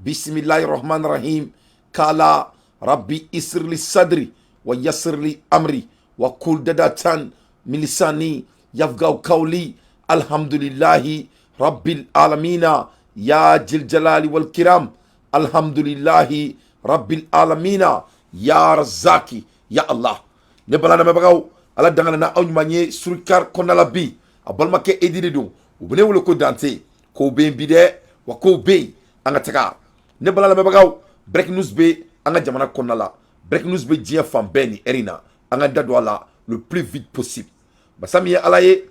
Bismillahirrahmanirrahim. Kala Rabbi isrli sadri wa yassirli amri wa kul dadatan milisani yafgaw qawli. Alhamdulillahi Rabbil alamina ya jil jalali wal kiram. Alhamdulillahi Rabbil alamina ya razaki ya Allah. Ne balana mabagaw ala dangana na aw manye surkar konala bi abalma ke edide do ubne wolo ko dante ko be bide wa ko be anga taka ne balana mabagaw break news be anga jamana konala break news be dia fam beni erina anga dado ala le plus vite possible basami ala ye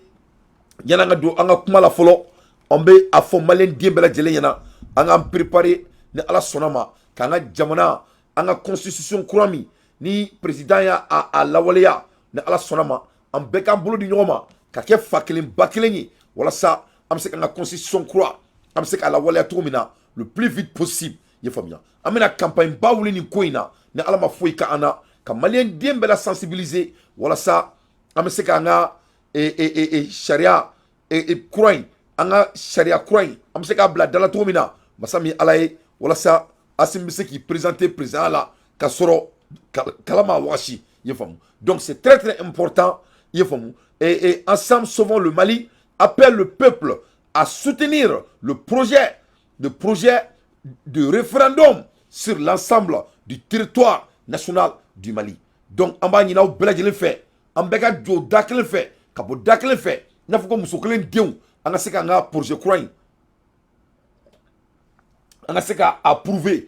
yana nga do anga kuma la folo ombe afo malen diembela jele yana anga préparer ne ala sonama kanga jamana anga constitution kurami ni président ya a lawaleya ne ala sonama an beka bolo di nyoma ka ke fakelen bakelen wala sa am se kanga constitution kura am se ka lawaleya tomina le plus vite possible ye famia amena campagne bawuli ni koina ne ala ma foi ka ana ka malien diembela sensibiliser wala sa am se kanga sharia kurain anga sharia kurain am se ka bla dala tomina masami alaye wala sa asim se qui présenter président la ka soro kalama washi yefamu. Donc c'est très très important yefamu. Et ensemble sauvons le Mali appelle le peuple à soutenir le projet de référendum sur l'ensemble du territoire national du Mali. Donc en bas nyina beladjele fait en beka do dakle fait kabo dakle fait na fuko musoklen dew anga seka nga projet croin anga seka approuver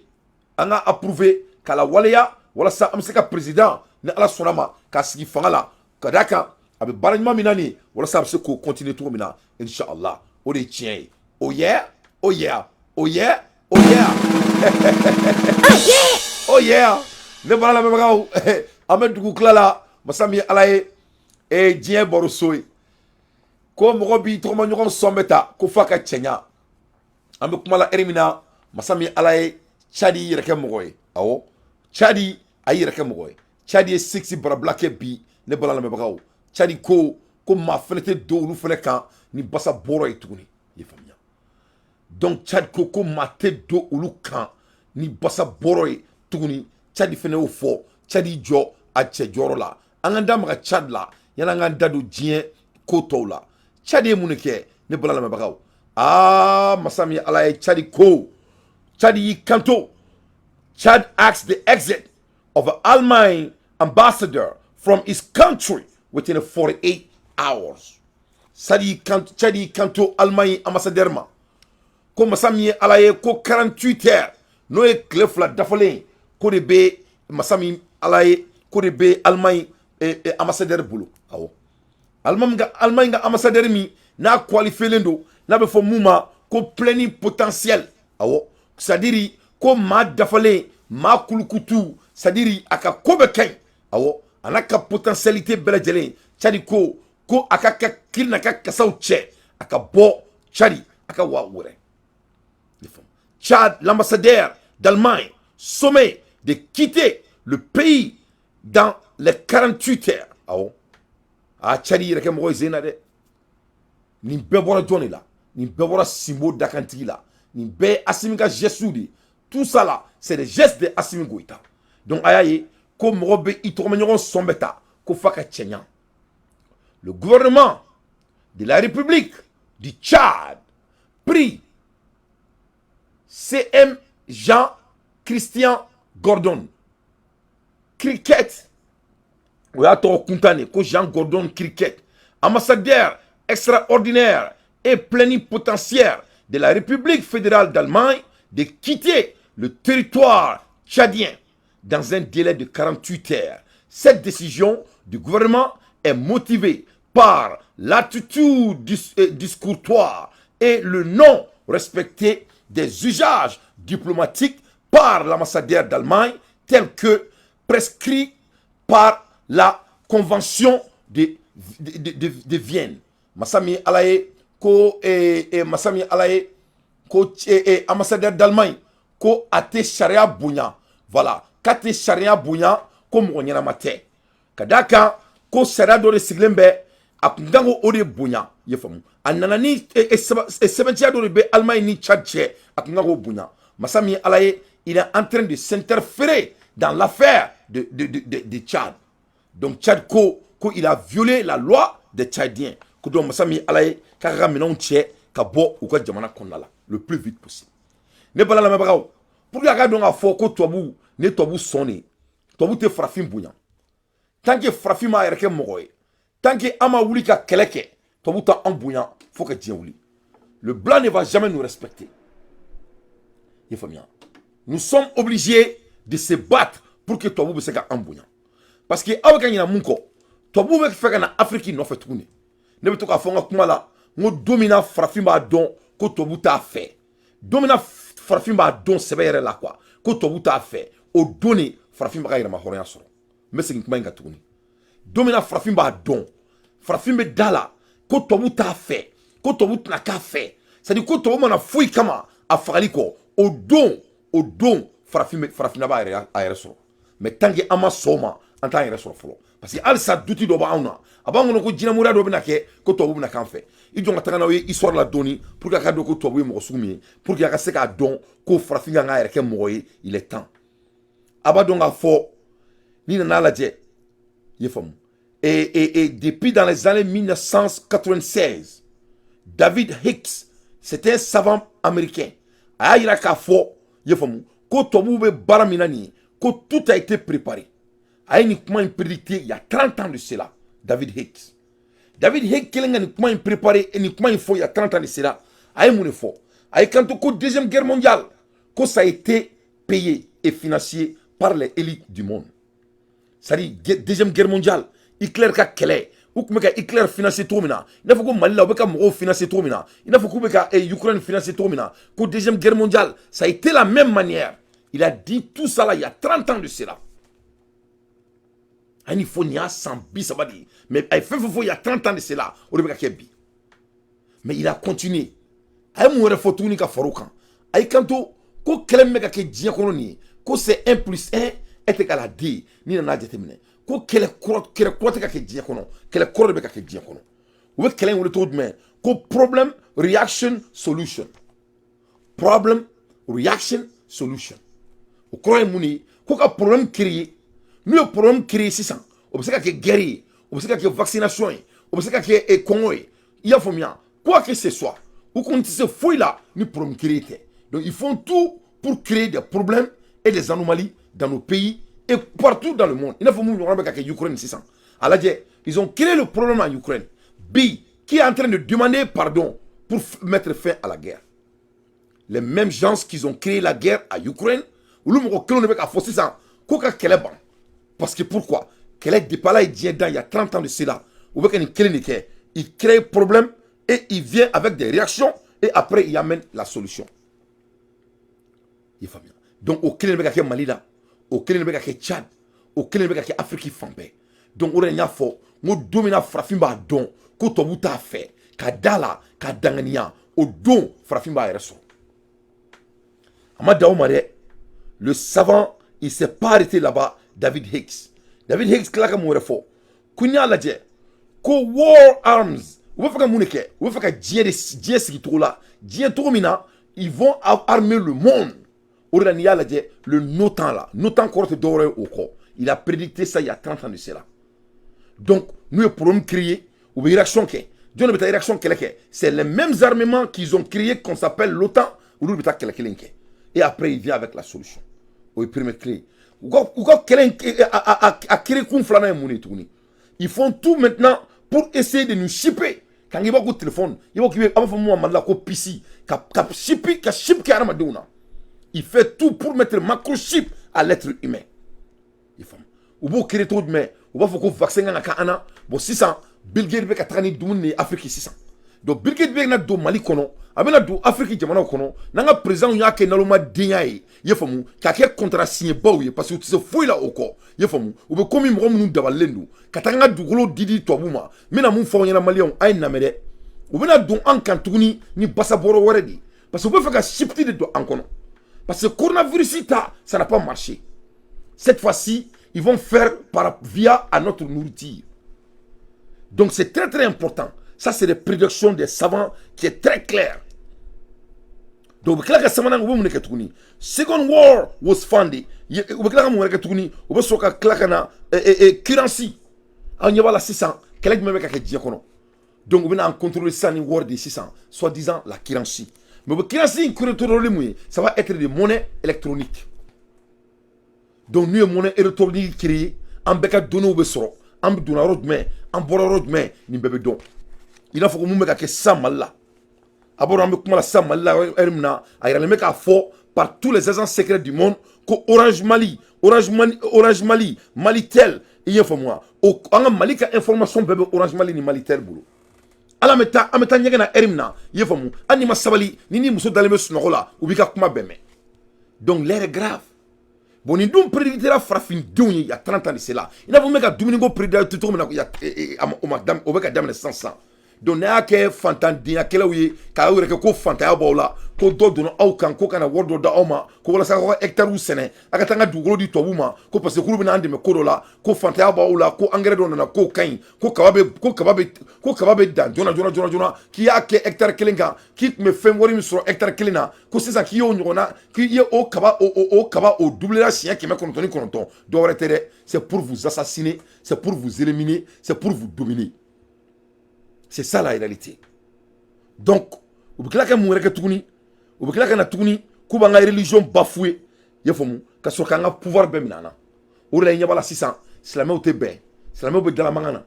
kala waleya wala sa am seka président ne ala sonama ka sigi fangala kadaka abe baranyma minani wala sa se ko continuer tout mina inshallah o de tien oh yeah oh yeah oh yeah oh yeah oh yeah ne bala me bagaw amed ku klala masami alaye e dien borosoi ko mo bi to ma nyoko sombeta ko faka chenya ambe kumala erimina masami alaye chadi reke mogoy awo chadi ayi reke mogoy chadi e sexy brablake bi ne bala me bagaw chadi ko ma fenete do lu fene kan ni basa boro e tuguni ye famia donc chadi ko ma te do ulu kan ni basa boro e tuguni chadi fene o fo chadi jo a che joro la anganda ma chad la yana nganda do dien ko to la chadi munike ne bala me bagaw masami alaye chadi ko Chadi Kanto. Chad asked the exit of an Almain ambassador from his country within 48 hours. Chadi Kanto Almain ambassadeur ma. Ko masami alaye ko 48 heures. No e klefla dafale ko de be masami alaye ko de be Almain ambassadeur bulu. Awo. Almain ga ambassadeur mi na qualifié lendo na be fo muma ko plénipotentiel. Awo. C'est-à-dire ko ma dafale ma kulukutu c'est-à-dire aka kobe kay awo anaka potentialité beladjele chadi ko aka kilna ka kasaw che aka bo chadi aka wawure Chad l'ambassadeur d'Allemagne sommet de quitter le pays dans les 48 heures awo chadi reke mo zena de ni bebora joni la ni bebora simbo dakantigi la ni be asimika gesudi tout ça là c'est des gestes de Assimi Goïta. Donc ayaye ko mobe itormenyon sombeta ko faka tchenya. Le gouvernement de la République du Tchad prie CM Jean Christian Gordon Cricket oya to kuntane ko Jean Gordon Cricket ambassadeur extraordinaire et plénipotentiaire de la République fédérale d'Allemagne de quitter le territoire tchadien dans un délai de 48 heures. Cette décision du gouvernement est motivée par l'attitude discourtoise et le non-respect des usages diplomatiques par l'ambassadeur d'Allemagne tel que prescrit par la Convention de Vienne. Masami Alaye ko masami alaye ko ambassadeur d'Allemagne ko ate sharia bunya voilà kate sharia bunya ko mo nyana mate kadaka ko sharia do de siglembe akungango ode bunya yefamu anana ni sebentia do be Allemagne ni Tchad akungango bunya Massami Alaye, il est en train de s'interférer dans l'affaire de Tchad. Donc Tchad, il a violé la loi des Tchadiens. Donc Massami Alaye, car maintenant Tchè, Kabo ou quoi Djamana Kondala, le plus vite possible. Ne pas la même bravo. Pour que donc à fort que toi ne toi sonné, toi te frafim bouillant. Tant que frafim a erke mogoye, tant que ama wuli ka keleke, toi ta en bouillant, faut que Dieu ouli. Le blanc ne va jamais nous respecter. Nous sommes obligés de se battre pour que toi vous se en bouillant. Parce que avec un munko, toi vous faire en Afrique non fait tourner. Ne veut pas faire comme là, nous domina frafim ba don que toi vous t'a fait. Domina farafin b'a don sɛbɛ la quoi ko tubabu t'a fɛ o donné farafin b'a yɛrɛma hɔrɔnya sɔrɔ n bɛ segin kuma in kan tuguni don min na farafin b'a dɔn farafin bɛ da la ko tubabu t'a fɛ ko tubabu tɛna k'a fɛ c'est à dire ko tubabu mana foyi kama a fagali kɔ o don farafina b'a yɛrɛ sɔrɔ mais tant que an ma sɔn o ma an t'an yɛrɛ sɔrɔ fɔlɔ parce que halisa duti dɔ b'anw na a b'an kɔnɔ ko jinɛmoriya dɔ bɛna kɛ ko tubabu bɛna k'an fɛ i jɔn ka taga n'aw ye histoire la dɔɔni pour que a ka dɔn ko tubabu ye mɔgɔ sugu min ye pour que a ka se k'a dɔn ko farafin kan k'a yɛrɛ kɛ mɔgɔ ye il est temps a b'a dɔn k'a fɔ n'i nana lajɛ i ye faamu et depuis dans les années 1996 David Hicks c'était un savant américain a y'a yira k'a fɔ i ye faamu ko tubabu bɛ baara min na nin ye ko tout a été préparé a ye nin kuma in prédicté il y a 30 ans de cela David Hicks David Hicks kelen ka nin kuma in préparé nin kuma in fɔ il y a 30 ans de cela a ye mun de fɔ a ye kanto ko deuxième guerre mondiale ko ça a été payé et financé par les élites du monde c'est-à-dire deuxième guerre mondiale Hitler ka kɛlɛ u tun bɛ ka Hitler financer cogo min na i n'a fɔ ko Mali la u bɛ ka mɔgɔw financer cogo min na i n'a fɔ k'u bɛ ka Ukraine financer cogo min na ko deuxième guerre mondiale ça a été la même manière il a dit tout ça là il y a 30 ans de cela il faut n'y a 100 bis mais il faut il y a 30 ans de cela mais il a continué a ye mun wɛrɛ fɔ tuguni ka far'o kan a ye kanto ko kɛlɛ min bɛ ka kɛ diɲɛ kɔnɔ nin ye ko c'est 1 plus 1 est égal à 2 ni nana jateminɛ ko kɛlɛ kɔrɔ tɛ ka kɛ diɲɛ kɔnɔ kɛlɛ kɔrɔ de bɛ ka kɛ diɲɛ kɔnɔ u bɛ kɛlɛ in wele cogo jumɛn ko problem reaction solution problem reaction solution o kɔrɔ ye mun ye ko ka problème créer n'u ye problème créer sisan o bɛ se ka kɛ guerre ye o bɛ se ka kɛ vaccination ye o bɛ se ka kɛ kɔngɔ ye i y'a faamuya quoi que ce soit ou qu'on se fouille là ni problème créé donc ils font tout pour créer des problèmes et des anomalies dans nos pays et partout dans le monde il n'a pas moulu avec la Ukraine c'est ça ils ont créé le problème en Ukraine qui est en train de demander pardon pour mettre fin à la guerre les mêmes gens qui ont créé la guerre à Ukraine ou le monde qui ont forcé ça quoi qu'elle est bon parce que pourquoi qu'elle est depuis là il y a 30 ans de cela ou bien il crée problème et il vient avec des réactions et après il amène la solution. Donc au Kenya beka ke Mali là, au Kenya beka ke Tchad, au Kenya beka ke Afrique fanbe. Donc on a fo, mo domina frafimba don, ko to buta fait, ka dala, ka dangania, au don frafimba reso. Amada Omare, le savant, il s'est pas arrêté là-bas, David Hicks. David Hicks klaka mo refo. Kunya la je, ko war arms ou va faire que ou va faire ils vont armer le monde. Le notan là, notan corte doré au corps. Il a prédicté ça il y a 30 ans de cela. Donc nous le problème créé ou réaction que c'est les mêmes armements qu'ils ont créés qu'on s'appelle l'OTAN ou nous et après il vient avec la solution. Au premier clé. Ou a créé ils font tout maintenant pour essayer de nous chipper. Quand il va au téléphone, il va il fait tout pour mettre le microchip à l'être humain. Ou bien créer trop de mains, ou bien faut qu'on vaccine à Kana, bon 600, Bill Gates veut qu'à ni Afrique 600. Donc Bill Gates veut na do Mali kono, abena do Afrique jamana kono, nanga président ya ke naloma dinya ye famu, ka ke contrat signé baouye parce que tu se fouille là au corps. Ye famu, ou be komi mo mu dabalendu, katanga dugolo didi to buma, mina mu fo nyana Malion ay namede. Ou bena do an kan tuguni ni basa boro waredi. Parce que vous faites que shifter de do an kono. Parce que le coronavirus, ça n'a pas marché. Cette fois-ci, ils vont faire via à notre nourriture. Donc c'est très très important. Ça c'est les prédictions des savants qui est très clair. donc kila ka samana ngo mun ke tuguni second war was funded o kila ka mun ke tuguni o be soka kila kana currency an yaba la 600 kila jumɛn bɛ ka kɛ diɲɛ kɔnɔ donc o bɛna en contrôler ça ni war de 600 soi-disant la currency mais o currency contrôler mun ye ça va être des monnaies électroniques donc n'u ye monnaie électronique créer an bɛɛ ka données bɛ sɔrɔ an bɛ donna yɔrɔ jumɛn an bɔra yɔrɔ jumɛn nin bɛɛ bɛ dɔn i n'a fɔ ko mun bɛ ka kɛ sisan Mali la a bɔra an bɛ kuma la sisan Mali la heure min na a yiralen bɛ k'a fɔ par tous les agents secrets du monde ko Orange Mali Malitel i y'a faamu wa o an ka Mali ka information bɛɛ bɛ Orange Mali ni Malitel bolo ala an bɛ taa ɲɛgɛn na heure min na i y'a faamu hali n'i ma sabali ni muso dalen bɛ sunɔgɔ la u b'i ka kuma bɛɛ mɛn donc l'heure est grave bon nin dun préditera farafindenw ye il y a 30 ans de cela i n'a fɔ n bɛ ka dumuni ko prédit cogo min na o bɛ ka daminɛ sisan donc n'a y'a kɛ fantandenyakɛlaw ye k'a yɛrɛ kɛ ko fantanya b'aw la ko dɔ donna aw kan ko kana wari dɔ d'aw ma ko walasa aw ka hectare sɛnɛ a ka taa n ka dugukolo di tubabuw ma ko parce que k'olu bɛna an dɛmɛ ko dɔ la ko fantanya b'aw la ko engrais dɔ nana k'o ka ɲi ko kaba bɛ dan joona k'i y'a kɛ hectare kelen kan k'i tun bɛ fɛn wari min sɔrɔ hectare kelen na ko sisan k'i y'o ɲɔgɔnna k'i ye o kaba o doublera siɲɛ 99 dɔ wɛrɛ tɛ dɛ c'est pour vous assassiner c'est pour vous éliminer c'est pour vous dominer. C'est ça la réalité. Donc, vous pouvez que vous ayez tuguni, vous pouvez que vous tuguni, que vous ayez religion bafouée, il faut que vous ayez pouvoir béminana. Vous avez la 600, c'est la même au Tébé, c'est la même au Dalamangana.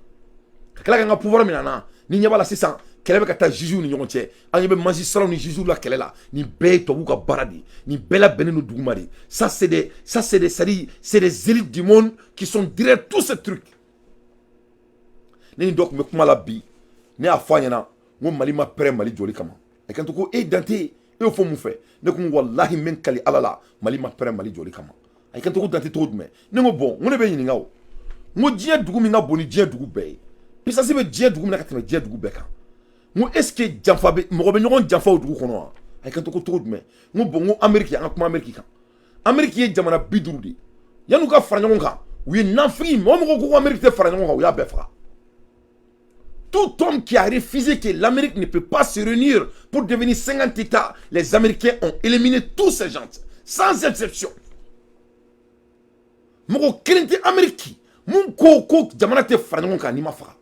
Que vous ayez pouvoir béminana, ni n'y a pas la 600, qu'elle est que Jésus ni yonche, en y a magistrat ni Jésus la qu'elle est là, ni bé to ka baradi, ni bella benenu doumari. Ça c'est des élites du monde qui sont derrière tous ces trucs. Ni donc me kuma la bi. Ne a fɔ a ɲɛna n ko Mali ma pɛrɛn Mali jɔli kama a kan to ko e Dante e y'o fɔ mun fɛ ne ko wallahi n bɛ n kali Ala la Mali ma pɛrɛn Mali jɔli kama a kan to ko Dante cogo jumɛn ne ko bon n ko ne bɛ ɲininka o n ko diɲɛ dugu min ka bon ni diɲɛ dugu bɛɛ ye puissance bɛ diɲɛ dugu min na ka tɛmɛ diɲɛ dugu bɛɛ kan n ko est ce que janfa bɛ mɔgɔ bɛ ɲɔgɔn janfa o dugu kɔnɔ wa a kan to ko cogo jumɛn n ko bon n ko Amérique an ka kuma Amérique kan Amérique ye jamana 50 de ye yan'u ka fara ɲɔgɔn kan u ye nafigi mɔgɔ mɔgɔ ko Amérique tɛ fara ɲɔgɔn kan u y'a bɛɛ faga. Tout homme qui a refusé que l'Amérique ne peut pas se réunir pour devenir 50 États, les Américains ont éliminé tous ces gens, sans exception. Mogo kelente Amérique, mon ko jamana te fara ka ni ma faga.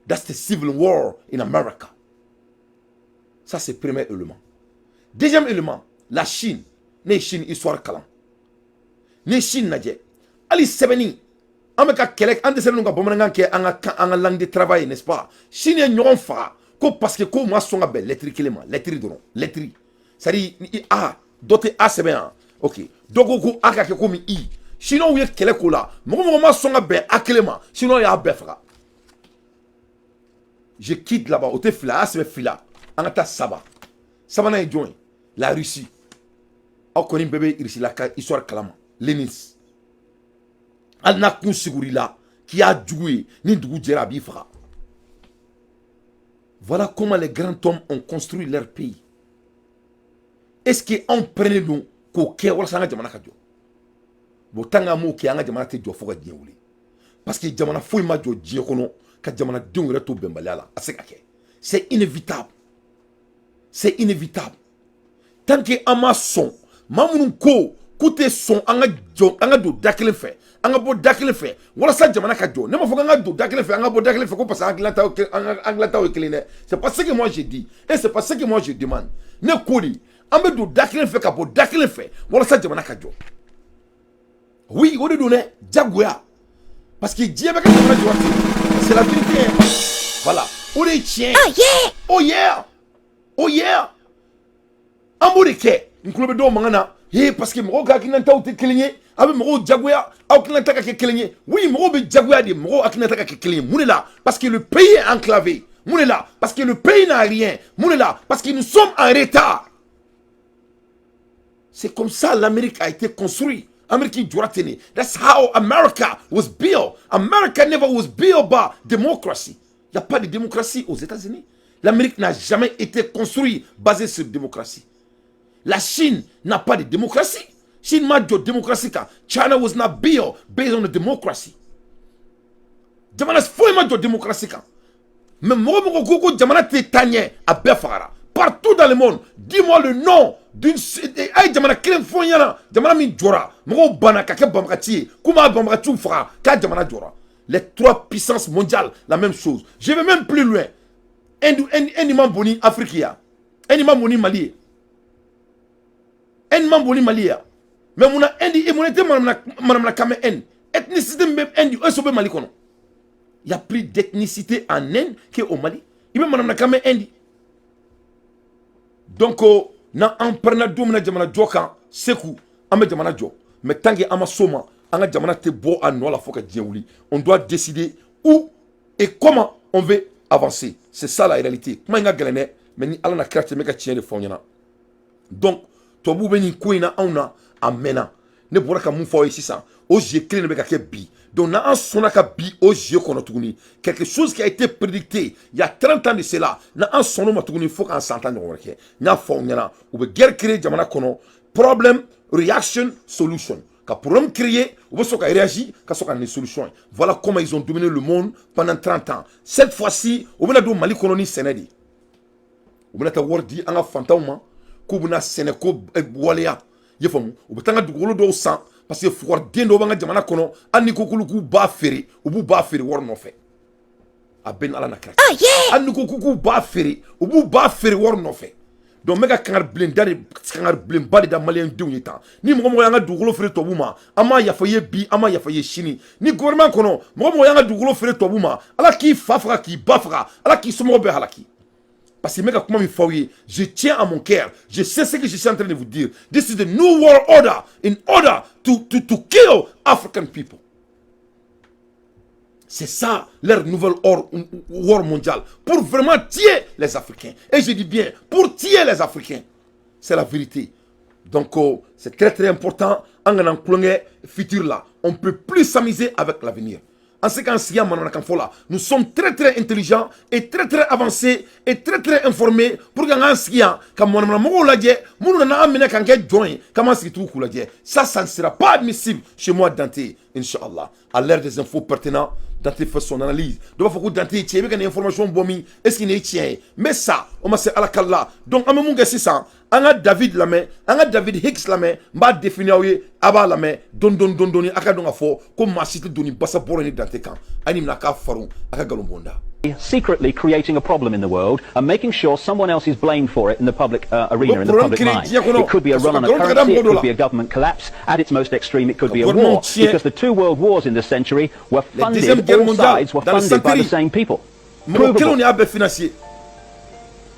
That's the civil war in America. Ça c'est le premier élément. Deuxième élément, la Chine, ne Chine histoire kalan. Ne Chine nadje. Ali sebeni Ameka kelek ande selu nga bomananga ke anga langue de travail n'est-ce pas Chine ñogon fa ko parce que ko ma songa be lettre kelema lettre doron lettre sari a doté a sebe an OK dogo ko aka ke ko mi i Chine ou ye kele ko la mo ma songa be a kelema sinon ya be fra je quitte là-bas au te fila a sebe fila anga ta saba na join la Russie a ko ni bébé Russie la histoire kalama Lenin al na kun siguri la qui a joué ni dugu jɛra a b'i faga. Voilà comment les grands hommes ont construit leur pays. Est-ce qu'on prenait nous k'o kɛ walasa an ka jamana ka jɔ bon tant que m'o kɛ an ka jamana tɛ jɔ fo ka diɲɛ wuli parce que jamana foyi ma jɔ diɲɛ kɔnɔ ka jamanadenw yɛrɛ to bɛnbaliya la a se ka kɛ c'est inévitable tant que an ma sɔn maa minnu ko k'u tɛ sɔn an ka don da kelen fɛ an ka bɔ da kelen fɛ walasa jamana ka jɔ ne ma fɔ k'an ka don da kelen fɛ an ka bɔ da kelen fɛ ko parce que Angleterre ye kelen dɛ c'est pas ce que moi je dis et c'est pas ce que moi je demande ne ko de an bɛ don da kelen fɛ ka bɔ da kelen fɛ walasa jamana ka jɔ oui o de don dɛ jagoya parce que diɲɛ bɛ ka jamana jɔ ten c'est la vérité voilà o de ye tiɲɛ oh yeah an b'o de kɛ n tulo bɛ dɔw mankan na parce que mɔgɔw ka hakilinataw tɛ kelen ye a bɛ mɔgɔw jagoya aw hakilinata ka kɛ kelen ye oui mɔgɔw bɛ jagoya de mɔgɔw hakilinata ka kɛ kelen ye mun de la parce que le pays est enclavé mun de la parce que le pays n'a rien mun de la parce que nous sommes en retard c'est comme ça l'Amérique a été construite Amérique jɔra ten de that's how America was built America never was built by democracy il n'y a pas de démocratie aux États-Unis l'Amérique n'a jamais été construite basée sur la démocratie la Chine n'a pas de démocratie. Chine n'a pas de démocratie. China was not built based on the democracy. Jamana foi ma de démocratie. Mais moi, jamana te tanye a befara. partout dans le monde. Dis-moi le nom d'une ay jamana kelen fonyana jamana min jora mo bana ka ke bamrati kuma bamrati fera ka jamana jora. Les trois puissances mondiales la même chose. Je vais même plus loin. Un boni Afrique, un boni Mali. Un boni Mali. Mais mon indi et mon été madame la kame en ethnicité même indi un sobe Mali kono. Il y a plus d'ethnicité en Inde qu'au Mali. Il même madame la kame indi. Donc na en prenant domina jamana joka seku ame jamana jo. Mais tant que ama soma anga jamana te bo à no la foka djeouli. On doit décider où et comment on veut avancer. C'est ça la réalité. Comment inga galene mais ni ala na crainte meka tien de fonyana. Donc to bu beni koina auna amena ne bora ka mun fo ici ça au jeu clé ne meka ke bi. Donc na an sonaka bi au jeu kono tuguni quelque chose qui a été prédicté il y a 30 ans de cela na an sono matuguni faut qu'en s'entende on reke nya fonyana ou be guerre créer jamana kono problem reaction solution. Quand problème créé, on va réagir, quand on a une solution. Voilà comment ils ont dominé le monde pendant 30 ans. Cette fois-ci, on va dire Mali colonie Sénégal. On va dire on a fantôme, qu'on a Sénégal, Waléa. Il faut on va dire du do sang parce que faut dire do banga jamana kono, ani kokulu ku ba feri, ou bu ba feri war no fait. A ben ala nakra. Ah yeah. Ani kokulu ba feri, ou bu ba feri war no fait. Donc mega kangar blindari da malien diwnyi tan ni mo yanga dugolo fere tobuma ama ya faye bi ama ya faye chini ni gouvernement kono mo yanga dugolo fere tobuma ala ki fafra ki bafra ala ki somo be halaki parce que mega comment mi faye je tiens à mon cœur je sais ce que je suis en train de vous dire. This is the new world order in order to kill African people. C'est ça leur nouvelle war mondiale. Pour vraiment tuer les Africains. Et je dis bien, pour tuer les Africains. C'est la vérité. Donc, c'est très très important. En un futur là, on ne peut plus s'amuser avec l'avenir. En ce cas, nous sommes très très intelligents et très très avancés et très très informés pour que ça ne sera pas admissible chez moi Dante, Inch'Allah. À l'ère des infos pertinentes, Dante fait son analyse. Donc, il faut que Dante ait une information bomi. Est-ce qu'il est tient? Mais ça, on m'a dit à la kalla. Donc, à mon gars, c'est ça. On a David la main, on a David Hicks la main, m'a défini aba la main, don aka don afo, comme ma cité doni bassa boroni dans tes camps. Anim naka faron, aka galombonda. Secretly creating a problem in the world and making sure someone else is blamed for it in the public arena, in the public mind. It could be a run on a currency, it could be a government collapse. At its most extreme, it could be a war. Because the two world wars in this century were funded, all sides were funded by the same people. Provable.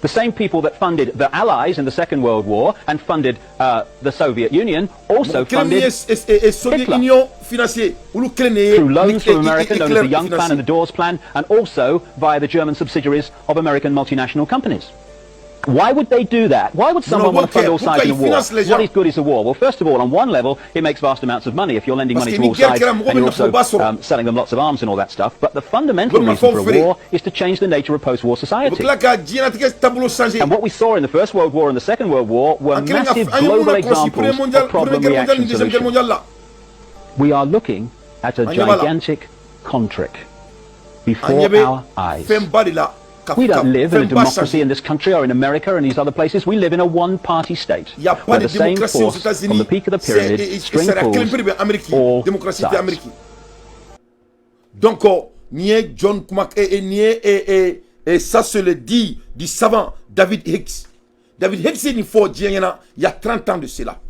The same people that funded the Allies in the Second World War and funded the Soviet Union also funded Hitler. Through loans from America, known as the Young Plan and the Dawes Plan, and also via the German subsidiaries of American multinational companies. Why would they do that? Why would someone want to fund all sides in a war? What is good is a war? Well, first of all, on one level, it makes vast amounts of money if you're lending money to all sides and you're also selling them lots of arms and all that stuff. But the fundamental reason for a war is to change the nature of post-war society. And what we saw in the First World War and the Second World War were massive global examples of problem-reaction solutions. We are looking at a gigantic contrick before our eyes. We don't live in a democracy in this country or in America or in these other places. We live in a one-party state where the same force from the peak of the pyramid string pulls all sides. Donc, nié John Kumak et ça se le dit du savant David Hicks. David Hicks il faut dire il y a 30 ans de cela.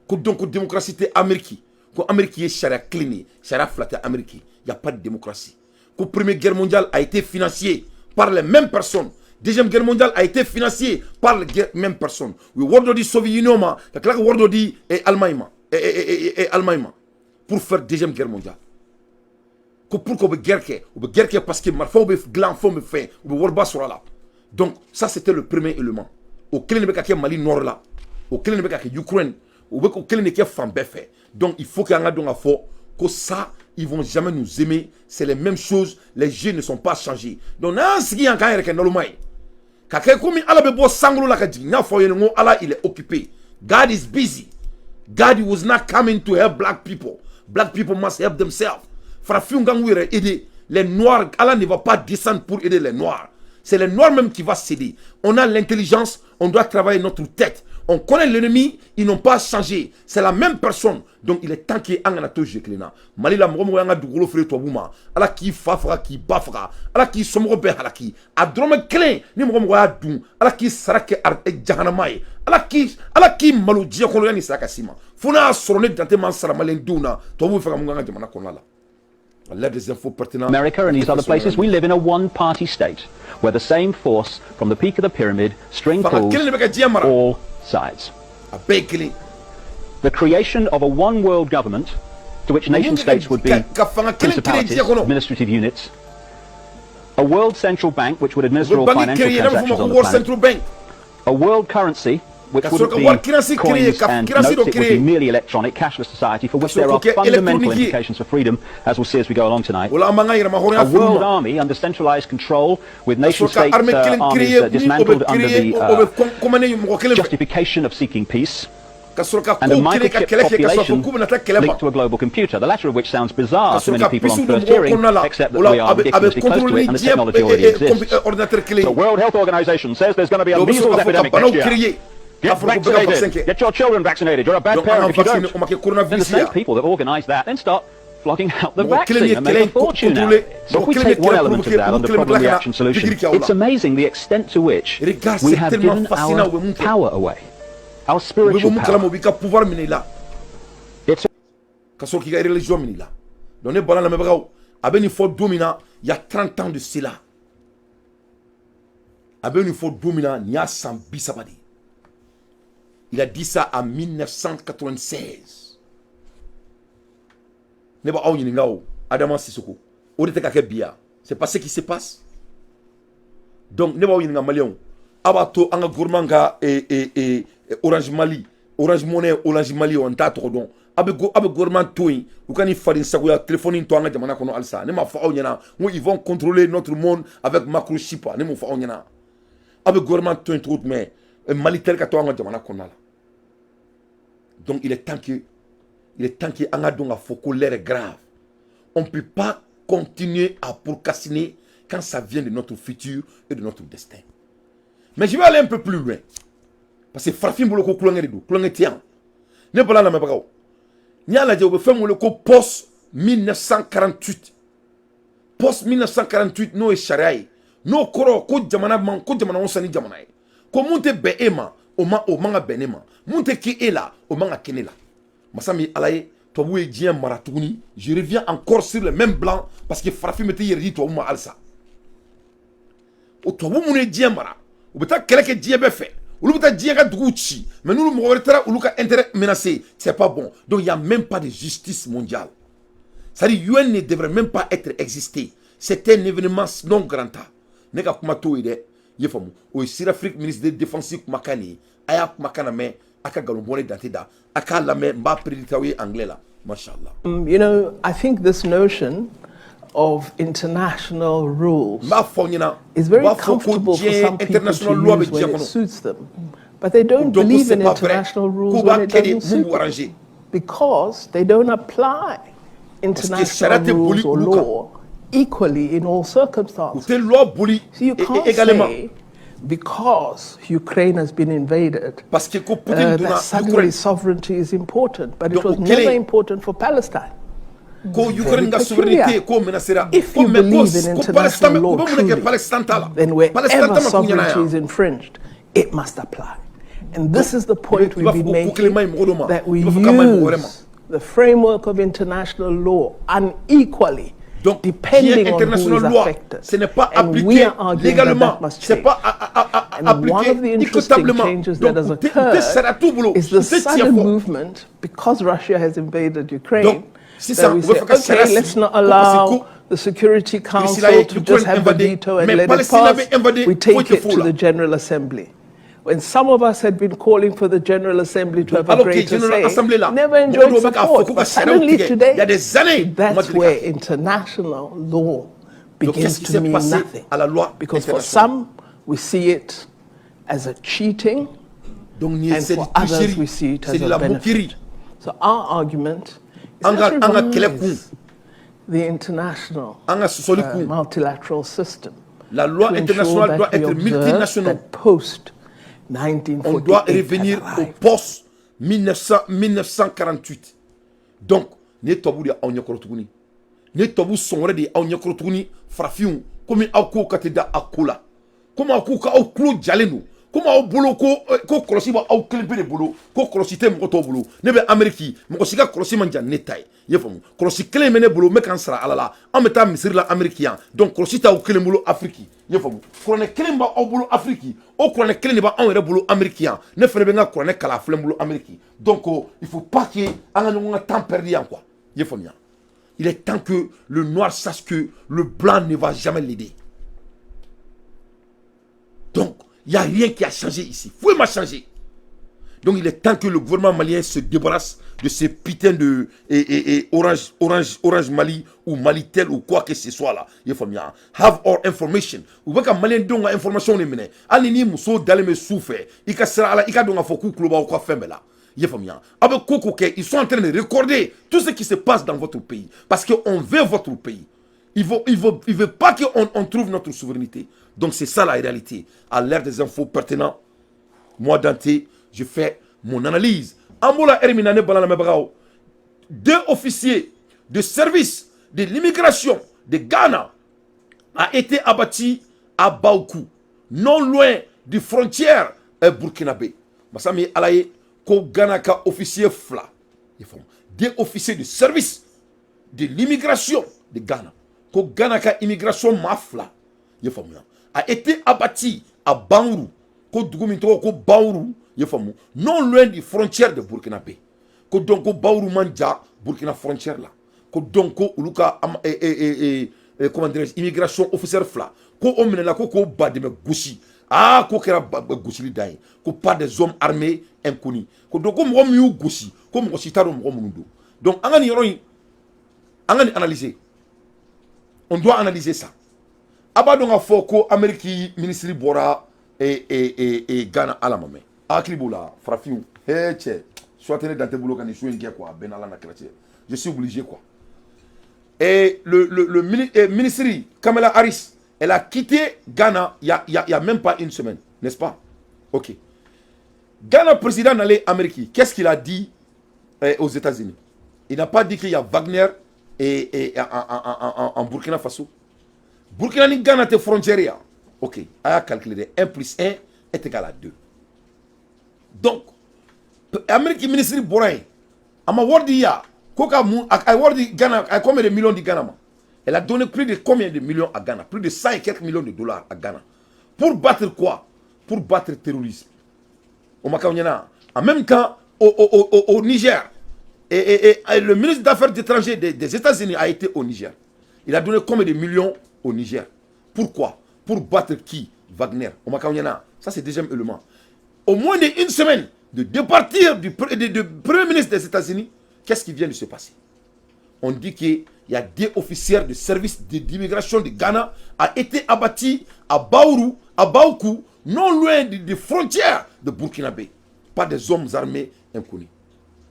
Donc, la démocratie américaine. Quand l'Amérique est charia clinique, charia flatte américaine, il n'y a pas de démocratie. La Première Guerre mondiale a été financée par les mêmes personnes. Deuxième Guerre mondiale a été financée par les mêmes personnes. Le World du Soviet Union, le World du Allemagne, pour faire Deuxième Guerre mondiale. Pourquoi guerre parce que marfa ou glan femme fait ou worba sur là. Donc ça c'était le premier élément. Au clé ne Mali nord là, au clé ne Ukraine, au clé ne femme fait. Donc il faut qu'il y ait un don à fort que ça ils vont jamais nous aimer, c'est les mêmes choses, les jeux ne sont pas changés. Donc nan sigi en quand il normalement. Ka komi ala be bo sanglo la kadji, na fo yeno ala il est occupé. God is busy. God was not coming to help black people. Black people must help themselves. Frafiungang wire aider les noirs, Allah ne va pas descendre pour aider les noirs. C'est le noir même qui va céder. On a l'intelligence, on doit travailler notre tête. On connaît l'ennemi, ils n'ont pas changé. C'est la même personne. Donc il est temps qu'il y ait un anato jeklena. Malila mromo yanga dugolo fré tobouma. Ala ki fafra ki bafra. Ala ki somro be halaki. A drome clé ni mromo ya dun. Ala ki sarake ar jahanamai. Ala ki malu dia kono yani saraka sima. Funa sorone dante man saramalen duna. Tobu fa munga jamana konala. America and these other places, we live in a one-party state where the same force from the peak of the pyramid string pulls all sides. The creation of a one-world government to which nation-states would be principalities, administrative units, a world central bank which would administer all financial transactions on the planet, a world currency which wouldn't be coins and notes, it would be merely electronic, cashless society for which there are fundamental implications for freedom, as we'll see as we go along tonight. A world army under centralized control with nation-state armies dismantled under the justification of seeking peace, and a microchip population linked to a global computer, the latter of which sounds bizarre to many people on first hearing, except that we are ridiculously close to it and the technology already exists. The World Health Organization says there's going to be a measles epidemic next year. Get vaccinated. Get your children vaccinated. You're a bad parent if you don't. Then the same people that organise that then start flogging out the vaccine and make a fortune out of it. So if we take one element of that under problem reaction solution, it's amazing the extent to which we have given our power away. Our spiritual power. It's il y a 30 ans de cela. Il a dit ça en 1996. C'est pas ce qui se passe. Donc, Abato, Anga Gourmanga et Orange Mali, Orange Monnaie, Orange Mali, on t'a trop don. Abe Gourmand Toin, ou quand il fallait savoir téléphoner toi, ils vont contrôler notre monde avec macro-chip. Abe Gourmand Toin, tout, mais Mali tel que toi, donc il est temps que Angadonga Foko l'air est grave. On ne peut pas continuer à procrastiner quand ça vient de notre futur et de notre destin. Mais je vais aller un peu plus loin. Parce que Farfin Bouloko Koulangé Tian. Ne pas la même. N'y a la dit au fait post 1948. Post 1948, no Sharai. No Koro, Ko Jamana Man, Ko Jamana Onsani Jamanaï. Comment te be ema, o manga benema. Monte ki est là, au manga kenela. Masami alaye, toi vous êtes bien maratoni. Je reviens encore sur le même blanc parce que Farafim me dit toi vous alsa. O toi vous m'êtes bien mara. Ou peut-être quelqu'un qui est fait. Ou peut-être dire que Douchi. Mais nous nous retrouvons ou le intérêt menacé. C'est pas bon. Donc il n'y a même pas de justice mondiale. C'est-à-dire UN ne devrait même pas être existé. C'est un événement non grand. Nega kumato ide. Yefamu. O Sud-Afrique ministre de défense kumakani. Aya kumakana me. You know, I think this notion of international rules is very comfortable for some people to use when it suits them. But they don't believe in international rules when it doesn't suit them, because they don't apply international rules or law equally in all circumstances. So you can't say, because Ukraine has been invaded, that suddenly sovereignty is important, but it was never important for Palestine. If you believe in international law truly, then wherever sovereignty is infringed, it must apply. And this is the point we've been making, that we use the framework of international law unequally, depending on who is affected. And we are arguing that must change. And one of the interesting changes that has occurred is the sudden movement, because Russia has invaded Ukraine, that we say, okay, let's not allow the Security Council to just have a veto and let it pass. We take it to the General Assembly. When some of us had been calling for the General Assembly to have a greater say, never enjoyed support. But suddenly today, that's where international law begins to mean nothing. Because for some, we see it as a cheating, and for others, we see it as a benefit. So our argument is that the international multilateral system La loi internationale doit être multinationale. On doit revenir au poste 1948. Donc, ne tobu de aw ɲɛkɔrɔ tuguni ne tobu sɔn wɛrɛ de aw ɲɛkɔrɔ tuguni farafinw komi aw ko ka tɛ da aw ko la komi aw ko ka aw tulo jalen don komi aw bolo ko kɔlɔsi b'a aw kelen pe de bolo ko kɔlɔsi tɛ mɔgɔ tɔw bolo ne bɛ Amérique mɔgɔ si ka kɔlɔsi man jan ne ta ye i y'a faamu kɔlɔsi kelen bɛ ne bolo n bɛ ka n sara Ala la an bɛ taa misiri la Amérique yan donc kɔlɔsi t'aw kelen bolo Afrique i y'a faamu kuranɛ kelen b'aw bolo Afrique o kuranɛ kelen de b'anw yɛrɛ bolo Amérique yan ne fana bɛ n ka kuranɛ kalan a filɛ n bolo Amérique donc il faut pas que an ka ɲɔgɔn ka temps perdu yan quoi i y'a faamuya il est temps que le noir sache que le blanc ne va jamais l'aider donc il n'y a rien qui a changé ici. Faut m'a changé. Donc il est temps que le gouvernement malien se débarrasse de ces putains de Orange Mali ou Malitel ou quoi que ce soit là. Il faut bien have our information. Ou bien que malien donne information ne mène. Alini muso d'aller me souffrir. Il ka sera là, il ka donne foku kloba ou quoi faire là. Il faut bien. Avec Koko ils sont en train de recorder tout ce qui se passe dans votre pays parce que on veut votre pays. Il veut pas qu'on trouve notre souveraineté. Donc c'est ça la réalité. À l'ère des infos pertinents, moi Dante, je fais mon analyse. Amola Herminane Balanamebagao, 2 officiers de service de l'immigration de Ghana a été abattus à Baoukou, non loin des frontières burkinabé. Masami Alaye, ko Ghana ka officier fla. 2 officiers de service de l'immigration de Ghana. Ko Ghana ka immigration mafla. A été abattu à Baourou, ko Baourou, non loin des frontières de Burkinabé. Ko donko Baourou manja Burkina frontière là. Ko donko uluka comment dire immigration officière fla. Ko omena ko bademe gousi. Ah ko kera gousili dai. Ko pas des hommes armés inconnus. Ko donko mo miu gousi, ko mo sitaro mo mundo. Donc angani yoroi angani analyser. On doit analyser ça. Abadon a foko Amérique ministre Bora et Ghana à la main. Akliboula, Frafiou, hé tché, soit dans tes boulots quand ils sont quoi, ben ala na chrétien. Je suis obligé quoi. Et le ministre Kamala Harris, elle a quitté Ghana il y a même pas une semaine, n'est-ce pas? Ok. Ghana président d'aller Amérique, qu'est-ce qu'il a dit aux États-Unis? Il n'a pas dit qu'il y a Wagner en Burkina Faso. Burkina ni Ghana te frontière. Ok, il a calculé 1 plus 1 est égal à 2. Donc, l'Amérique ministre Borain, à ma word ya, Ghana, à combien de millions de Ghana? Elle a donné plus de combien de millions à Ghana? Plus de 100 et quelques millions de dollars à Ghana. Pour battre quoi? Pour battre le terrorisme. En même temps, au Niger, et le ministre des Affaires étrangères des États-Unis a été au Niger. Il a donné combien de millions au Niger? Pourquoi? Pour battre qui? Wagner. Ça, c'est le deuxième élément. Au moins d'une semaine de départir du premier ministre des États-Unis, qu'est-ce qui vient de se passer? On dit qu'il y a 2 officiers de service d'immigration de Ghana a été abattus à Baourou, à Baoukou, non loin des frontières de Burkinabé. Pas des hommes armés inconnus.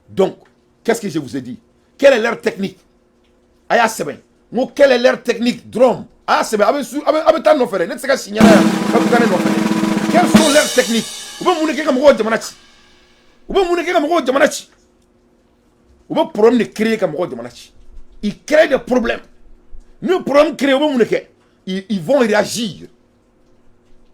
Donc, qu'est-ce que je vous ai dit? Quelle est leur technique? Aya sebe. Mo quelle est leur technique? Drone. Aya sebe. Quelles sont leurs techniques? Problème de créer comme ils créent des problèmes. Nous problème créer ils vont réagir.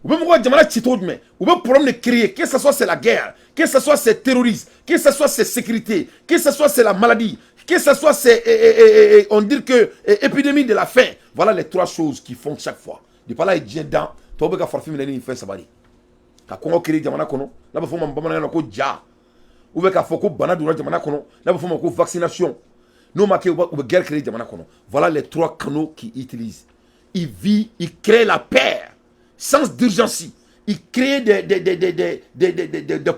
Problème de créer, que ce soit c'est la guerre, que ce soit c'est terrorisme, que ce soit c'est sécurité, que ce soit c'est la maladie, que ce soit c'est on dit que épidémie de la faim. Voilà les 3 choses qu'ils font chaque fois. De par là ils viennent dans toi be ka farfi milani fait ça bari. Ka kongo créer jamana kono, na ba fo ma bamana na ko ja. Ou be ka foko bana dura jamana kono, na ba fo ma ko vaccination. No ma ke ou guerre créer jamana kono. Voilà les 3 canaux qu'ils utilisent. Ils vivent, ils créent la peur. Sens d'urgence, il crée des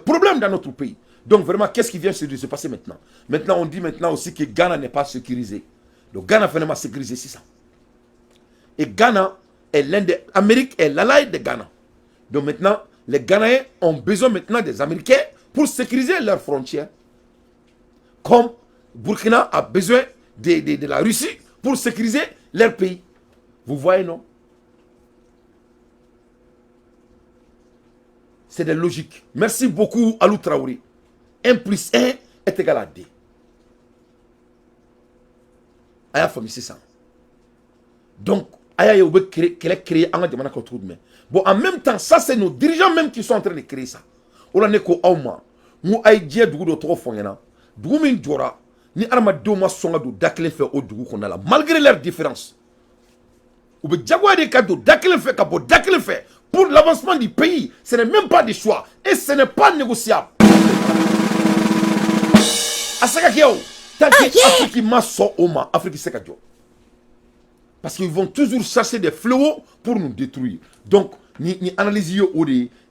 problèmes dans notre pays. Donc vraiment, qu'est-ce qui vient de se passer maintenant? Maintenant, on dit maintenant aussi que Ghana n'est pas sécurisé. Donc Ghana finalement sécurisé, c'est ça. Et Ghana est l'un des... Amérique est l'allié de Ghana. Donc maintenant, les Ghanéens ont besoin maintenant des Américains pour sécuriser leurs frontières. Comme Burkina a besoin de la Russie pour sécuriser leur pays. Vous voyez, non? c'est des logiques. Merci beaucoup, Alou Traoré. 1 + 1 est égal à 2. Aya famille, c'est ça. Donc, Aya Yobe qu'elle a créé en demandant qu'on trouve. Bon, en même temps, ça, c'est nos dirigeants même qui sont en train de créer ça. On a neko auma. Nous aïdie du coup de trop fongena. Du coup, min jora. Ni arma doma songa du dakle fait au du coup qu'on a là. Malgré leurs différences. Ou be diagwa des cadeaux dakle fait kabo dakle fait. Pour l'avancement du pays, ce n'est même pas des choix. Et ce n'est pas négociable. Asaka kiyo. Tant que l'Afrique m'a sorti au ma, Afrique c'est kadjo. Parce qu'ils vont toujours chercher des fléaux pour nous détruire. Donc, ni analyse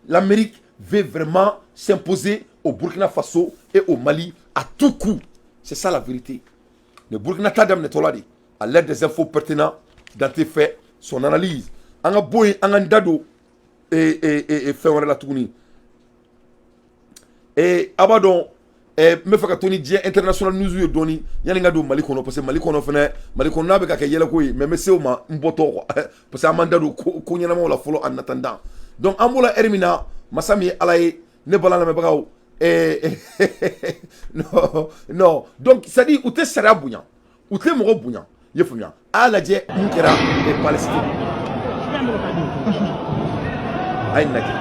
l'Amérique veut vraiment s'imposer au Burkina Faso et au Mali à tout coup. C'est ça la vérité. Le Burkina Tadam Netoladi, à l'aide des infos pertinentes, dans tes faits, son analyse. Anga boy, anga ndado et fait on la tournie. Et abadon. Me faka Tony Dia international news yo doni yani ngado Mali kono parce que Mali kono fene Mali kono na be ka yele ko mais me sewma mboto ko parce que amanda do ko nyana mo la follow en attendant donc amola ermina masami alay ne balana me bagaw non donc ça dit ou te sera bunya ou te mo bunya yefunya ala je nkera et Palestine ay naki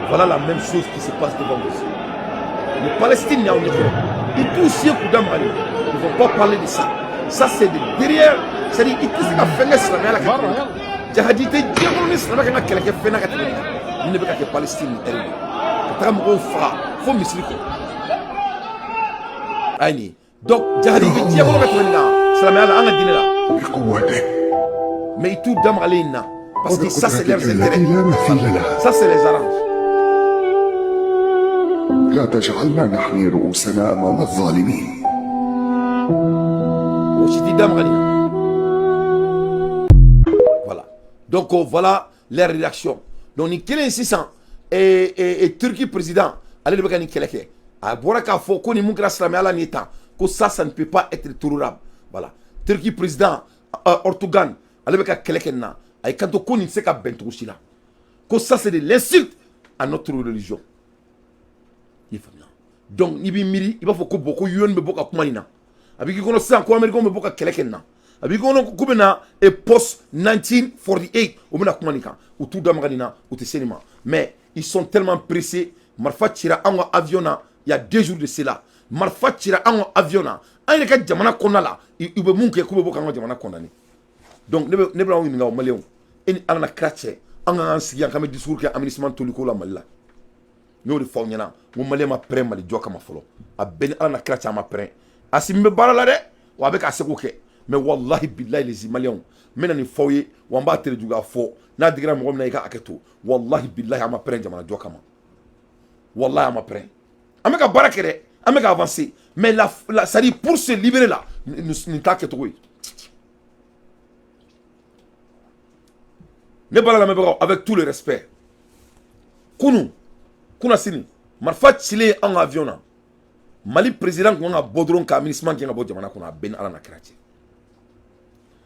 voilà la même chose qui se passe devant nous. Les Palestiniens, ils ne vont pas parler de ça. Ça, c'est de derrière. C'est-à-dire qu'ils ne peuvent pas faire ça. Il ne peut pas que les Palestiniens donc, mais ils tout d'Amralina. Parce que ça, c'est leurs intérêts. Ça, c'est les arranges. لا تجعلنا نحني رؤوسنا أمام الظالمين. Voilà. Donc voilà les réactions. Donc ni kelen sisan et Turquie président allez le bagani keleke. A boraka fo ko ni munkra salame ala ni tan ko ça ne peut pas être tolérable. Voilà. Turquie président Erdogan allez beka keleke na ay kanto ko ni se ka bentrouchila. Ko ça c'est de l'insulte à notre religion. Donc, il va falloir que beaucoup de gens soient kumanina. Avec qui on sait quoi américain me boka kelekena. Avec on kubena et post 1948 au mena kumanika ou tout d'amranina ou te cinéma. Mais ils sont tellement pressés. Marfa tira en aviona il y a 2 jours de cela. Marfa tira en aviona. Un cas jamana konala il be munke kube boka en jamana kondani. Donc ne bla winga o maléon. En ana kratche en ansi yan kam discours que aménagement toliko la malla. Nous le faisons, nous allons prendre Mali Djoka Mafolo. A ben ala na kracha ma prend. Asimbe baralade, ou avec asekoke. Mais wallahi billahi les Maliens, mena ni foyer, ou en bas tere juga fo. Na digra mo na ika aketo. Wallahi billahi ama prend jamana Djoka ma. Wallahi ama prend. Ameka barakere, ameka avancer. Mais ça dit pour se libérer là, nous t'inquiète oui. Ne parle la avec tout le respect. Kounou. Kuna sini marfa chile en avion na Mali président ko nga bodron ka ministre qui nga bo jamana ko na ben ala na kratie.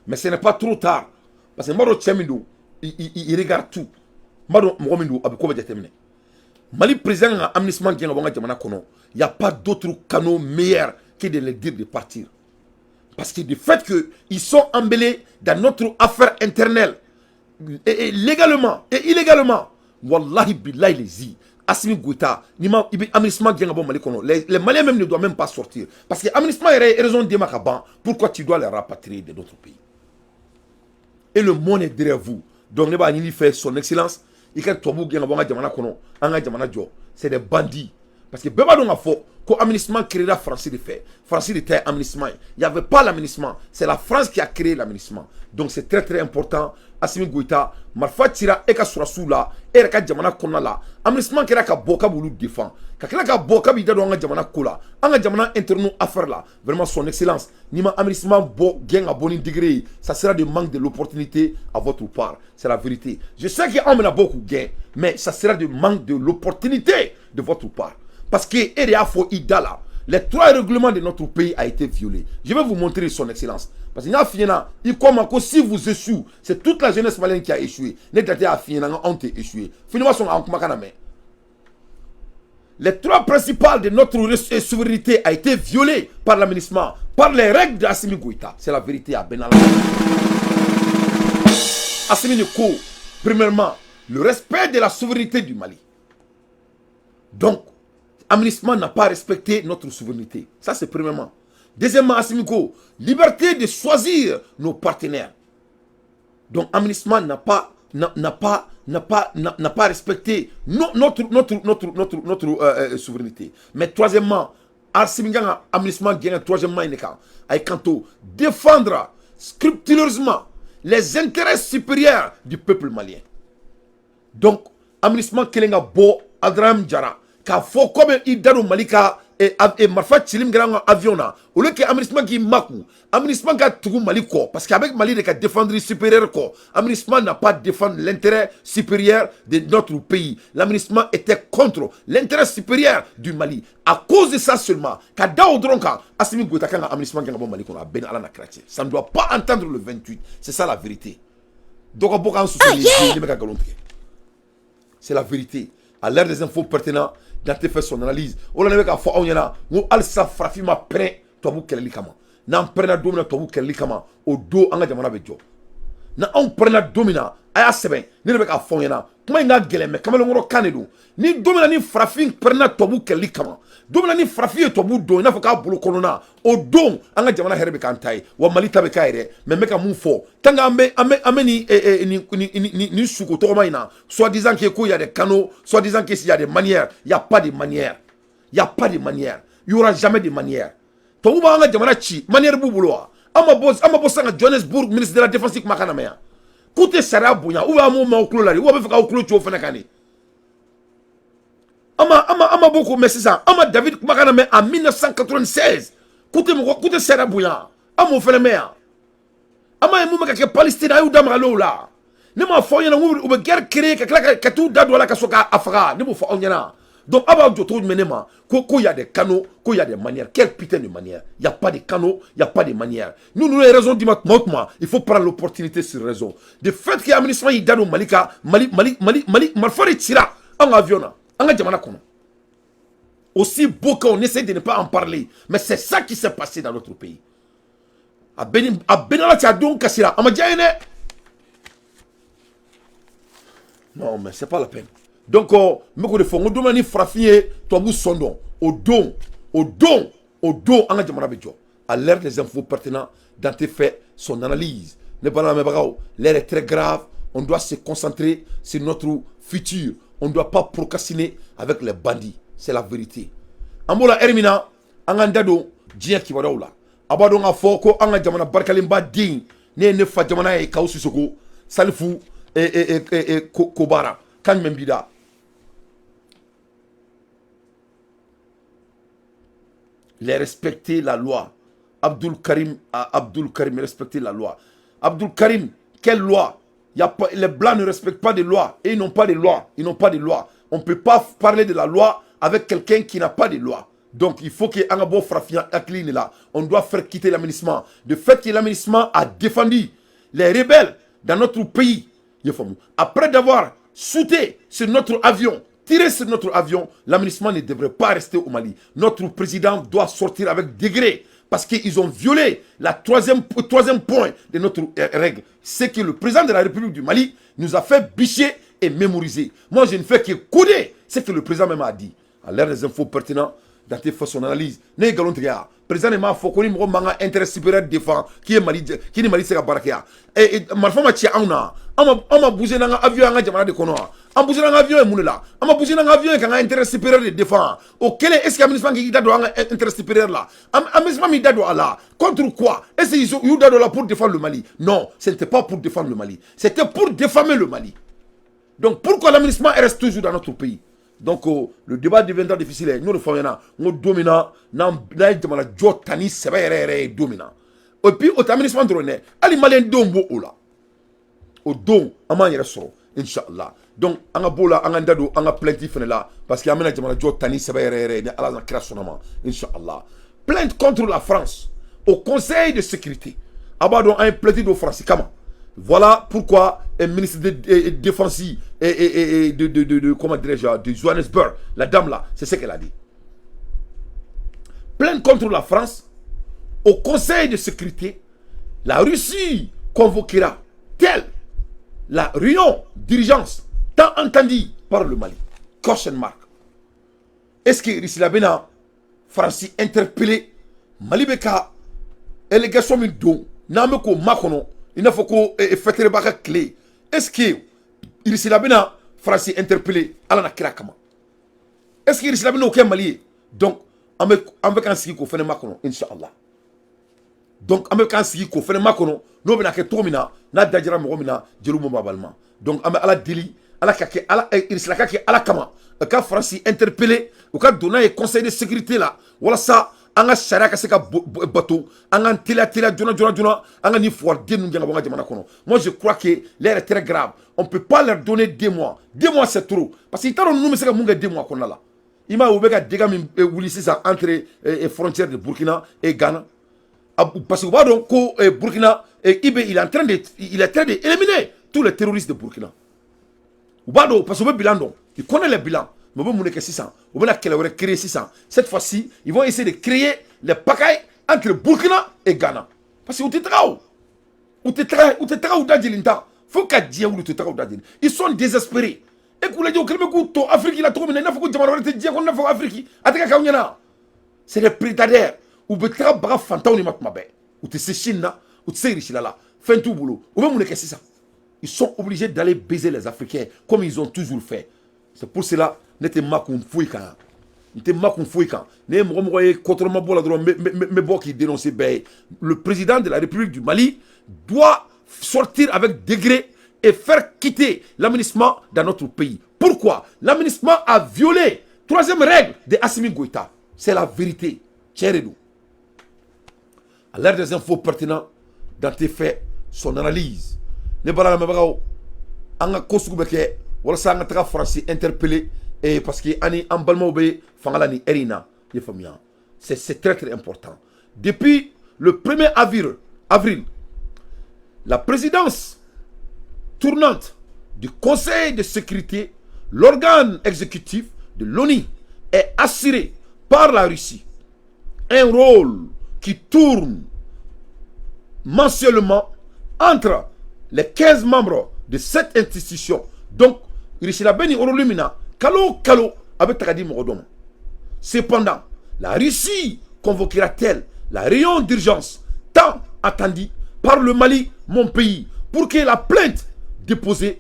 Mais ce n'est pas trop tard parce que Maro Tchemido il regarde tout. Maro Mohamed abiko ba jatemne. Mali président nga amnisman qui nga bo nga jamana ko no, il y a pas d'autre canaux meilleur que de les dire de partir. Parce que du fait que ils sont embellés dans notre affaire interne et légalement et illégalement, wallahi billahi les y Assimi Gouita, nima ibi aménagement qui est bon Mali kono. Les Maliens même ne doivent même pas sortir parce que aménagement est raison de makaban. Pourquoi tu dois les rapatrier de d'autres pays? Et le monde est derrière vous. Donc ne ba ni fait son excellence. Il y a tobu qui est bon jamana kono, anga jamana jo. C'est des bandits parce que beba donc a faux que aménagement créera français de fait. Français de terre aménagement. Il n'y avait pas l'aménagement. C'est la France qui a créé l'aménagement. Donc c'est très très important. Assimi Goïta, marfa tira eka surasu la, eka jamana kona la. Aménagement kera ka boka boulou défend. Kakela ka boka bida do anga jamana kola. Anga jamana interno affaire là. Vraiment son excellence. Nima aménagement bo gen a boni degré. Ça sera de manque de l'opportunité à votre part. C'est la vérité. Je sais qu'il y a beaucoup gain, mais ça sera de manque de l'opportunité de votre part. Parce que RFO Idala, les 3 règlements de notre pays a été violé. Je vais vous montrer son excellence. Parce qu'il y a fina, il commence que si vous échouez, c'est toute la jeunesse malienne qui a échoué. Les datés a fini, on a échoué. Finalement, son en kumakana mais les trois principales de notre souveraineté a été violée par l'aménagement, par les règles de Assimi Goïta. C'est la vérité à Benalla. Assimi Neko, premièrement, le respect de la souveraineté du Mali. Donc, l'aménagement n'a pas respecté notre souveraineté. Ça, c'est premièrement. Deuxièmement, Assimi Go, liberté de choisir nos partenaires. Donc, l'aménagement n'a pas respecté notre souveraineté. Mais troisièmement, l'aménagement gagne troisièmement, défendre scrupuleusement les intérêts supérieurs du peuple malien. Donc, l'aménagement kelenga bo Adram Jara, ka fo comme il daro Malika et Marfa Chilim grand avion na, au lieu que l'aménagement qui makou, l'aménagement ga tugu Maliko, parce qu'avec Mali de défendre supérieur ko, l'aménagement n'a pas défendu l'intérêt supérieur de notre pays. L'aménagement était contre l'intérêt supérieur du Mali. À cause de ça seulement, kada odronka, Assimi Goïta kanga l'aménagement ga bon Mali ko na ben ala na kratie. Ça ne doit pas entendre le 28. C'est ça la vérité. Donc boka en souci les meka galonté. C'est la vérité. À l'ère des infos pertinents, Dante fait son analyse. On a vu qu'à fois on y en a, on a sa frafi ma prêt, toi vous quel likama. N'en prenez domina toi vous quel likama. Au dos en gamana bejo. Na on prenez domina, aya seben. Ni le qu'à fois on y en a. Comment il a gueulé mais comment on canedo. Ni domina ni frafi prenez toi vous quel likama. Domina ni frafi toi vous do. Il n'a pas qu'à bolo corona. Au dos en gamana herbe kantai. Ou malita bekaire. Mais mec à mon fort. Tanga ameni ni suko tomaina. Soit disant qu'il y a des canaux, soit disant qu'il y a des manières. Il n'y a pas de manière. Il n'y a pas de manière. Il n'y aura jamais de manière. Toi, vous avez dit manière bouloua. Ama boss à Johannesburg, ministre de la Défense qui m'a canamé. Coûtez Sarah Bouya. Ou à mon mot clolari. Ou à faire au clou tu fenakani. Ama beaucoup, mais c'est ça. Ama David Makaname en 1996. Coûtez Sarah Bouya. Ama phénomène. Ama mou ka Palestine ayu damalo la. Ne ma fo yana ou be guerre créer ka tout dado la ka soka afra. Ne mo fo onyana. Donc aba joto menema ko y a des canaux, ko y a des manières. Quelle putain de manière. Il y a pas de canaux, il y a pas de manières. Nous les raisons du moi, il faut prendre l'opportunité sur raison. De fait qu'il y a un ministre il dado Malika, Mali malfari tira en avion en jamana kono. Aussi beau qu'on essaie de ne pas en parler, mais c'est ça qui s'est passé dans notre pays. A Benala Tchadon Kassira. Non, mais c'est pas la peine. Donc, me de fond, on demande ni frafier, toi vous sondons. Au don, en à l'ère des infos pertinents, Dante fait son analyse. L'ère est très grave. On doit se concentrer sur notre futur. On ne doit pas procrastiner avec les bandits. C'est la vérité. Amola Hermina, Angandado, Dien Kiwadaoula. Abadon a foko anga jamana barkalimba ding ne fa jamana e kausu soko salfu kobara kan membida les respecter la loi. Abdul Karim respecter la loi. Abdul Karim, quelle loi? Les blancs ne respectent pas de loi et ils n'ont pas de loi. On ne peut pas parler de la loi avec quelqu'un qui n'a pas de loi. Donc il faut que Angabo Frafia Akline là, on doit faire quitter l'aménagement. De fait que l'aménagement a défendu les rebelles dans notre pays. Après d'avoir sauté sur notre avion, tiré sur notre avion, l'aménagement ne devrait pas rester au Mali. Notre président doit sortir avec degré parce qu'ils ont violé la troisième point de notre règle. C'est que le président de la République du Mali nous a fait bicher et mémoriser. Moi je ne fais que couder ce que le président même a dit. À l'ère des infos pertinentes, dans tes façons d'analyse, ne galon tria. Président ma fokoni mo manga intérêt supérieur défend qui est Mali c'est barakia. Et malfama tia auna. Ama bouger dans avion nga jamana de kono. Am bouger dans avion e munela. Ama bouger dans avion ka intérêt supérieur de défend. Auquel est-ce que ministre qui dado intérêt supérieur là? Ministre mi dado là. Contre quoi? Est-ce qu'ils ont dado là pour défendre le Mali? Non, ce n'était pas pour défendre le Mali. C'était pour défamer le Mali. Donc pourquoi l'aménagement reste toujours dans notre pays? Donc le débat deviendra difficile. Nous le faisons, nous dominons, nous tani sévère dominant. Et puis au aménagement drone, ali malien dombo ola. Au don, aman yere so, inshallah. Donc anga bola, anga ndado, anga plaintif là, parce qu'il y a aménagement tani sévère ne ala na krasonama, inshallah. Plainte contre la France au Conseil de sécurité. Abadon a un plaintif de France. Voilà pourquoi ministre de défense comment dirais-je, de Johannesburg, la dame là, c'est ce qu'elle a dit. Plainte contre la France, au Conseil de sécurité, la Russie convoquera telle la réunion d'urgence tant entendue par le Mali. Question mark. Est-ce que Russie Labena, France interpellé, Mali beka, élégation min don, nameko makono, il faut qu'on fête baka clé. Est-ce que Russie Labena, France interpellé, alana kirakama. Est-ce que Russie Labena aucun Mali? Donc, avec un sigi qu'on fait makono, Inch'Allah. Donc, avec un sigi qu'on fait makono, nous venons à Tomina, n'a d'ajara moromina, Djelou Mobabalma. Donc, à la délit, à la kake, à la Irislakake, à la Kama, le cas français interpellé, au cas donné conseil de sécurité là, voilà ça, on a charia c'est bateau, on a télé, on a ni foire, moi je crois que l'air est très grave. On ne peut pas leur donner 2 mois. 2 mois c'est trop. Parce qu'ils t'ont nous, mais c'est que 2 mois qu'on a là. Il m'a ouvert des gars entre les frontières de Burkina et Ghana. Parce que donc Burkina il est en train d'éliminer tous les terroristes de Burkina. Parce que le bilan, il connaît le bilan. Mais bon, créer 600. Cette fois-ci, ils vont essayer de créer les pagailles entre le Burkina et Ghana. Parce que ils sont désespérés. C'est des prédateurs. Ils sont obligés d'aller baiser les Africains comme ils ont toujours fait. C'est pour cela que le président de la République du Mali doit sortir avec degré et faire quitter l'aménagement dans notre pays. Pourquoi? L'aménagement a violé la 3e règle de Assimi Goïta. C'est la vérité. À l'ère des infos pertinentes, dans tes faits, son analyse. Ne balala mabagaw anga kosugu beke wala sa nga taka français interpellé et parce que ani ambalmo be fangala ni erina yefamia c'est très très important. Depuis le 1er avril, la présidence tournante du Conseil de sécurité, l'organe exécutif de l'ONU, est assuré par la Russie. Un rôle qui tourne mensuellement entre les 15 membres de cette institution. Donc, Richelabeni Orolumina, Kalo, avec Takadi Morodoma. Cependant, la Russie convoquera-t-elle la réunion d'urgence tant attendue par le Mali, mon pays, pour que la plainte déposée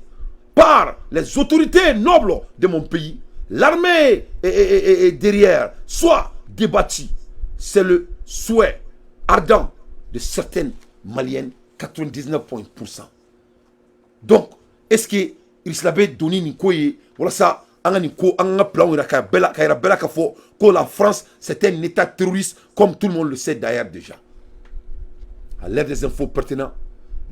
par les autorités nobles de mon pays, l'armée et derrière, soit débattue. C'est le souhait ardent de certaines Maliennes, 99%. Donc, est-ce que Rislabé Doni Nikoye, voilà ça, plan que la France, c'est un État terroriste, comme tout le monde le sait d'ailleurs déjà. À l'ère des infos pertinentes,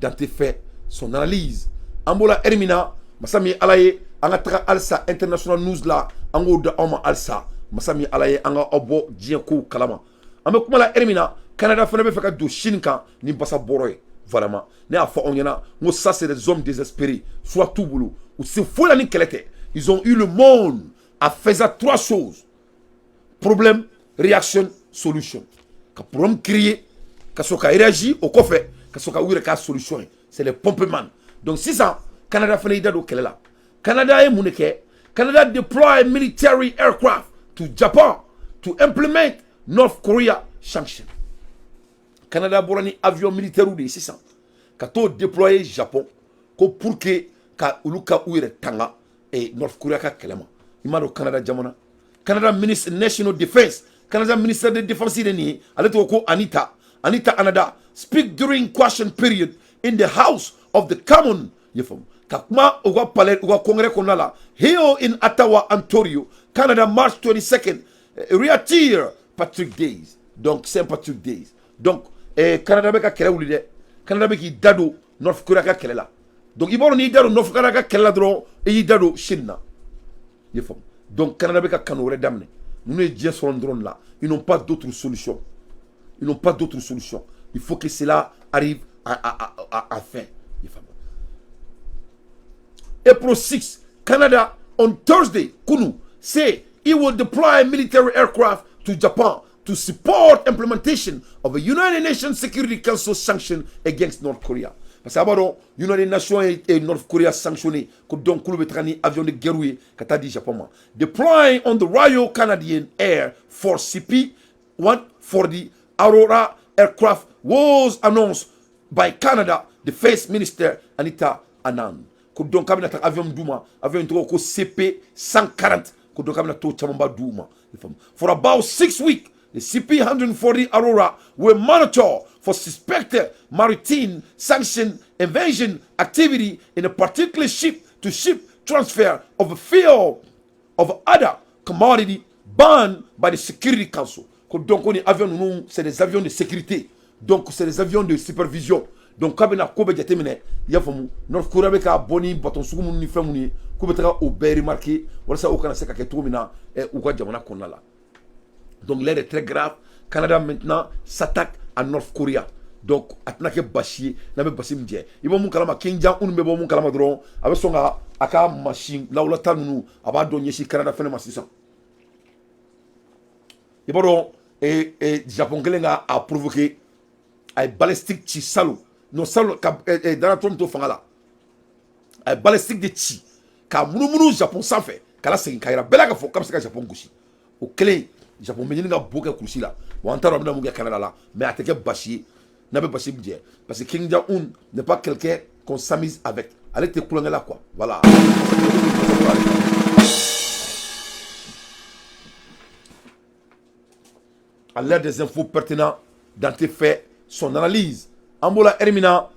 dans tes faits, son analyse. Ambola Hermina, Masami Alaye, Anatra Alsa International News là, Ango de Oma Alsa, Masami Alaye, Anga Obo, Djiako Kalama. Amekumala Hermina, Canada Fenebe Feka do Shinka, Nimbasa Boroy. Vraiment, ça c'est des hommes désespérés, soit tout boulot, ou c'est fou la niquelette. Ils ont eu le monde à faire 3 choses: problème, réaction, solution. Quand problème créé, quand on réagit au coffre, quand on a solution, c'est les pompemans. Donc si ça, Canada fait l'idée de là. Canada est mounique. Canada deploy military aircraft to Japan to implement North Korea sanctions. Canada borani avion militaire ou des 600. Quand on déploie Japon, pour que Uluka Ouire Tanga et North Korea Kalama. Il m'a dit Canada Jamona. Canada Ministre National Defense. Canada Ministre de Défense Irani. Aletoko Anita. Anita Anada. Speak during question period in the House of the Common. Kakma Oga Palais Oga Congrès Konala. Here in Ottawa, Ontario. Canada March 22nd. Reattire Patrick Days. Donc Saint Patrick Days. Donc Canada beka kele wulide Canada beki dado North Korea ka kele la. Donc iboro ni dado North Korea ka kele la dro e yi dado Chine. Donc Canada beka kanore damne. Nous ne diens sur drone là. Ils n'ont pas d'autre solution. Ils n'ont pas d'autre solution. Il faut que cela arrive à fin. April 6, Canada on Thursday, Kunu, say it will deploy military aircraft to Japan to support implementation of a United Nations Security Council sanction against North Korea. Parce que d'abord, United Nations et North Korea sanctionné que donc le vetrani avion de guerre kata di Japon. Deploying on the Royal Canadian Air Force CP-140 Aurora aircraft was announced by Canada, the First Minister Anita Anand. Que donc kabina avion douma, avion ko CP-140 que donc kabina to chamamba douma. For about 6 weeks, the CP-140 Aurora were monitored for suspected maritime sanction invasion activity in a particular ship-to-ship transfer of a field of other commodity banned by the Security Council. Donc, on est avions, c'est des avions de sécurité. Donc, c'est des avions de supervision. Donc, quand on a Kobe Jatemine, il y a North Korea avec un boni, bâton sous mon uniforme, Kobe Tra au Berry marqué, voilà ça, aucun sait qu'à tout mina, et ou quoi, Jamana qu'on a là. Donc, l'air est très grave. Canada maintenant s'attaque à North Korea. Donc, atnake bashi, n'a même bashi m'die. Il va mon kalama, Kenja, un me bon kalama dron, avec son aka machine, là où la tanou, aba donné si Canada fait le massissant. Il va donc, et Japon Kelenga a provoqué un balistique chi salou. Non, salou, dans la tombe de Fangala. Un balistique de chi. Car Mounou Japon s'en fait. Car là, c'est une carrière belle à faire comme ça que Japon Gouchi. Au clé, Japon Ménina beaucoup Gouchi là. Ou en tant que Canada là. Mais à te bachi, n'a pas bachi m'die. Parce que King Jong-un n'est pas quelqu'un qu'on s'amuse avec. Allez te couler là quoi. Voilà. À l'aide des infos pertinentes dans tes faits, son analyse. Ambola Hermina,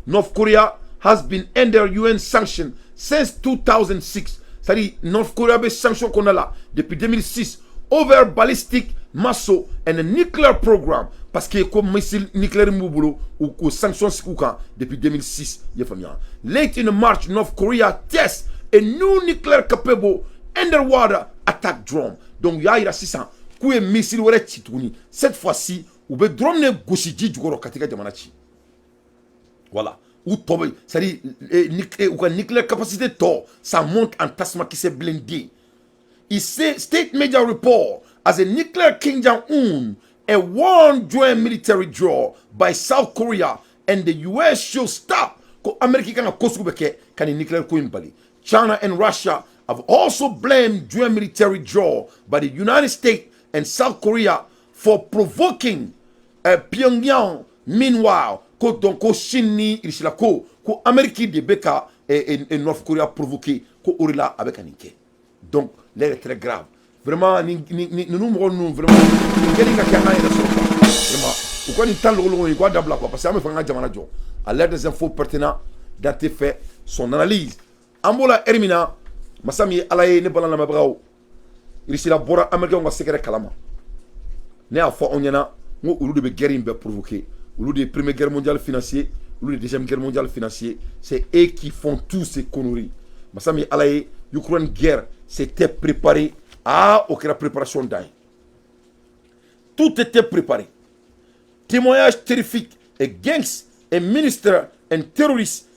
North Korea has been under UN sanction since 2006. C'est-à-dire, North Korea a sanction qu'on a là depuis 2006 over ballistic missile and a nuclear program. Parce que comme missile nucléaire mouboulou ou sanctions depuis 2006. Late in March, North Korea tests a new nuclear capable underwater attack drone. Donc, il y a 600. Kouye missile were titouni. Cette fois-ci, ou be drone ne goshiji du goro katika jamanachi. Voilà. Ou tobe, c'est-à-dire, ou nucléaire capacité to, ça monte en tasma qui s'est blindé. Il state major report as a nuclear Kim Jong-un, a warned joint military draw by South Korea and the US should stop. Ko America kana kosubeke kani nuclear ko imbali. China and Russia have also blamed joint military draw by the United States and South Korea for provoking Pyongyang. Meanwhile, ko donc Chine il ko Amérique de Beka et North Korea provoqué ko orila avec Anike. Donc l'air est très grave. Vraiment nous vraiment vraiment pourquoi ni tant le quoi d'abla quoi parce que ça me fait un jamana jo. À l'aide des infos pertinentes dans tes faits, son analyse. Ambola Hermina Masami alaye ne balana mabrao. Il s'est la bora américain va secret kalama. Ne a fois on yana ngo ulu de guerre be provoquer. Ulu de première guerre mondiale financier, ulu de deuxième guerre mondiale financier, c'est eux qui font tous ces conneries. Masami alaye Ukraine guerre c'était préparé à aucune préparation d'ail. Tout était préparé. Témoignage terrifique et gangs et ministres et terroristes.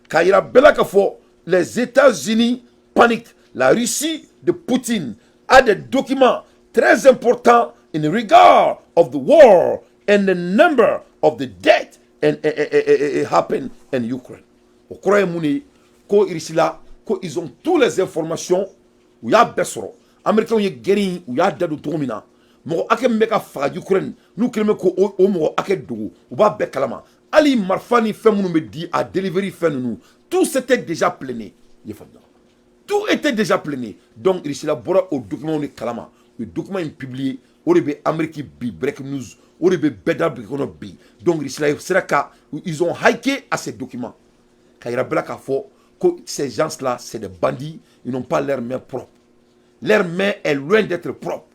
Quand il y a Belakafo, les États-Unis paniquent. La Russie de Poutine a des documents très importants in regard of the war and the number of the death and happened in Ukraine. Vous croyez mouni ko irisila ko ils ont toutes les informations où y a besoro. Américains y guéri où y a dadu tomina. Mo ake meka fa Ukraine nous kelme ko o mo ake dogo ou ba bekalama. Ali marfani fait mon me dit à delivery fait nous. Tout c'était déjà plené. Tout était déjà plené. Donc il s'est là au document de Kalama. Le document est publié. Au début, Amérique bi break news. Au début, Beda bi. Donc il s'est là ils ont hacké à ces documents. Quand il y a black à fort, que ces gens-là, c'est des bandits. Ils n'ont pas leurs mains propres. Leur main est loin d'être propre.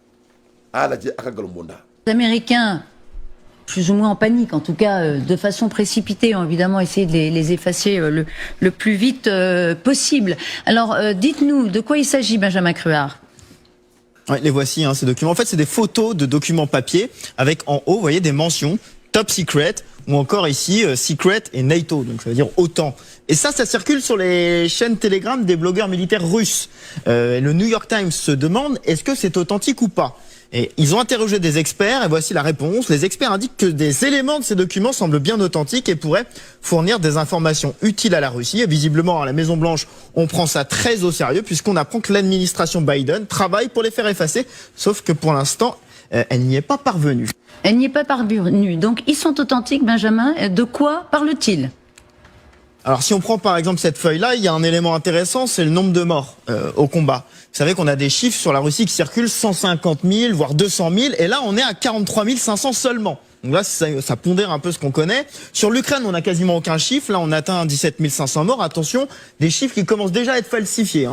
Les Américains, plus ou moins en panique, en tout cas de façon précipitée, ont évidemment essayé de les effacer le plus vite possible. Alors, dites-nous, de quoi il s'agit, Benjamin Cruard? Ouais, les voici, hein, ces documents. En fait, c'est des photos de documents papier avec en haut, vous voyez, des mentions top secret. ou encore ici Secret et NATO, donc ça veut dire OTAN. Et ça circule sur les chaînes Telegram des blogueurs militaires russes. Le New York Times se demande est-ce que c'est authentique ou pas. Et ils ont interrogé des experts et voici la réponse. Les experts indiquent que des éléments de ces documents semblent bien authentiques et pourraient fournir des informations utiles à la Russie. Et visiblement, à la Maison-Blanche, on prend ça très au sérieux puisqu'on apprend que l'administration Biden travaille pour les faire effacer. Sauf que pour l'instant, elle n'y est pas parvenue. Elle n'y est pas parvenue. Donc, ils sont authentiques, Benjamin. De quoi parle-t-il ? Alors si on prend par exemple cette feuille-là, il y a un élément intéressant, c'est le nombre de morts au combat. Vous savez qu'on a des chiffres sur la Russie qui circulent 150 000, voire 200 000, et là on est à 43 500 seulement. Donc là, ça pondère un peu ce qu'on connaît. Sur l'Ukraine, on n'a quasiment aucun chiffre. Là, on atteint 17 500 morts. Attention, des chiffres qui commencent déjà à être falsifiés.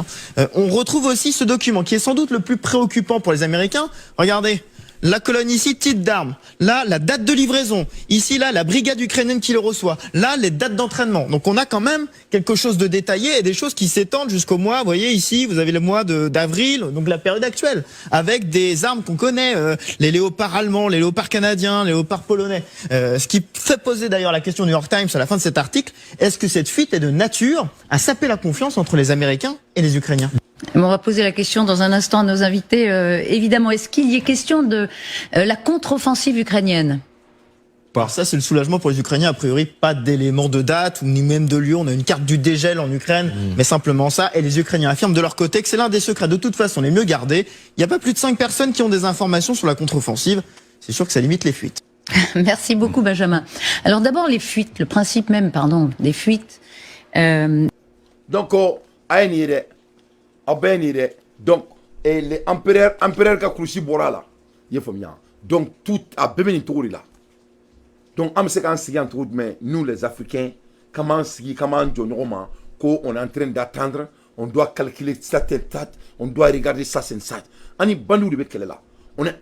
On retrouve aussi ce document qui est sans doute le plus préoccupant pour les Américains. Regardez. La colonne ici, titre d'armes. Là, la date de livraison. Ici, là, la brigade ukrainienne qui le reçoit. Là, les dates d'entraînement. Donc, on a quand même quelque chose de détaillé et des choses qui s'étendent jusqu'au mois. Vous voyez ici, vous avez le mois d'avril, donc la période actuelle, avec des armes qu'on connaît, les léopards allemands, les léopards canadiens, les léopards polonais. Ce qui fait poser d'ailleurs la question au New York Times à la fin de cet article, est-ce que cette fuite est de nature à saper la confiance entre les Américains et les Ukrainiens ? On va poser la question dans un instant à nos invités. Évidemment, est-ce qu'il y est question de la contre-offensive ukrainienne ? Alors ça, c'est le soulagement pour les Ukrainiens. A priori, pas d'éléments de date, ni même de lieu. On a une carte du dégel en Ukraine, mais simplement ça. Et les Ukrainiens affirment de leur côté que c'est l'un des secrets de toute façon les mieux gardés. Il n'y a pas plus de 5 personnes qui ont des informations sur la contre-offensive. C'est sûr que ça limite les fuites. Merci beaucoup, Benjamin. Alors d'abord, les fuites, le principe même, des fuites. Donc, donc, les empereurs ka kulusi bora la, il faut bien. Donc, tout a besoin de là. Donc, nous les Africains, comment on est en train d'attendre, on doit calculer ça, on doit regarder ça, c'est ça. On est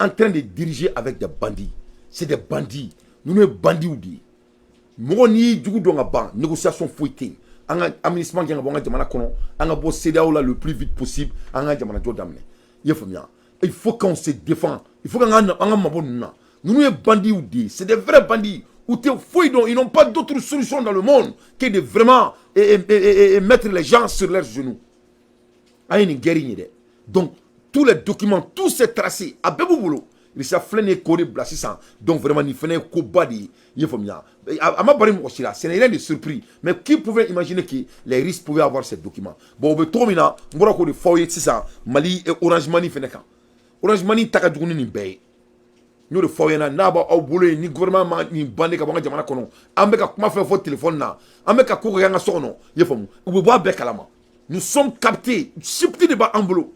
en train de diriger avec des bandits. C'est des bandits. Nous sommes bandits ou dit. Nous avons une négociation fouettée. An ka administration kɛ ka bɔ an ka jamana kɔnɔ an ka bɔ CEDEAO la le plus vite possible an ka jamana jɔ daminɛ i y'a faamuya il faut qu'on se défend il faut qu'an ka mabɔ ninnu na ninnu ye bandits de ye c'est des vrais bandits ou tɛ foyi dɔn ils n'ont pas d'autre solution dans le monde que de vraiment mettre les gens sur leurs genoux an ye nin guerre in ye dɛ donc tous les documents tout c'est tracé a bɛɛ b'u bolo Rissa Flynn est coré blassissant. Donc vraiment, il fallait qu'au bas de ce n'est rien de surpris. Mais qui pouvait imaginer que les risques pouvaient avoir ces documents? Bon, on peut trop maintenant, on va encore le foyer, c'est ça. Mali et Orange Money fait quand Orange Money t'as qu'à donner une baie. Nous le foyer n'a pas au boulot ni gouvernement ni bandé qu'à jamana kono. Ambeka comment faire votre téléphone là. Ambeka courir en sono. Il faut on peut voir bec à la main. Nous sommes captés, subtil de bas en boulot.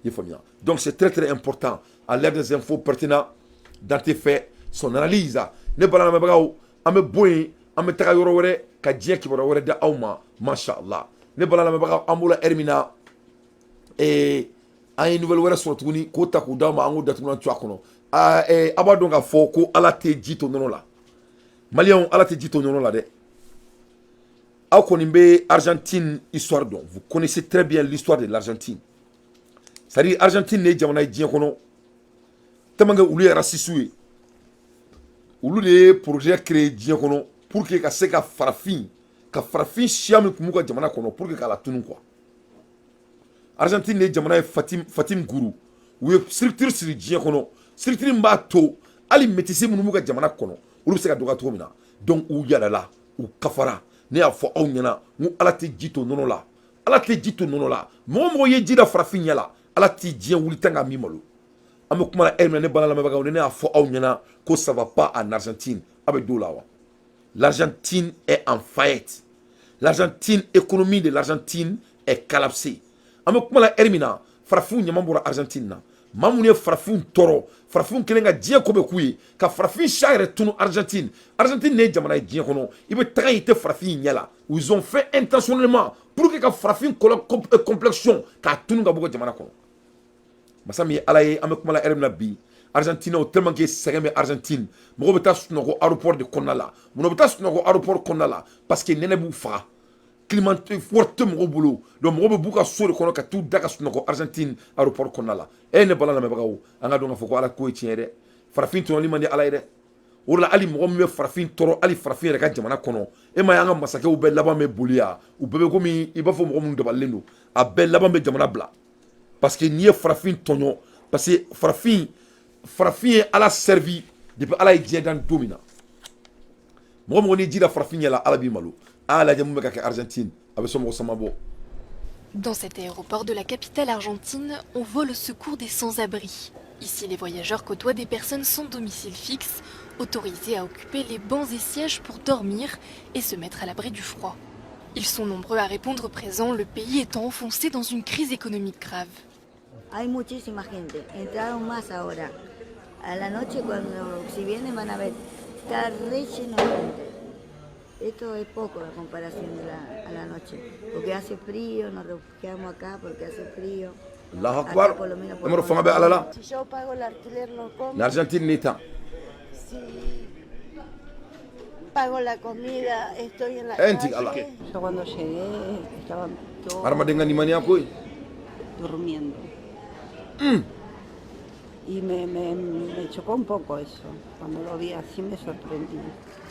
Il faut bien. Donc c'est très très important. À l'aide des infos pertinentes dans tes faits, son analyse. Ne balana me bagaw, ame boy, ame taka yoro wore, ka diya ki wore da awma, mashallah. Ne balana me bagaw amula ermina et ay nouvelle wore sur tuni ko taku dama ango datuna tuakono. Abadon ga fo ko ala te jito nono la. Malien ala te jito nono la de. Aw konimbe Argentine histoire donc. Vous connaissez très bien l'histoire de l'Argentine. C'est-à-dire Argentine ne jamana diya kono. Tamanga ulu ya rasisue ulu de projet créé diɲɛ kɔnɔ pour que ka se ka farafin siya min kun ka jamana kɔnɔ pour que ka la tunu quoi. Argentine ne jamana ye Fatim Guru u ye structure siri diɲɛ kɔnɔ structure min b'a to hali métis minnu b'u ka jamana kɔnɔ olu bɛ se ka dɔgɔya cogo min na donc u yalala u kafara ne y'a fɔ aw ɲɛna n ko ala tɛ ji to nɔnɔ la ala tɛ ji to nɔnɔ la mɔgɔ mɔgɔ ye ji da farafin ɲɛ la ala tɛ diɲɛ wuli tan ka min malo. Que ça va pas en Argentine. L'Argentine est en faillite. L'Argentine, l'économie de l'Argentine est collapsée. Farafou nyamambura Argentine. Mamoune farafou toro. Farafou kelenga dia kobe kuye. Ka farafou chare tunu Argentine. Argentine ne jamana dia kono. Ibe traité farafou nyala. Ils ont fait intentionnellement pour que ka farafou complexion ka tunu ga bugo jamana kono. Masami alaye amekumala ermna bi Argentine o tellement que c'est Argentine mo beta sunoko aéroport de Konala mo beta sunoko aéroport Konala parce que nene bu fa climat forte mo bolo donc mo bu ka sori kono ka tout daka sunoko Argentine aéroport Konala e ne balana me bagaw anga do nga foko ala ko tiere farafin to limandi alaye de Ora ali mo me farafin toro ali farafin reka jamana kono e ma yanga masake u be laban me bolia u bebe ko mi iba fo mo mun de balendo a be laban me jamana bla parce que ni farafin tonyo parce que farafin ala servi depuis ala yi dan domina mo ni jira farafin yala ala bi malu ala jamu ka Argentine avec son samabo. Dans cet aéroport de la capitale argentine, on vole au secours des sans-abri. Ici, les voyageurs côtoient des personnes sans domicile fixe, autorisées à occuper les bancs et sièges pour dormir et se mettre à l'abri du froid. Ils sont nombreux à répondre présent, le pays étant enfoncé dans une crise économique grave. Hay muchísima gente, entraron más ahora. A la noche cuando si vienen van a ver, está re lleno de gente. Esto es poco a comparación a la noche, porque hace frío, nos refugiamos acá porque hace frío. Allahu Akbar. Si yo pago el alquiler lo como. L'Argentine neta. Si pago la comida, estoy en la calle. Yo cuando llegué estaban todos durmiendo. Y me chocó un poco eso. Cuando lo vi así me sorprendí.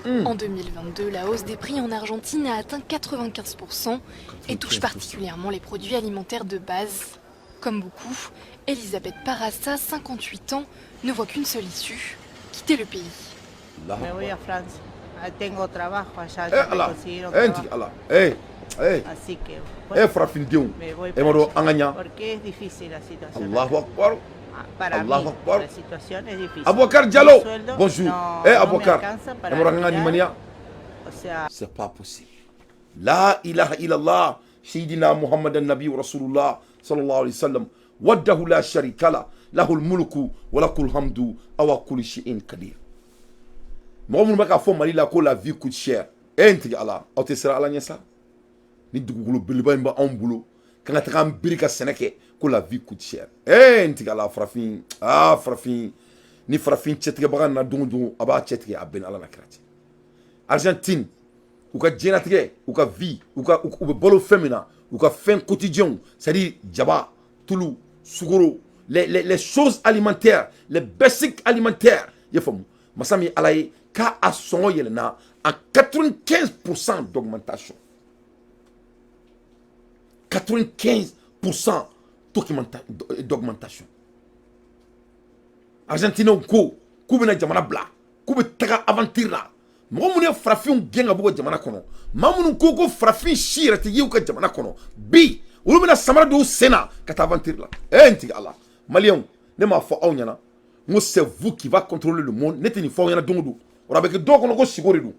En 2022, la hausse des prix en Argentine a atteint 95% et touche particulièrement les produits alimentaires de base. Comme beaucoup, Elisabeth Parassa, 58 ans, ne voit qu'une seule issue, quitter le pays. Me voy a Francia. Tengo trabajo allá, ya me consiguieron trabajo. Así que me voy para allá, porque es difícil la situación. Allahu Akbar. Para mí, la situación es difícil. Abouakar Diallo, bonjour. No Abouakar. O sea, c'est pas possible. La ilaha illallah, Sayyidina Muhammadan Nabi wa Rasulullah sallallahu alayhi wa sallam. Waddahu la sharika la, lahul mulku wa lakul hamdu awa kulli shay'in qadir. Mohamed Maka fo Mali la ko la vie coûte cher. Enti Allah, o te sera ala nyesa. Ni dugugulu biliba mba on bulo. Kanga taka mbirika seneke ko la vie coûte cher. Enti Allah farafin, farafin. Ni farafin chetige baga na dungu aba chetige aben ala na krati. Argentine, ou ka djenatige, ou ka vie, ou bolo féminin, ou ka fin quotidien, c'est-à-dire djaba, toulou, sougoro, les choses alimentaires, les basiques alimentaires, yefom. Masami alaye ka a son yelena en 95% d'augmentation. 95% d'augmentation. Argentine ko bena jamana bla, ko be taga aventure la. Moumoune frafin genga bugo jamana kono. Mamoun ko frafin shira te yiuka jamana kono. Bi, ulu bena samara do sena kata aventure la. Enti Allah. Malien, ne ma fo awnyana. Moi c'est vous qui va contrôler le monde. Neteni fo awnyana dongo. Ora beke do kono ko sigori du.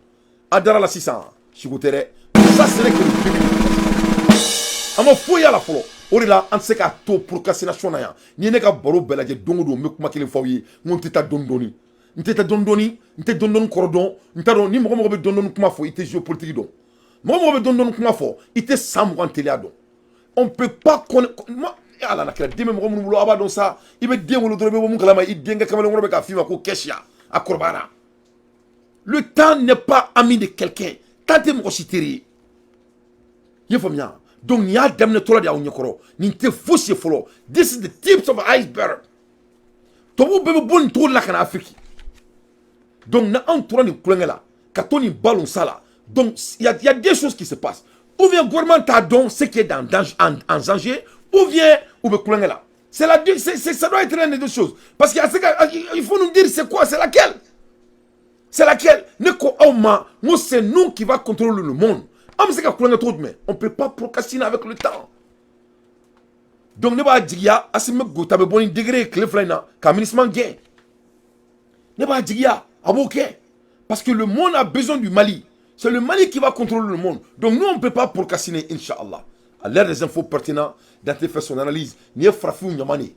Adara la 600. Sigotere. Ça c'est que le public. Amo fo ya la folo. Ori la an se ka to procrastination na ya. Ni ne ka baro belaje dongo do me kuma kele fo yi. Mon teta dondoni. Nteta dondoni, nte dondon korodon, ntaro ni mogo be dondon kuma fo ite géopolitique don. Mogo be dondon kuma fo ite samouan télé don. On peut pas connaître ala na kala deme mogo mulo aba don ça, ibe dengolo do be mo kala ma idenga kamelo ngoro be ka fima ko keshia akorbana. Le temps n'est pas ami de quelqu'un. Tante mo chitiri. Yefomia. Donc ni a demne tola dia onyekoro, ni te fossi folo. This is the tips of iceberg. To bo be bon to la kana Afrique. Donc, na entourant ni kulengela, katoni ballon sala. Donc, il y a des choses qui se passent. Ou bien, le gouvernement t'a donné ce qui est en danger, ou bien, ou bien, kulengela. Ça doit être l'une des deux choses. Parce qu'il faut nous dire c'est quoi, c'est laquelle. C'est laquelle. C'est nous qui va contrôler le monde. On ne peut pas procrastiner avec le temps. Donc, ne va pas dire, tu as besoin de degré, que le flâne, qu'un ministre gagne. Ne va pas dire, parce que le monde a besoin du Mali. C'est le Mali qui va contrôler le monde. Donc nous, on ne peut pas procrastiner, Inch'Allah. À l'ère des infos pertinentes, Dante fait son analyse. Ni Frafou Nyamane.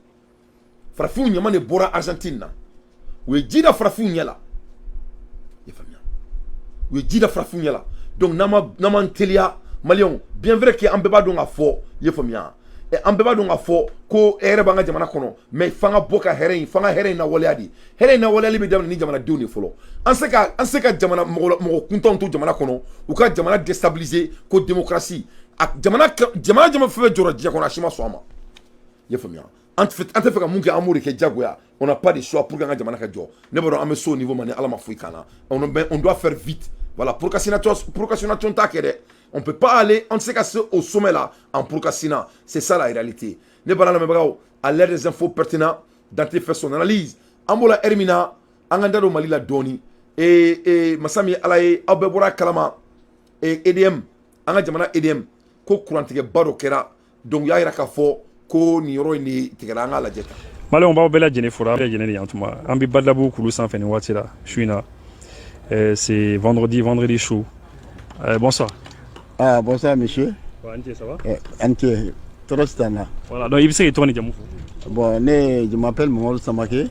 Frafou Nyamane Bora Argentine. Ou est dit Frafou Nyala. Ou est dit Frafou Nyala. Donc Naman Telia, Malion, bien vrai qu'il y a un bébé dont a fort, Yefamia. Et un bébé dont a fort, ko ere banga jamana kono, mais fanga boka herein, fanga herein na waleadi. Herein na waleadi be jamana ni jamana duni folo. Anseka jamana mo kunton to jamana kono, ou ka jamana déstabiliser ko démocratie. Jamana fe jora dia kono ashima swama. Yefamia. en fait ka mun kɛ amour ke jagoya on n'a pas de choix pour ganga jamana ka jɔ ne baro am so niveau mani ala ma fouy kana on doit faire vite voilà procrastination ta kɛ dɛ on peut pas aller on sait qu'à au sommet là en procrastinant c'est ça la réalité ne baro la mebagaw à l'aide des infos pertinentes Dante fait son analyse amola hermina angandado mali la doni et masami alaye abebora kalama et EDM anga jamana EDM ko kurantige baro kera donc ya ira ka fo ko ni yoro ni tigara anga la jeta male on ba bela jene fora bela jene yantuma ambi badlabu kulu san feni watira shuina c'est vendredi chaud bonsoir bonsoir monsieur Antier ça va Antier Torostana voilà donc il s'est tourné jamu bon je m'appelle Mamadou Samake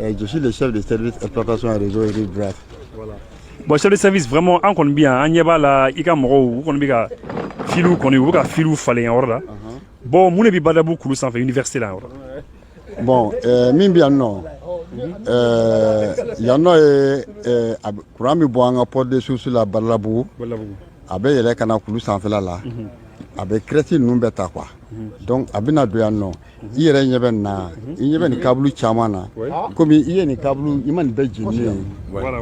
et je suis le chef de service exploitation et réseau et bref voilà bon chef de service vraiment on connaît bien anyeba la ika moro on bi ka filu koni u ka filu falen orda bon mun bi badabu kulu sanfɛ université la orda bon min bi anno yanno kuran mi bɔ an ka porte de source la badabu a bɛ yɛlɛ kana kulu sanfɛla la a bɛ crête ninnu bɛɛ ta quoi donc a bɛna don yan nɔ i yɛrɛ ɲɛ bɛ na i ɲɛ bɛ nin câble caman na komi i ye nin câble i ma nin bɛɛ jeni ye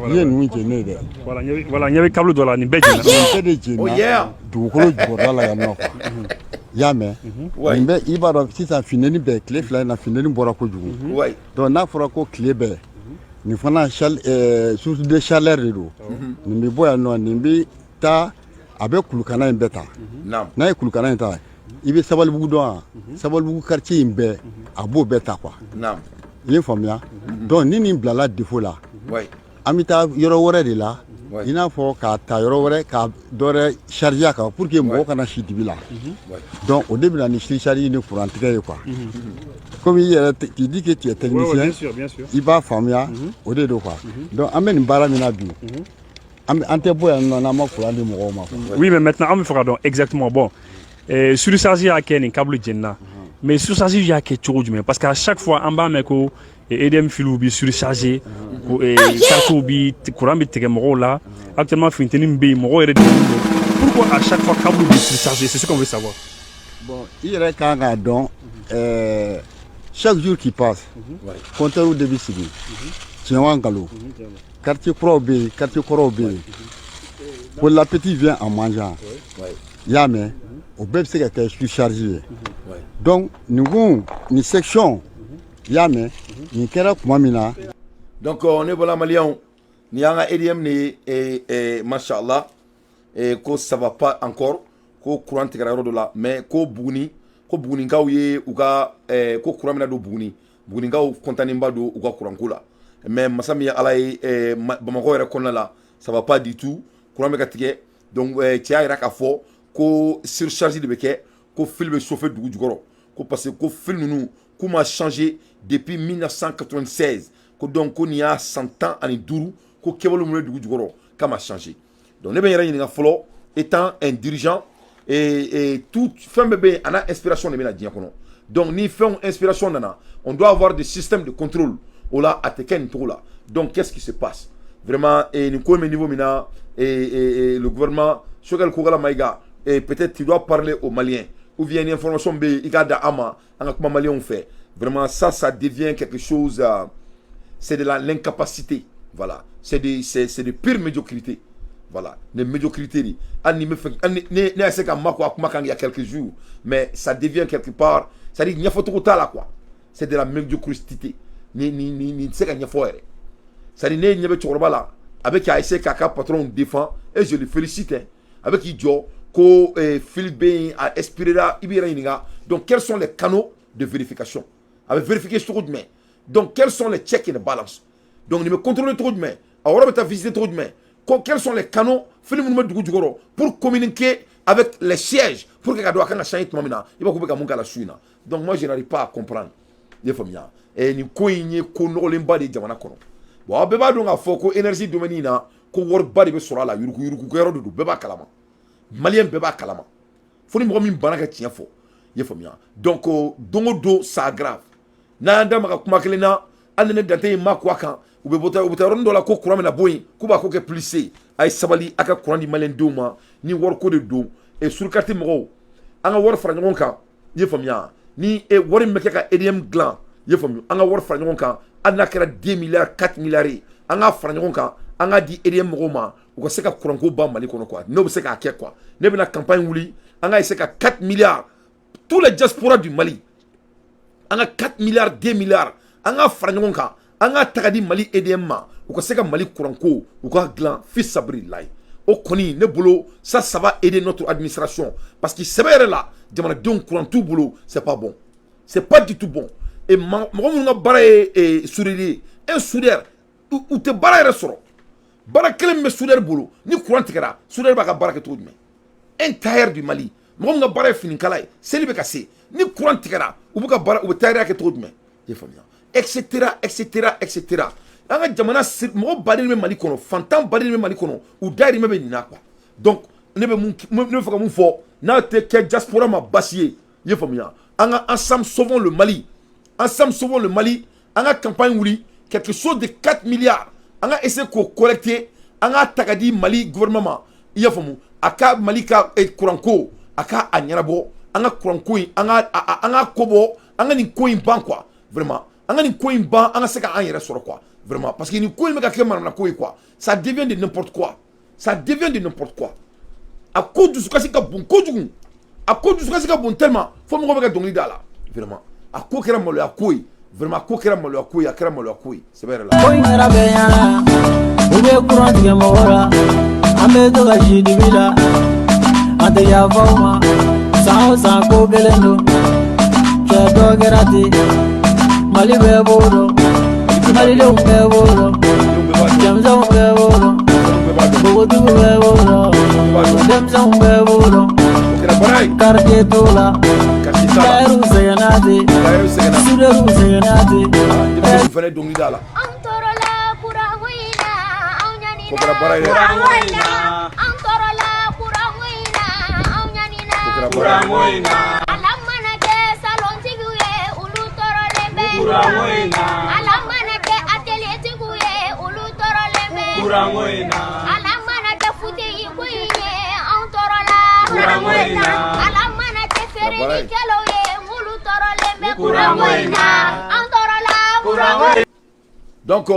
i ye ninnu jeni dɛ voilà ɲɛ bɛ câble dɔ la nin bɛɛ jenina nin bɛɛ de jenina dugukolo jukɔrɔla la yan nɔ quoi i y'a mɛn nin bɛ i b'a dɔn sisan finɛni bɛɛ tile fila in na finɛni bɔra kojugu donc n'a fɔra ko tile bɛɛ nin fana source de chaleur de don nin bɛ bɔ yan nɔ nin bɛ taa a bɛ kulukana in bɛɛ ta n'a ye kulukana in ta i bɛ Sabalibugu dɔn wa Sabalibugu quartier in bɛɛ a b'o bɛɛ ta quoi i ye faamuya donc ni nin bilala défaut la an bɛ taa yɔrɔ wɛrɛ de la i n'a fɔ k'a ta yɔrɔ wɛrɛ ka dɔ wɛrɛ charger a kan pour que mɔgɔ kana si dibi la donc o de bɛ na ni surcharge ni courant tigɛ ye quoi comme i yɛrɛ tu dis que tu es technicien i b'a faamuya o de don quoi donc an bɛ nin baara min na bi oui, mais maintenant, on me fera donc exactement bon. Surcharger à quel câble jenna, mais surcharger à quel chose du parce qu'à chaque fois en bas meko et EDM filou bi surchargé et carto bi courant bi tegemo là actuellement fintenim bi mo re pourquoi à chaque fois câble bi surchargé c'est ce qu'on veut savoir. Bon, il y a un don chaque jour qui passe compteur ou débit civil tiens en galop quartier Korobé, quartier Korobé. Pour l'appétit vient en mangeant. Yamé, au bébé c'est que je suis chargé. Donc nous avons une section. Yamé, nous avons mamina. Donc on est voilà malien. Ni anga EDM ni et machallah et que ça va pas encore. Ko courant tigara de là mais ko buguni ngaouye ou ga ko courant mina do buguni ngao kontanimba do ou ga courant kula. Mais masami alaye bamako yɛrɛ kɔnɔna la ça va pas du tout courant bɛ ka tigɛ donc cɛ y'a yira k'a fɔ ko surcharge de bɛ kɛ ko fil bɛ chauffer dugu jukɔrɔ ko parce que ko fil ninnu k'u ma changé depuis 1996 ko donc ko nin y'a 100 ans ani 5 ko kɛwale minnu bɛ dugu jukɔrɔ k'a ma changé donc ne bɛ n yɛrɛ ɲininka fɔlɔ étant un dirigeant et tout fɛn bɛɛ bɛ yen a n'a inspiration de bɛ na diɲɛ kɔnɔ donc ni fɛnw inspiration nana on doit avoir des systèmes de contrôle. Ola ateken tola. Donc qu'est-ce qui se passe? Vraiment et nous comme niveau mina et le gouvernement Chogal Kogala Maïga et peut-être tu dois parler aux Maliens ou bien une information be igada ama en comment Maliens ont fait. Vraiment ça devient quelque chose c'est de l'incapacité. Voilà, c'est de pure médiocrité. Voilà, les médiocrités. Il y a quelques jours mais ça devient quelque part ça dit il y a photo là quoi. C'est de la médiocrité. Ni se ka ɲɛfɔ yɛrɛ c'est à dire ne ɲɛ bɛ cɛkɔrɔba la a bɛ k'a essayer k'a ka patron défend et je le félicite a bɛ k'i jɔ ko fil bɛ yen a expirera i bɛ yɛrɛ ɲininka donc quels sont les canaux de vérification a bɛ vérifier cogo jumɛn donc quels sont les checks and balance donc nin bɛ contrôler cogo jumɛn a yɔrɔ bɛ taa visiter cogo jumɛn quels sont les canaux fil minnu bɛ dugu jukɔrɔ pour communiquer avec les sièges pour que ka dɔn a kan ka changer tuma min na i b'a fɔ ko bɛ ka mun k'a la su in na donc moi je n'arrive pas à comprendre i y'a faamuya ni ko in ye ko nɔgɔlenba de jamana kɔnɔ bon a bɛɛ b'a dɔn k'a fɔ ko énergie domaine in na ko wariba de bɛ sɔrɔ a la yurugu yɔrɔ de don bɛɛ b'a kalama maliyɛn bɛɛ b'a kalama fo ni mɔgɔ min banna ka tiɲɛ fɔ i y'a faamuya donc don o don ça grave n'an y'an da maga kuma kelen na hali ni ne dante in ma ko a kan u bɛ taa yɔrɔnin dɔ la ko courant bɛna bɔ yen k'u b'a ko kɛ plissé a ye sabali a ka courant di maliyɛn denw ma ni wariko de don et surcarte mɔgɔw an ka wari fara ɲɔgɔn kan i y'a faamuya ni e wari meke ka EDM glan ye famu anga wari fara ɲɔgɔn kan anakera 2 milliards 4 milliards anga fara ɲɔgɔn kan anga di EDM mɔgɔw ma u ka se ka kuranko ba Mali kɔnɔ quoi ne bɛ se k'a kɛ quoi ne bɛna campagne wuli anga essayer ka 4 milliards tous les diasporas du Mali anga 4 milliards 2 milliards anga fara ɲɔgɔn kan anga taga di Mali EDM ma u ka se ka Mali kuranko u ka glan fi sabri layi o kɔni ne bolo ça va aider notre administration parce que sɛbɛ yɛrɛ la jamanadenw courant t'u bolo c'est pas bon c'est pas du tout bon et mɔgɔ minnu ka baara ye soudeur un soudeur u tɛ baara yɛrɛ sɔrɔ baara kelen min bɛ soudeur bolo ni courant tigɛra soudeur b'a ka baara kɛ cogo jumɛn un tailleur du Mali mɔgɔ min ka baara ye finikala ye seli bɛ ka se ni courant tigɛra u bɛ ka baara u bɛ tailleur kɛ cogo jumɛn i ye faamuya etc. An ka jamana mɔgɔ baden bɛ Mali kɔnɔ fantan baden bɛ Mali kɔnɔ u dayirimɛ bɛ nin na quoi donc ne bɛ fɛ ka mun fɔ n'a tɛ kɛ diaspora ma basi ye i ye faamuya an ka ensemble sauvons le Mali an ka campagne wuli quelque chose de 4 milliards an ka essayer k'o collecter an ka ta ka di Mali gouvernement ma i y'a faamu a ka Mali ka kuranko a ka a ɲɛnabɔ an ka kuranko in an ka ko bɔ an ka nin ko in ban quoi vraiment an ka nin ko in ban an ka se ka an yɛrɛ sɔrɔ quoi vraiment parce que nin ko in bɛ ka kɛ manamana ko ye quoi ça devient de n'importe quoi a ko dusukasi ka bon kojugu a ko dusukasi ka bon tellement fo mɔgɔ bɛ ka dɔnkili da la vraiment a ko kɛra maloya ko ye vraiment a ko kɛra maloya ko ye a kɛra maloya ko ye sɛbɛ yɛrɛ la. ko in kɛra bɛɛ ɲɛna u bɛ kuran tigɛ mɔgɔ la an bɛ to ka si dibi la an tɛ yafa u ma san o san ko kelen don cɛ dɔ kɛra ten Mali bɛɛ b'o dɔn. Malidenw bɛɛ b'o dɔn denmisɛnw bɛɛ b'o dɔn npogotigiw bɛɛ b'o dɔn denmisɛnw bɛɛ b'o dɔn quartier t'o la tailleur sɛgɛnna ten soudeur sɛgɛnna ten fɛnɛ dɔnkili da la an tɔɔrɔla kuranko in na anw ɲanina kuranko in na an tɔɔrɔla kuranko in na anw ɲanina kuranko in na ala mana kɛ salontigiw ye olu tɔɔrɔlen bɛ kuranko in na ala mana kɛ futigi ko in ye anw tɔɔrɔla kuranko in na ala mana kɛ feerelikɛlaw ye olu tɔɔrɔlen bɛ kuranko in na anw tɔɔrɔla kuranko in na. Donc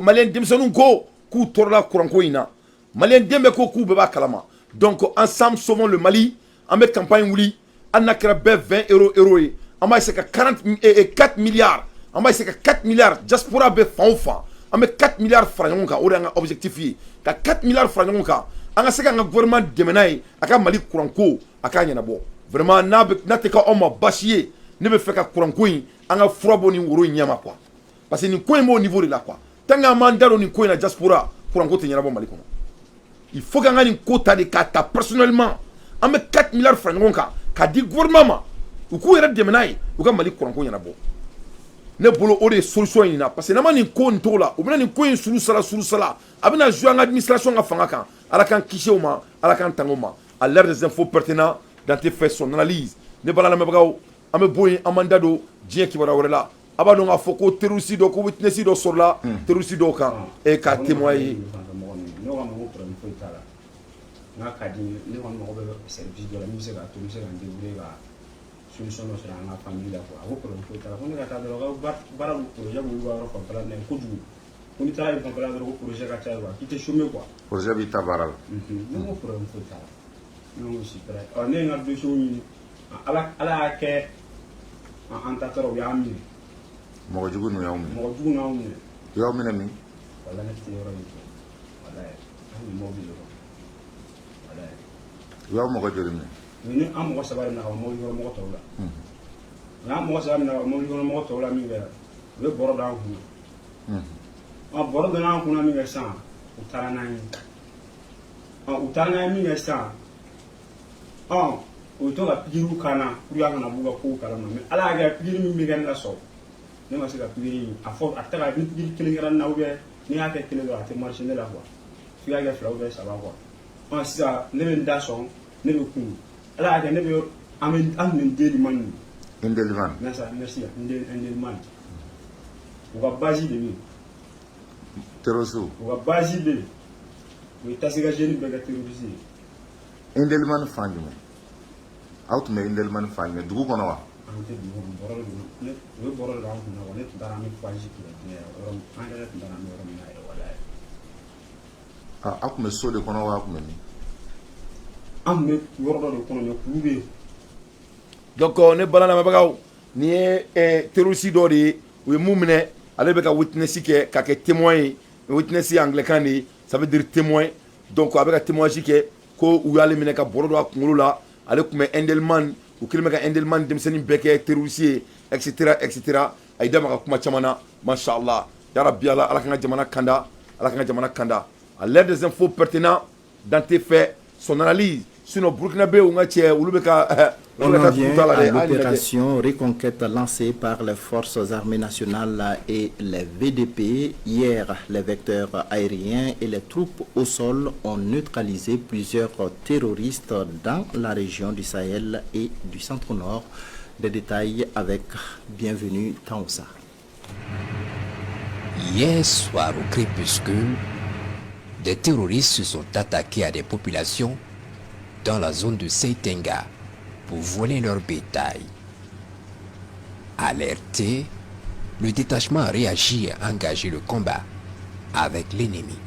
maliyɛn denmisɛnninw ko k'u tɔɔrɔla kuranko in na maliyɛn den bɛɛ ko k'u bɛɛ b'a kalama donc ensemble sauvons le Mali an bɛ campagne wuli hali n'a kɛra bɛɛ 20 euros ye an b'a essayer ka 4 milliards an b'a essayer ka 4 milliards diaspora bɛ fan o fan an bɛ 4 milliards fara ɲɔgɔn kan o de y'an ka objectif ye ka 4 milliards fara ɲɔgɔn kan an ka se ka an ka gouvernement dɛmɛ n'a ye a ka Mali kuranko a k'a ɲɛnabɔ vraiment n'a tɛ k'aw ma basi ye ne bɛ fɛ ka kuranko in an ka fura bɔ nin woro in ɲɛma quoi parce que nin ko in b'o niveau de la quoi tant que an m'an da don nin ko in na diaspora kuranko tɛ ɲɛnabɔ Mali kɔnɔ il faut que an ka nin ko ta de k'a ta personnellement an bɛ 4 milliards fara ɲɔgɔn kan k'a di gouvernement ma u k'u yɛrɛ dɛmɛ n'a ye u ka Mali kuranko ɲɛnabɔ ne bolo o de ye solution in na parce que n'an ma nin ko in t'o la u bɛna nin ko in sulu sala a bɛna jouer an ka administration ka fanga kan ala k'an kisi o ma ala k'an tanga o ma à l'heure des infos pertinents Dante fait son analyse ne bala lamɛnbagaw an bɛ bɔ yen an b'an da don diɲɛ kibaruya wɛrɛ la a b'a dɔn k'a fɔ ko terroriste dɔ ko witness dɔ sɔrɔla terroriste dɔw kan et k'a témoigner. n'a ka di ne kɔni mago bɛ service dɔ la min bɛ se k'a to n bɛ se ka n débrouiller ka solution dɔ sɔrɔ an ka famille la quoi a ko problème foyi t'a la ko ne ka taa dɔrɔn ka baara projet b'olu ka yɔrɔ fanfɛla la kojugu ko n'i taara yen fanfɛla dɔrɔn ko projet ka ca quoi k'i tɛ chômer quoi. projet b'i ta baara la. ne ko problème foyi t'a la ne ko super ne ye n ka dossier ɲini ala y'a kɛ an tatɔra u y'an minɛ. mɔgɔ jugu ninnu y'aw minɛ. mɔgɔ jugu n'aw minɛ. u y'aw minɛ min. wala ne tɛ yɔrɔ min fɔ wala an bɛ mɔbili yɔrɔ. u y'aw mɔgɔ joli minɛ. ni an mɔgɔ saba de na ka mɔbili kɔnɔ mɔgɔ tɔw la. n'an mɔgɔ saba de na ka mɔbili kɔnɔ mɔgɔ tɔw la min kɛra u ye bɔrɔ d'an kunna. bɔrɔ dɔ n'an kunna min kɛ sisan u taara n'an ye. u taara n'an ye min kɛ sisan u bɛ to ka pikiriw k'an na pour que an kana b'u ka kow kalama mais ala y'a kɛ pikiri min bɛ kɛ ne la sɔrɔ ne ma se ka pikiri in a fɔ a tɛ ka ni pikiri kelen kɛra n na ou bien n'i y'a kɛ kelen dɔrɔn a tɛ marché ne la quoi f'i k'a kɛ fila ou bien saba quoi. sisan ne bɛ n da sɔn ne bɛ kun ala y'a kɛ ne bɛ an tun bɛ n Ndelimani. Ndelimani. merci Ndelimani. u ka base de bɛ yen. terroriste. u ka base bɛ yen u ye Tasika jeune bɛɛ kɛ terroriste ye. Ndelimani fan jumɛn aw tun bɛ Ndelimani fan jumɛn dugu kɔnɔ wa. Akume so de kono wa akume ni yoro de kono nyakube. Donc on est balana mabagaw ni terroriste do de we mumne ale be ka witness ke ka ke témoin witness anglican ni ça veut dire témoin donc avec ka témoignage ke ko u yale mine ka boro do akungulu la ale kume endelman u kilime ka endelman dem seni beke terroriste etc etc ay dama ka kuma chamana mashallah ya rabbi ala kan jamana kanda ala kan jamana kanda à l'aide des infos pertinents dans tes faits son analyse sinon burkinabé ou ngatie ou lubeka. On en vient à l'opération Reconquête lancée par les forces armées nationales et les VDP. Hier, les vecteurs aériens et les troupes au sol ont neutralisé plusieurs terroristes dans la région du Sahel et du centre-nord. Des détails avec Bienvenue Taoussa. Hier soir au crépuscule, des terroristes se sont attaqués à des populations dans la zone de Seitenga pour voler leur bétail. Alerté, le détachement a réagi et a engagé le combat avec l'ennemi.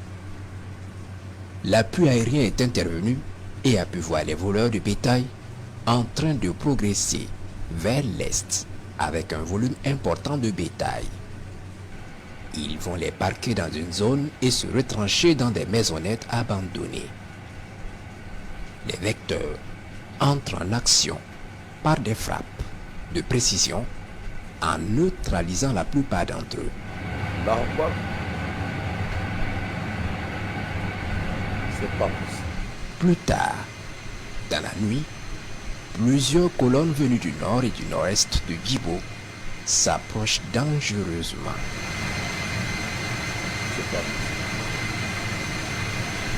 L'appui aérien est intervenu et a pu voir les voleurs de bétail en train de progresser vers l'est avec un volume important de bétail. Ils vont les parquer dans une zone et se retrancher dans des maisonnettes abandonnées. Les vecteurs entrent en action par des frappes de précision en neutralisant la plupart d'entre eux. C'est pas possible. Plus tard, dans la nuit, plusieurs colonnes venues du nord et du nord-est de Djibo s'approchent dangereusement. C'est pas possible.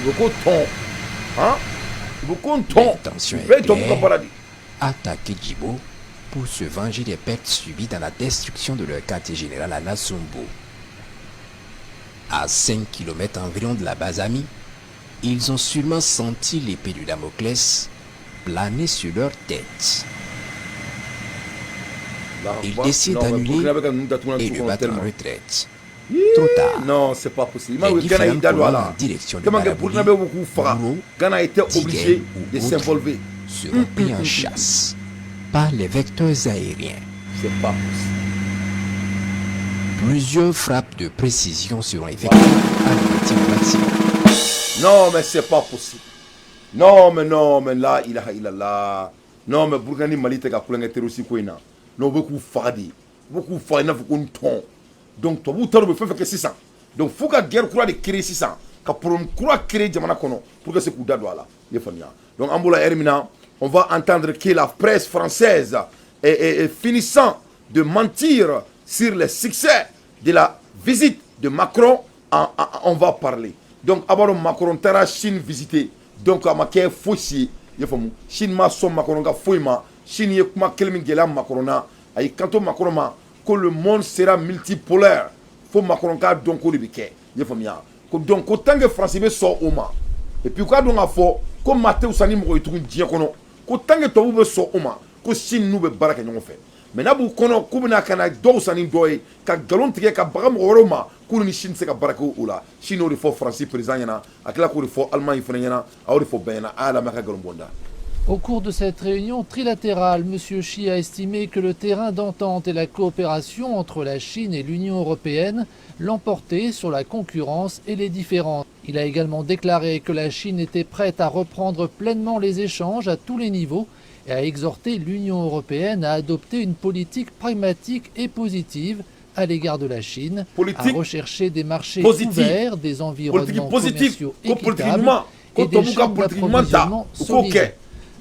Beaucoup de temps. Hein? L'intention est claire, attaquer Djibo pour se venger des pertes subies dans la destruction de leur quartier général à Nassumbo. À 5 km environ de la base amie, ils ont sûrement senti l'épée de Damoclès planer sur leur tête. Ils décident d'annuler et de battre en retraite. Trop tard. Non, c'est pas possible. Ghana a été obligé de s'involver. Seront pris en chasse par les vecteurs aériens. C'est pas possible. Plusieurs frappes de précision seront effectuées à l'objectif maximum. Non, mais c'est pas possible. Non, mais là, il a là. Non, mais Burkina Mali t'es qu'à couler un terroriste quoi na. Non, beaucoup fadi, il n'a pas ton. Donc, tu as fait que c'est ça. Donc, il faut que la guerre croit de créer 600. Que pour une croix créer Djamana Kono, pour que ce coup d'adou là. Donc, en Boula Hermina, on va entendre que la presse française est finissant de mentir sur le succès de la visite de Macron. On va parler. Donc, avant Macron, tu as Chine visité. Donc, à ma kè fousi, Chine ma son Macron ga fouima, Chine yé kuma kelmi gela Macron na, ay kanto Macron ma, que le monde sera multipolaire. Faut Macron ka donc ko libike. Donc, autant que français sort au ma. Et puis, quand on a fait, comme Mathieu Sani m'a dit, autant que tu veux sort au ma, que Chine nous veut baraka n'ont fait. Mais na bu kono kubina kana do Sani doy, ka galon tige ka bagam oroma, que ni Chine se ka baraka ou la. Chine au faut français président yana, akla ko faut Allemagne yana, a au faut bena, a la maka galonbonda. Au cours de cette réunion trilatérale, M. Xi a estimé que le terrain d'entente et la coopération entre la Chine et l'Union européenne l'emportaient sur la concurrence et les différences. Il a également déclaré que la Chine était prête à reprendre pleinement les échanges à tous les niveaux et a exhorté l'Union européenne à adopter une politique pragmatique et positive à l'égard de la Chine, à rechercher des marchés ouverts, des environnements commerciaux équitables et des chaînes d'approvisionnement solides.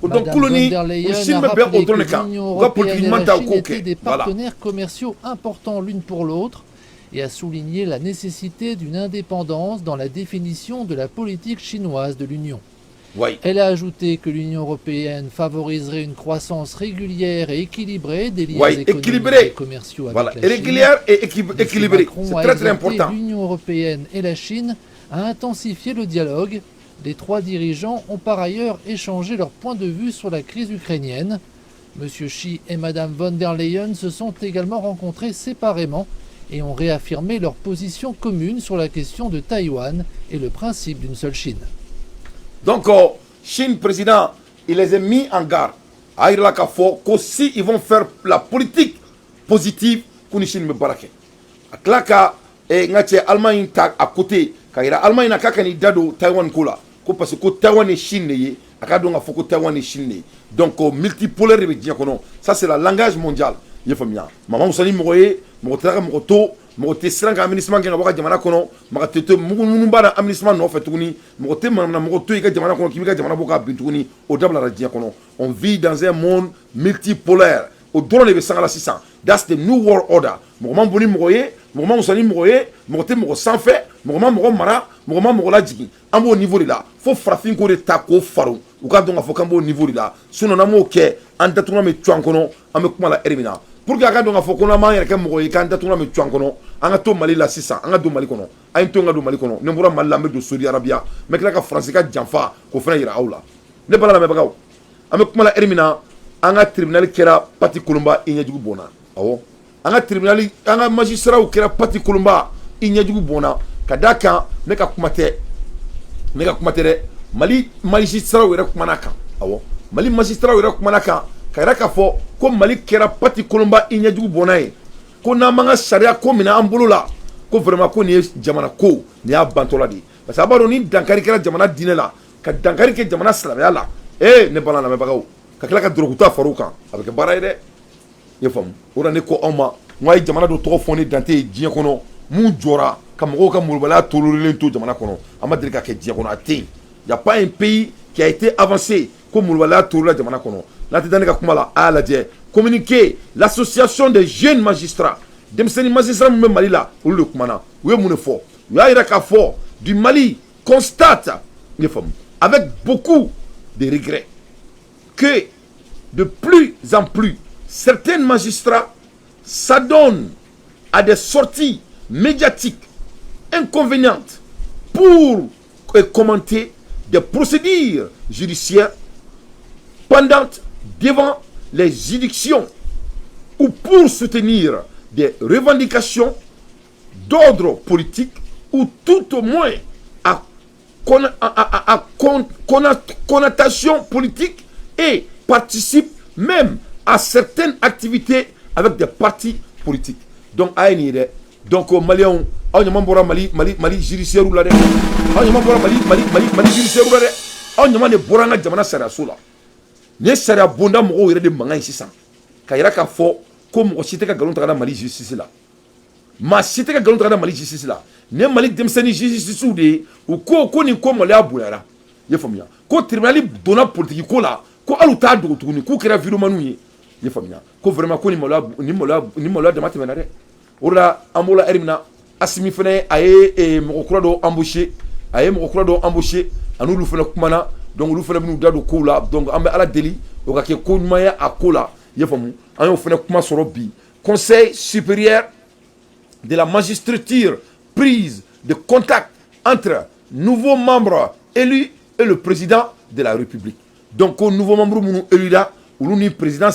Madame von der Leyen a rappelé que l'Union européenne et la Chine étaient des partenaires commerciaux importants l'une pour l'autre et a souligné la nécessité d'une indépendance dans la définition de la politique chinoise de l'Union. Oui. Elle a ajouté que l'Union européenne favoriserait une croissance régulière et équilibrée des liens économiques et commerciaux avec la Chine. Régulière et équilibrée, c'est très important. L'Union européenne et la Chine a intensifié le dialogue. Les trois dirigeants ont par ailleurs échangé leur point de vue sur la crise ukrainienne. Monsieur Xi et Madame von der Leyen se sont également rencontrés séparément et ont réaffirmé leur position commune sur la question de Taïwan et le principe d'une seule Chine. Donc, Chine, président, il les a mis en garde. Aïra Kafo, qu'aussi ils vont faire la politique positive pour Chine me barake. Aklaka et ngache Allemagne tag à côté, car Allemagne n'a qu'à ni dado Taïwan kola. Parce que Taïwan est Chine, akadon a foko Taïwan est Chine. Donc, multipolaire de diacono, ça c'est le langage mondial. Il faut bien. Maman, vous savez, Moutara Moto, Moté Sranga Aminisman, Ganga Jamana Kono, Maratete Moumbara Aminisman, no Fetouni, Moté Moto, Jamana Kono, Kimika Jamana Boka, Bintouni, au Dabla Diacono. On vit dans un monde multipolaire. Au drone de 600. That's the new world order. Mourman Boni Mouroye, Mourman Moussani Mouroye, Moté Mouro sans fait, Mourman Mouro Mara, Mourman Moura Djigi. En bon niveau de là, faut frapping de Tako Farou. Ou quand on a fait un bon niveau de là, son nom est en tatouna me tuankono, en me kumala erimina. Pour que quand on a fait qu'on a mangé avec un Mouroye, quand tatouna me tuankono, en a tout Mali la 600, en a tout Mali kono, en tonga do Mali kono, ne moura malamé de Saudi Arabia, mais que la France ka Janfa, qu'on fait ira aula. Ne pas la mebagao. En me kumala erimina. Anga tribunal kera pati kulumba inyajugu bona awo anga tribunal anga magistrat u kera pati kulumba inyajugu bona kadaka neka kumate de mali magistrat u era kumanaka awo mali magistrat u era kumanaka kayra ka fo ko mali kera pati kulumba inyajugu bona e ko na manga sharia ko mina ambulula ko vraiment ko ni jamana ko ni abantola di parce que abaro ni dankari kera jamana dinela ka dankari ke jamana islamia la ne bala na me bagaw kakila ka droguta faruka avec baraide ye fam ora ne ko oma ngoy jamana do to foni dante dié kono mu jora kam ko kam mulbala tolurilen to jamana kono amadri ka ke dié kono atin y a pas un pays qui a été avancé comme mulbala tolula jamana kono la te danika kumala ala die communiquer l'association des jeunes magistrats demseni magistrats mu Mali la ou le kumana we mu ne fo ya ira ka fo du Mali constate ye fam avec beaucoup de regrets que de plus en plus, certains magistrats s'adonnent à des sorties médiatiques inconvénientes pour commenter des procédures judiciaires pendantes devant les juridictions ou pour soutenir des revendications d'ordre politique ou tout au moins à connotation politique et participe même à certaines activités avec des partis politiques. Donc, donc Maliens, on y a Mali judiciaire ou la de, on y a Mali judiciaire ou la de, on y a des boranga jamana sarasoula. Ne sera bonda mo ire de manga ici ça. Kayira ka fo comme o cité ka galon tra Mali justice là. Ma cité ka galon tra Mali justice là. Ne Mali demseni justice ou de ou ko ni ko mo la boyara. Ye famia. Ko tribunal dona politique ko la. Ko aluta do tuguni ko kera virumanu ye famia ko vraiment ko ni mola de matemenare ora amola erimna asimi fene aye mo kura do embaucher anu lu fene kumana donc lu fene binu dado ko la donc ambe ala deli o ka ke ko maya akola ye famu ayo fene kuma soro bi conseil supérieur de la magistrature prise de contact entre nouveaux membres élus et le président de la République. Donc, au nouveau membre élu là, ou le président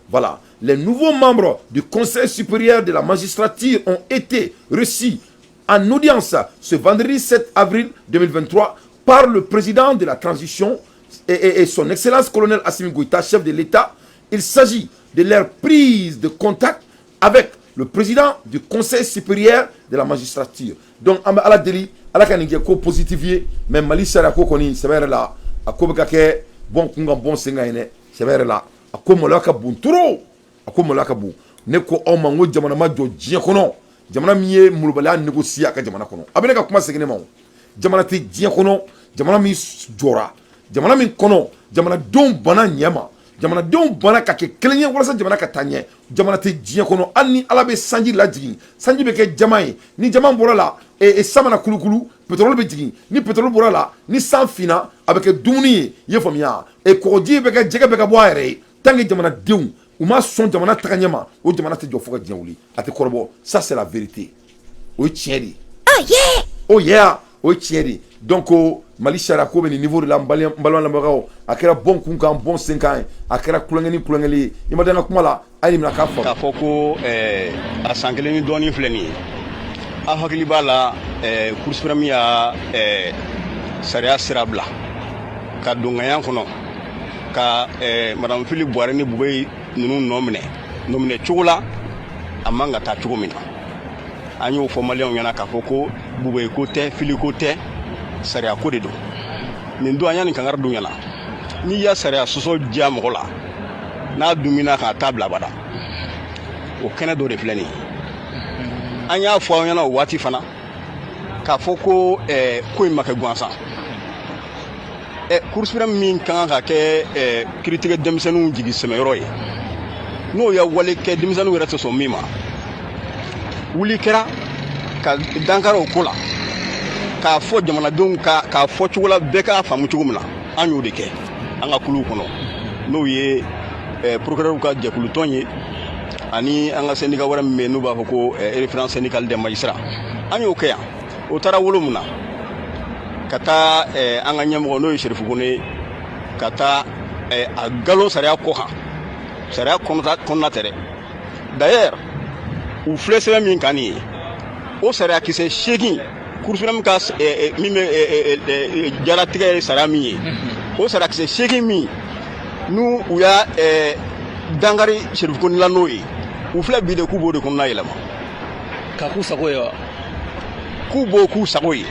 voilà. Les nouveaux membres du Conseil supérieur de la magistrature ont été reçus en audience ce vendredi 7 avril 2023 par le président de la transition et son excellence colonel Assimi Goïta, chef de l'État. Il s'agit de leur prise de contact avec le président du Conseil supérieur de la magistrature. Donc, à la délit, à la canigé ko positivier, même Mali Sara ko koni, c'est vrai là. A ko beka ke bon kunga bon senga ene c'est vrai là a ko molaka bon turo a ko molaka bon ne ko o mango jamana ma jo jie kono jamana miye mulbala négocier aka jamana kono abene ka kuma segene ma jamana te jie kono jamana mi jora jamana mi kono jamana don bana nyama jamana don bana ka ke kelenye wala sa jamana ka tanye jamana te jie kono anni alabe sanji la jigi sanji be ke jamae ni jama bora la et samana kulukulu pétrole be jigi ni pétrole bora la ni san fina avec dumuni ye famia et kodi be ka jega be ka boire tangi jamana deun ou ma son jamana taganyama o jamana te jofoka diawuli ate korbo ça c'est la vérité o tieri ah yeah oh yeah o tieri donc Mali charia ko be niveau de la ballon la maraw akera bon kunkan bon 5 ans akera kulangeli imadana kuma la ay mina ka foko a sankelen ni doni fleni a hakili bala course premier saria sirabla ka dongayan kono ka madame Philippe Boire ni bugay nunu nomine chugula amanga ta chugumina anyo fo malion yana ka foko bugay côté fili côté saria ko de do nin do anyani kangar dunyala ni ya saria soso jam gola na dumina ka tabla bada o kene do de fleni anya fo yana wati fana ka foko ko imaka gwansa course min kan ka ke critique demsenu jigi semero ye no ya wale ke demsenu wera so mima wuli kera ka dankaro kula ka fo jamana don ka fo chula beka famu chugumna anyo de ke anga kulu kono no ye procureur ka je kulu tonye ani anga syndicat wara me no ba ko référence syndical des magistrats anyo ke ya o tara wolumuna kata anga nyamo no sherifu kone kata a galo saria ko ha saria konna tere d'ailleurs ou flesse min kani o saria ki se shegi kursunam ka mime jara tigere saria mi o saria ki se shegi mi nu uya dangari sherifu kone la noyi ou fle bi de kubo de konna yelama ka ku sagoya kubo ku sagoyi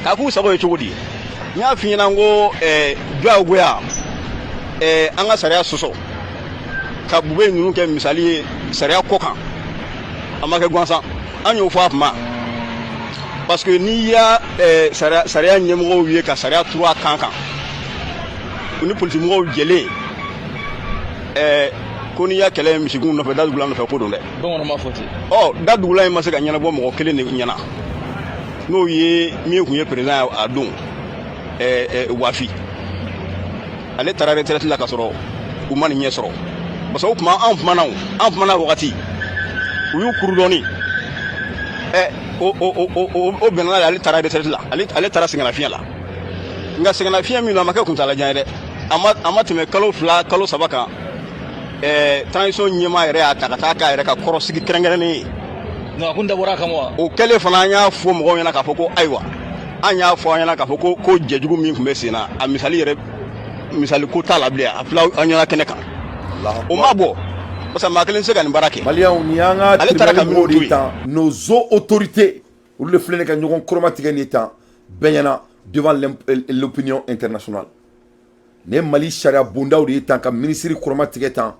aku sabo chugudi nya finyana ngo dwa goya anga saria soso ka bube nunu ke misali saria kokan amake gwansa anyo fo apma parce que ni ya saria nyemgo wiye ka saria 3 kankan uni politique mo gele koni ya kele misigun no fe dadugula no fe ko donde bon on ma foti oh dadugula ma se ga nyana bo mo kele ne nyana no ye mi ku ye président a don wafi ale tara retraite la kasoro u man nye soro parce que kuma en fumana wakati u yu kurudoni o benala ale tara retraite la ale tara singana fiya la nga singana fiya mi no makay kun tala jande ama teme kalo fla kalo sabaka transition nyema yere atakata ka yere ka korosigi krengene no akunda boraka mo o kele fana nya fo mo yana ka foko aiwa anya fo yana ka foko ko jejugu min kumbe sina a misali yere misali ko tala blia afla anya kene kan o mabo parce que makelen se kan barake malian nyanga nos autorités ou le flene kan nyogon chromatique ni temps benyana devant l'opinion internationale ne mali sharia bunda ou temps ka ministre chromatique temps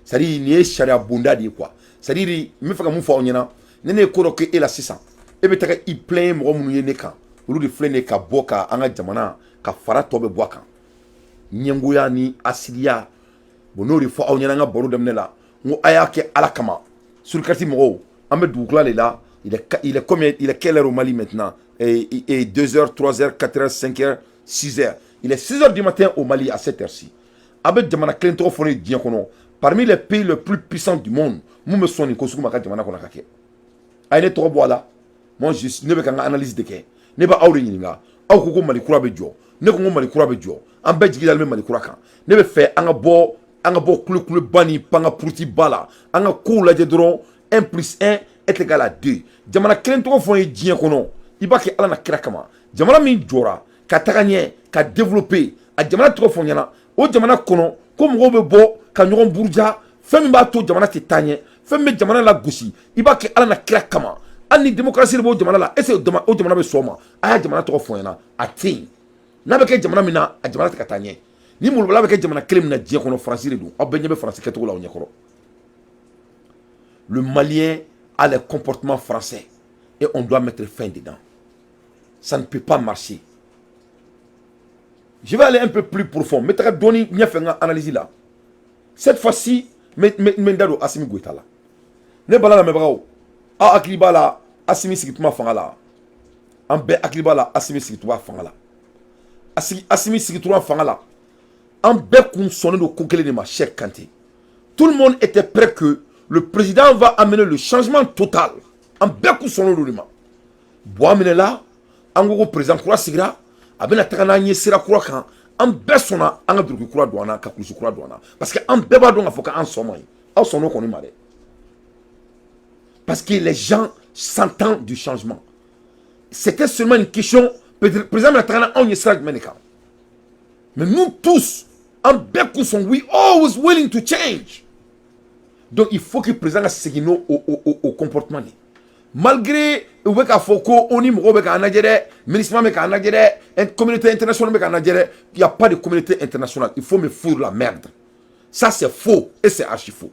c'est-à-dire ni sharia bunda di quoi c'est-à-dire me faka mu fa onyana nene koro ke ela 600 e be taka I plein mo munu ye neka ulu di flene ka boka anga jamana ka fara tobe boka nyenguya ni asilia bonori fo awnyana nga boru demne la ngo ayake alakama sur quartier mo ambe doukla le là il est combien il est quelle heure au Mali maintenant et 2h 3h 4h 5h 6h il est 6h du matin au Mali à cette heure-ci abe jamana klento fone dien kono parmi les pays les plus puissants du monde mu me soni ko suku maka jamana kono kake ayne to boala moi je ne be kanga analyse de ke ne ba awre nyinga aw ko Mali kura be jo ne ko Mali kura be jo am be jigidal me Mali kura kan ne be fe anga bo kulu bani panga pruti bala anga ko la je dron 1 + 1 est égal à 2 jamana kelen to fo dien kono ibaki ala na kira kama jamana min jora ka taganie ka développer a jamana to fo nyana o jamana kono ko mo be bo ka nyogon burja femi ba to jamana ti tanye femme jamana la gosi ibaki ala na kira kama ani démocratie le bo jamana la ese o jamana be soma aya jamana to fo yana atin na be ke jamana mina a jamana ta tanye ni mul bala be ke jamana kelem na die kono France redu o be nyebe France ke to la onyekoro le Malien a les comportements français et on doit mettre fin dedans ça ne peut pas marcher je vais aller un peu plus profond mais ta doni nya fait une analyse là cette fois-ci mendado Assimi Goïta là ne bala la mebrao a akibala Assimi Sikituma fangala ambe akibala Assimi Sikituma fangala Assimi Sikituma fangala ambe kun sonné de kokele de ma chère Kanté tout le monde était prêt que le président va amener le changement total ambe kun sonné de ma bo amene là Ango président kura sigira abena tagana nye sira kura kan an bɛɛ sɔnna an ka duruki kura don an na ka kulusi kura don an na parce que an bɛɛ b'a dɔn k'a fɔ k'an sɔn man ɲi aw sɔnn'o kɔni ma dɛ parce que les gens s'entendent du changement c'était seulement une question président bɛna tagana anw ye sira jumɛn de kan mais nous tous an bɛɛ kun sɔn we always willing to change donc il faut que président ka segin au comportement de malgré u bɛ k'a fɔ ko on ni mɔgɔw bɛ k'an lajɛ dɛ MINUSMA bɛ k'an lajɛ dɛ communauté internationale bɛ k'an lajɛ dɛ il y a pas de communauté internationale il faut me foutre la merde ça c'est faux et c'est archi faux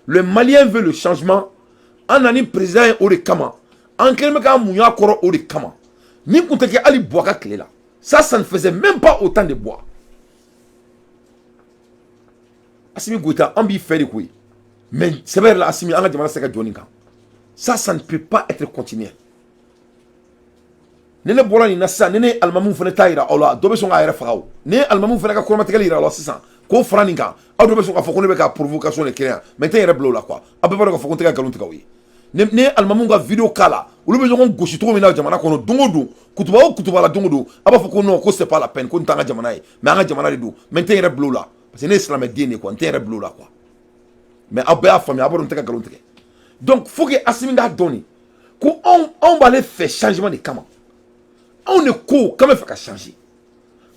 le Malien veut le changement an ani président ye o de kama an kɛlen bɛ k'an muɲu a kɔrɔ o de kama ni kun tɛ kɛ hali Buwa ka tile la ça ne faisait même pas autant de Buwa Assimi Goïta an b'i fɛ de koyi mais c'est vrai la Assimi an ka jamana tɛ se ka jɔ nin kan ça ne peut pas être continué. Ne bola ni nasa ne almamu fana ta yira ola do be son ayere fagaw ne almamu fana ka koroma tegali yira ola sisan ko frani kan aw do be son ka foko ne be ka provocation ne créer mais te yere blow la quoi abe ba ka foko te ka galon te ka wi ne almamu ka video kala ulu be jongon goshi to mina jamana kono dongo kutuba la dongo aba foko non ko c'est pas la peine ko ntanga jamana yi mais anga jamana de do mais te yere blow la parce que ne islam dine quoi te yere blow la quoi mais abe a fami aba do te ka galon te donc faut que Assimi da doni ko on va aller faire changement de comment on ne court quand même faire changer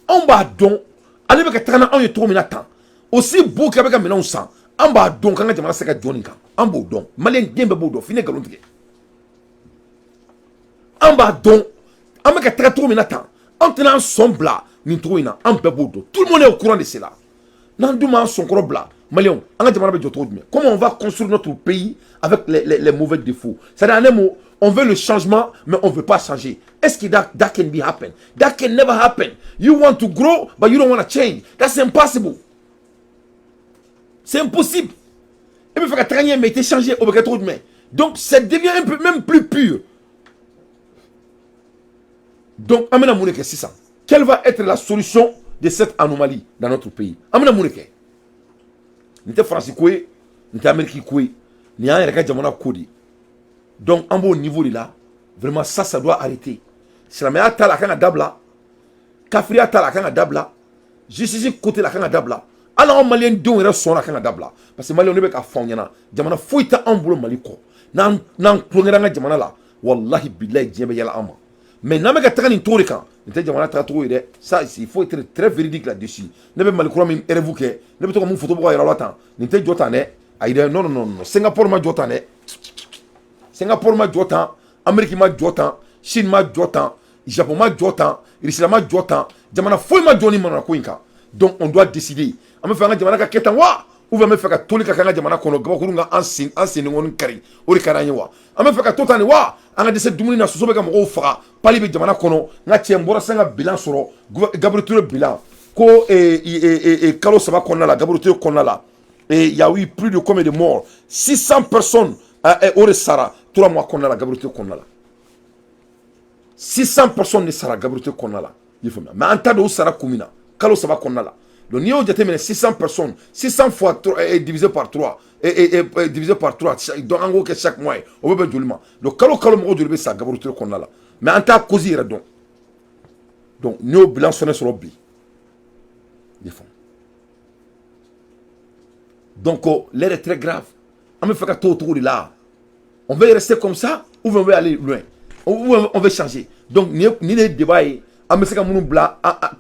on va donc aller avec tana on est trop minata aussi beau qu'avec un mélange sang on va donc quand jamana seka doni kan on va donc malien gembe bodo fine galon tike on va donc avec très trop minata on tena sombla ni trop ina on peut bodo tout le monde est au courant de cela nan duma son krobla malien on jamana be joto dum comment on va construire notre pays avec les mauvais défauts c'est-à-dire un mot on veut le changement, mais on ne veut pas changer. Est-ce que that can be happen? That can never happen. You want to grow, but you don't want to change. That's impossible. C'est impossible. Et puis, il faut que tu aies été changé au bac trop de main. Donc, ça devient un peu même plus pur. Donc, amena mouneke, c'est ça. Quelle va être la solution de cette anomalie dans notre pays? Amena mouneke. Nous sommes français, nous sommes américains, nous sommes américains. Donc, en bon niveau de là, vraiment, ça doit arrêter. Si la meilleure tala kanga dabla, Kafria tala kanga dabla, justice côté la kanga dabla, alors Malien don ira son la kanga dabla. Parce que Malien ne peut pas faire ça. Jamana fouita en boulot maliko. Nan plongera jamana la. Wallahi billahi djembe yala ama. Mais n'a pas traîner tout le camp. N'était jamana tratou ça il faut être très véridique là-dessus. Ne peut maliko même évoquer. Ne peut pas mon photo pour y aller temps. N'était jotane. Aïe non. Singapour ma jotane. Singapour ma jotan, Amérique ma jotan, Chine ma jotan, Japon ma jotan, Russie ma jotan, jamana foi ma joni mana koinka. Donc on doit décider. On me fait un jamana ka ketan wa, ou va me faire ka toli ka kanga jamana kono gabakurunga ansin ngon kari, ori karanya wa. On me fait ka totani wa, anga de cette dumuni na sosobe ka mo fara, pali be jamana kono, nga tiembora sanga bilan soro, gabriel bilan. Ko kalo saba konna la, gabriel konna la. Et il y a eu plus de combien de morts? 600 personnes au Sara. 3 mois qu'on a la gabrité qu'on a là. 600 personnes ne sera gabrité qu'on a là. Mais en tas de Sara Koumina, Kalo Saba qu'on a là. Le niveau de 600 personnes, 600 fois 3 est divisé par 3. Et divisé par 3. Donc en gros, que chaque mois, on veut bien. Donc Kalo Moro de ça, gabrité qu'on a là. Mais en tas de causes, il donc. Donc, nous, bilan sonné sur l'obli. Donc, l'air est très grave. On me fait qu'à tout autour de là. On veut rester comme ça ou on veut aller loin? Ou on veut changer? Donc, ni les débats, qui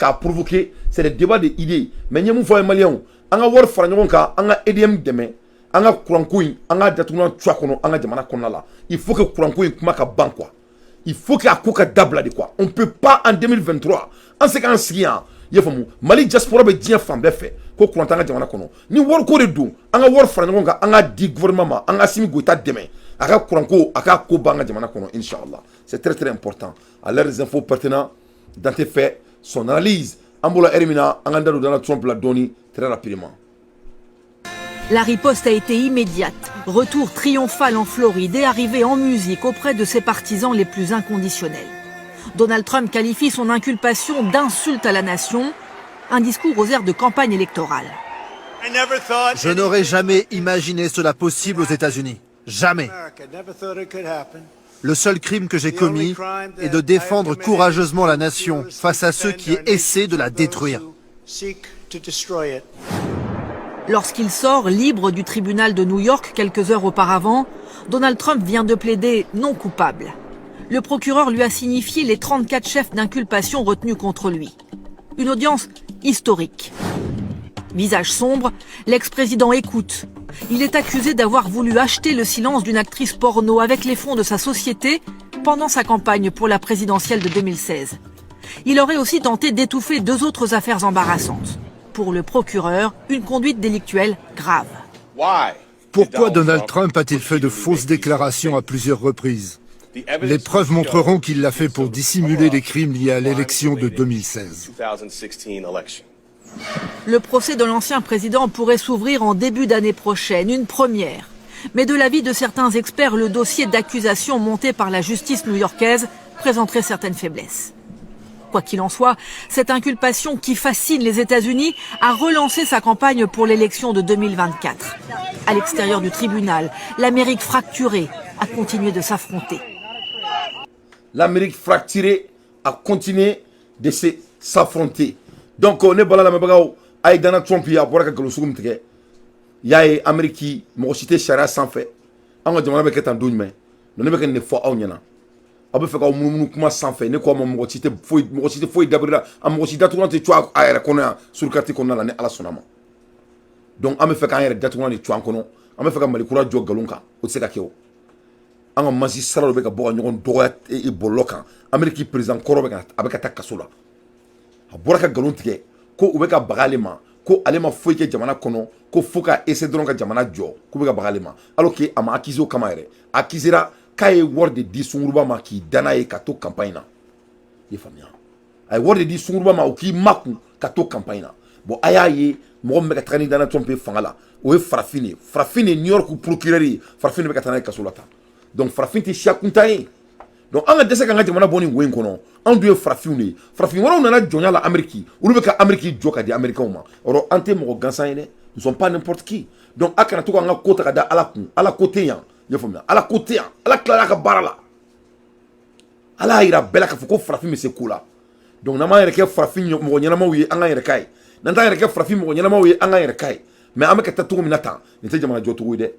a provoqué, c'est des débats d'idées. Mais nous avons un malien, on a voir Franyoka, on a EDM demain, on a Kourankoui, on a Datounan Tchakono, on a Jamana Konala. Il faut que Kourankoui Kumaka ban quoi. Il faut qu'il y ait un Kouka Dabla de quoi. On ne peut pas en 2023, en 56 ans, Mali diaspora be bien femme fait. Ko Kourantanga Jamana Kono. Ni war ko de dou, on a war Franyoka, on a dit gouvernement, on a Simi Goïta demain. Aka Kouranko, aka Kobanga Jamana Kono, Inch'Allah. C'est très très important. À l'heure des infos pertinentes, dans tes faits, son analyse, Ambola Erimina, Angandalo Donald Trump l'a donné très rapidement. La riposte a été immédiate. Retour triomphal en Floride et arrivée en musique auprès de ses partisans les plus inconditionnels. Donald Trump qualifie son inculpation d'insulte à la nation, un discours aux airs de campagne électorale. Je n'aurais jamais imaginé cela possible aux États-Unis. Jamais. Le seul crime que j'ai commis est de défendre courageusement la nation face à ceux qui essaient de la détruire. Lorsqu'il sort libre du tribunal de New York quelques heures auparavant, Donald Trump vient de plaider non coupable. Le procureur lui a signifié les 34 chefs d'inculpation retenus contre lui. Une audience historique. Visage sombre, l'ex-président écoute. Il est accusé d'avoir voulu acheter le silence d'une actrice porno avec les fonds de sa société pendant sa campagne pour la présidentielle de 2016. Il aurait aussi tenté d'étouffer 2 autres affaires embarrassantes. Pour le procureur, une conduite délictuelle grave. Pourquoi Donald Trump a-t-il fait de fausses déclarations à plusieurs reprises? Les preuves montreront qu'il l'a fait pour dissimuler les crimes liés à l'élection de 2016. Le procès de l'ancien président pourrait s'ouvrir en début d'année prochaine, une première. Mais de l'avis de certains experts, le dossier d'accusation monté par la justice new-yorkaise présenterait certaines faiblesses. Quoi qu'il en soit, cette inculpation qui fascine les États-Unis a relancé sa campagne pour l'élection de 2024. À l'extérieur du tribunal, l'Amérique fracturée a continué de s'affronter. L'Amérique fracturée a continué de s'affronter. Donc on est là la même avec Donald Trump il a boire que le soum tike. Il y a Amérique mo cité charia sans fait. On va demander que tant dougne mais ne be que ne fois on yana. Abe fait ka mu kuma sans fait ne ko mo cité foi d'abord am mo cité tout te toi a reconna sur carte qu'on a la ne ala sonama. Donc am fait ka yere datu on ni toi kono am fait ka mali kura jo galunka o se ka keo. An masi sara be ka bo nyon doya e bolokan Amérique président koro be ka abeka ta kasola. A boire ka galon tike ko u be ka bagalema ko alema foi ke jamana kono ko fuka essayer dron ka jamana jo ko be ka bagalema alors que ama accusé o kamere accusera kay word de sunguruba ma ki dana e ka to campagne na ye famia ay word de sunguruba ma o ki maku ka to campagne na bon ayaye mo me ka trani dana Trump fangala o e frafine New York procureur frafine be ka tana ka solata donc frafine ti shakuntaye donc on a dese ka jamana boni wen kono on doit frafine wala on a jonya la Amérique ou be ka Amérique joka di américain ma oro ante mo gansan ne nous sommes pas n'importe qui donc akana to ka nga kota ka da ala côté yan ye famia ala côté yan ala clara ka barala ala ira bela ka fuko frafine se kula donc na ma yere ke frafine mo nyana ma wi anga yere kai nanta yere ke frafine mo nyana ma wi anga yere kai mais ameka tatu minata ni te jamana joto wi de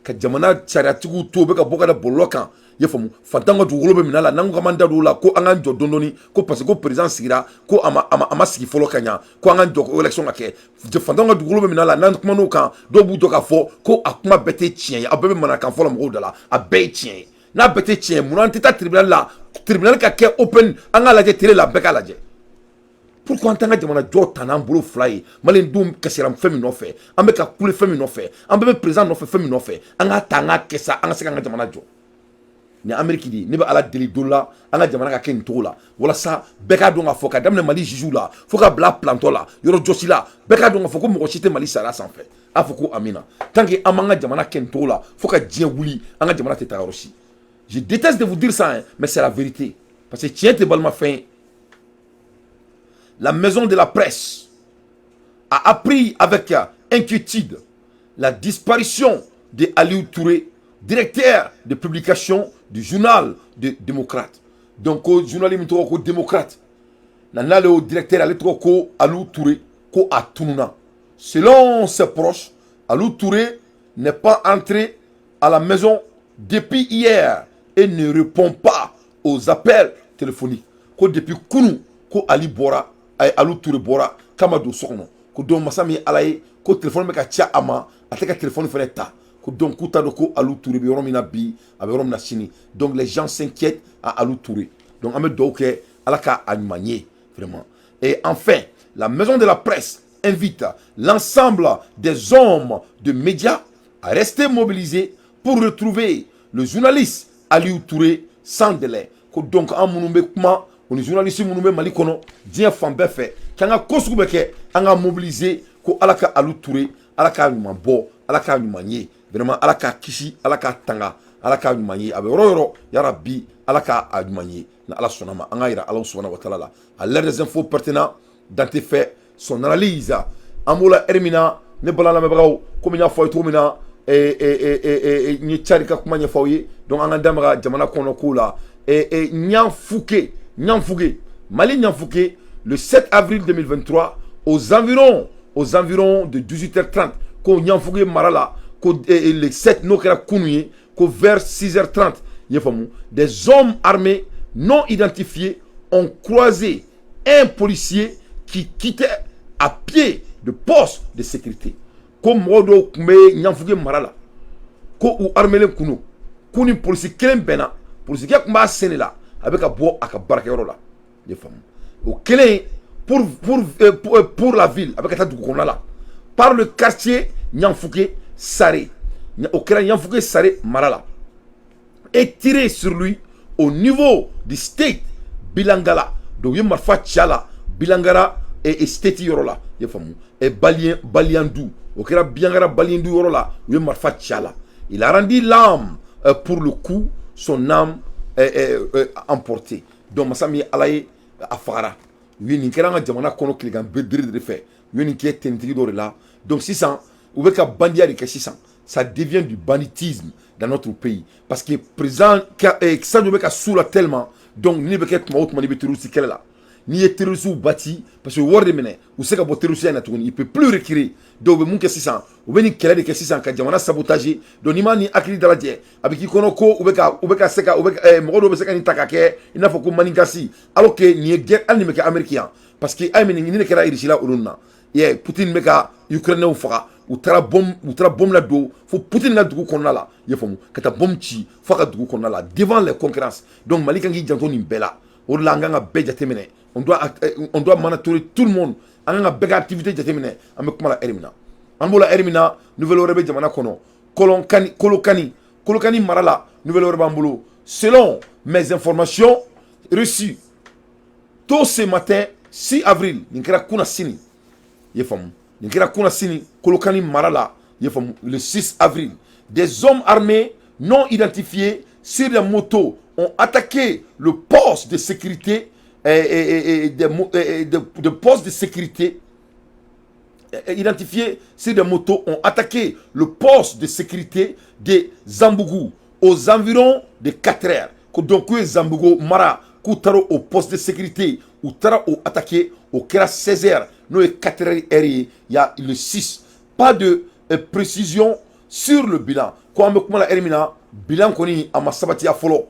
ka jamana chariatigu to be ka boka da bolokan ye famu fatango du golobe minala nangu kamanda dula ko anga jo dondoni ko parce que président sigira ko ama sigi folo kanya ko anga jo election ake je fatango du golobe minala nan kuma no kan do bu to ka fo ko akuma bete tien ya abebe mana kan folo mo dala abe tien na bete tien mu nan tita tribunal ka ke open anga la je tele la beka la je pourquoi en tant que jamana jo tanan bolo fly malen dum kasiram femi no fe ambe ka kule femi no fe ambe président no fe femi no fe anga tanga kesa anga seka jamana jo ni Amérique di ne ba ala deli dola anga jamana ka ken tola wala sa beka do nga foka damne Mali jiju la foka bla planto la yoro josi la beka do nga foko mo chite Mali sara sans fait afoko amina tangi amanga jamana ken tola foka dien wuli anga jamana te tarosi. Je déteste de vous dire ça hein, mais c'est la vérité parce que tiens te balma fin. La maison de la presse a appris avec inquiétude la disparition de Aliou Touré, directeur de publication du journal des démocrates. Donc, le journal démocrate, le directeur Aliou Touré, ko Atununa. Selon ses proches, Aliou Touré n'est pas entré à la maison depuis hier et ne répond pas aux appels téléphoniques. Ko depuis Kounou, ko Ali Bora, Aliou Touré Bora, Kamado Sokono, ko don masami alaye, ko téléphone me ka tia ama, ateka téléphone fene ta. Donc, Aliou Touré, donc les gens s'inquiètent à Aliou Touré. Donc, Ahmed Douke, Alaka Animanier, vraiment. Et enfin, la maison de la presse invite l'ensemble des hommes de médias à rester mobilisés pour retrouver le journaliste Aliou Touré sans délai. Donc, en Mounoumbe Kuma, on est journaliste Mounoumbe Malikono, Dien Fambe fait, quand on a Kosoubeke, on a mobilisé, ko Alaka Aliou Touré, Alaka Animambo, Alaka Animanier. Vraiment, alaka kishi, alaka tanga, alaka nyumanye, abe roro, ya rabbi, alaka nyumanye, na ala sonama, angaira, ala subhanahu wa ta'ala. À l'heure des infos pertinents, Dante fait son analyse. Amoula Hermina, ne balana mebrao, comme il y a foi, ni tchari ka kuma ɲɛfɔ aw ye donc an ka damaka jamana kɔnɔ ko la Nianfouké Mali Nianfouké le 7 avril 2023 aux environs de 18h30 ko Nianfouké marala ko le 7 no kɛra kunu ye ko vers 6h30 des hommes armés non identifiés ont croisé un policier qui quittait à pied de poste de sécurité. Comme Modo Kume Nianfouké Marala, ko ou armé kuno, kuni policier kelen bena, policier qui a kuma sénéla, avec un bois à Kabarakero là, les femmes. Au kelen pour la ville, avec un tas là, par le quartier Nianfouké Saré, au kelen Nianfouké Saré Marala, et tiré sur lui au niveau du state Bilangala, donc il m'a fait Tchala, Bilangara et state Yorola, les femmes, et Baliandou. Au kera biangara balindu yorola, oui marfa tchala. Il a rendu l'âme pour le coup, son âme est emportée. Donc masami alaye afara. Oui ni kera nga jamana kono kligan bedri de fait. Oui ni qui tentri d'or là. Donc 600, ou beka bandia de 600, ça devient du banditisme dans notre pays parce que présent ça ne beka soula tellement donc ni beka tma autre mani betu si kela là. Ni est terroriste ou bâti parce que word mene ou c'est que terroriste na tuni il peut plus reculer donc be mun ke 600 ou beni kele de ke 600 ka jamana sabotager donc ni mani akili dala je abiki kono ko ou beka seka ou beka modo be seka ni takake ina foko maningasi alors que ni guerre ani meka américain parce que ay meni ni ne kera irishila ulunna ye Poutine meka Ukraine ou fara ou tra bom la do faut Poutine na dugu konna la ye fomu kata bom chi faka dugu konna la devant les concurrences donc malika ngi janto ni bela o la nga be jatemene on doit monitorer tout le monde on a une belle activité jatemene on me la erimina ambola erimina nouvelle orebe jamana kono kolokani marala nouvelle orebe ambulo selon mes informations reçues tôt ce matin 6 avril ninkera kuna sini yefam ninkera kuna sini kolokani marala yefam le 6 avril des hommes armés non identifiés sur des motos ont attaqué le poste de sécurité de postes de sécurité identifiés sur des motos ont attaqué le poste de sécurité de Zambougou aux environs de 4 heures. Donc, Zambougou Mara, Koutaro au poste de sécurité, ou Tara au attaqué au 16 heures, nous 4 heures, il y a le 6. Pas de précision sur le bilan. Quand on a terminé, bilan koni à ma sabatia follow.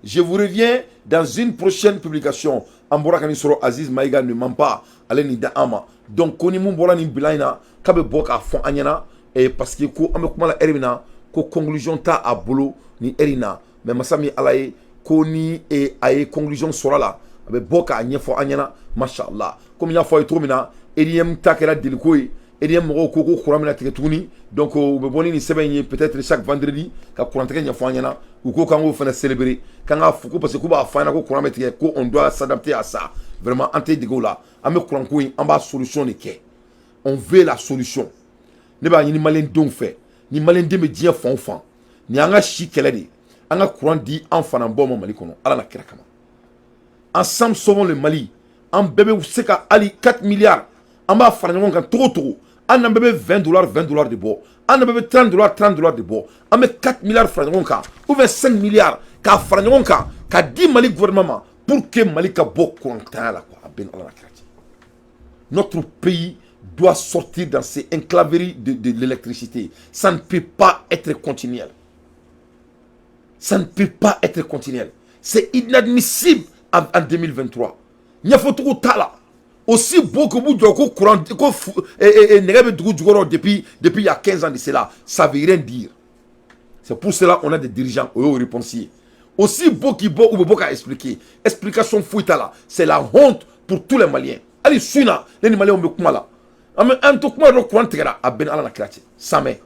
Je vous reviens dans une prochaine publication. Amborakani soro Aziz Maïga ne ment pas. Allez ni da ama. Donc koni mun bola ni bilaina kabe boka fon anyana et parce que ko amekuma la erina ko conclusion ta a bolo ni erina mais masami alaye koni e ay conclusion sora la abe boka anyefo anyana machallah comme ya fo etromina eriem takera dilikoy eriem mo ko kuramina tiketuni donc be boni ni sebenye peut-être chaque vendredi ka kuranteke nya fo anyana ou ko kango fana célébrer kanga fuko parce que ko ba fana ko kuramete ko on doit s'adapter à ça vraiment anté de gola ame kuranko en bas solution ni ke on veut la solution ne ba ni malen don fait ni malen de me dia fon ni anga chi kele de anga kuran di en fana bon mali kono ala na kira kama ensemble sauvons le Mali en bébé seka ali 4 milliards en bas fana ngon kan trop en bébé $20 de bo en bébé $30 de bo en me 4 milliards fana ngon kan ou 5 milliards ka fana ngon kan ka di Mali gouvernement pour que Mali ka bo kuran ta la quoi ben ala na kira. Notre pays doit sortir dans ces enclaveries de l'électricité. Ça ne peut pas être continuel. Ça ne peut pas être continuel. C'est inadmissible en 2023. Il y a tout tala. Aussi beaucoup de courant depuis il y a 15 ans de cela. Ça ne veut rien dire. C'est pour cela qu'on a des dirigeants réponsiers. Aussi beaucoup à expliquer. Explication fouita c'est la honte pour tous les Maliens. Ali suna les Maliens ont kuma la en tout kuma do kwantera aben ala na krati samé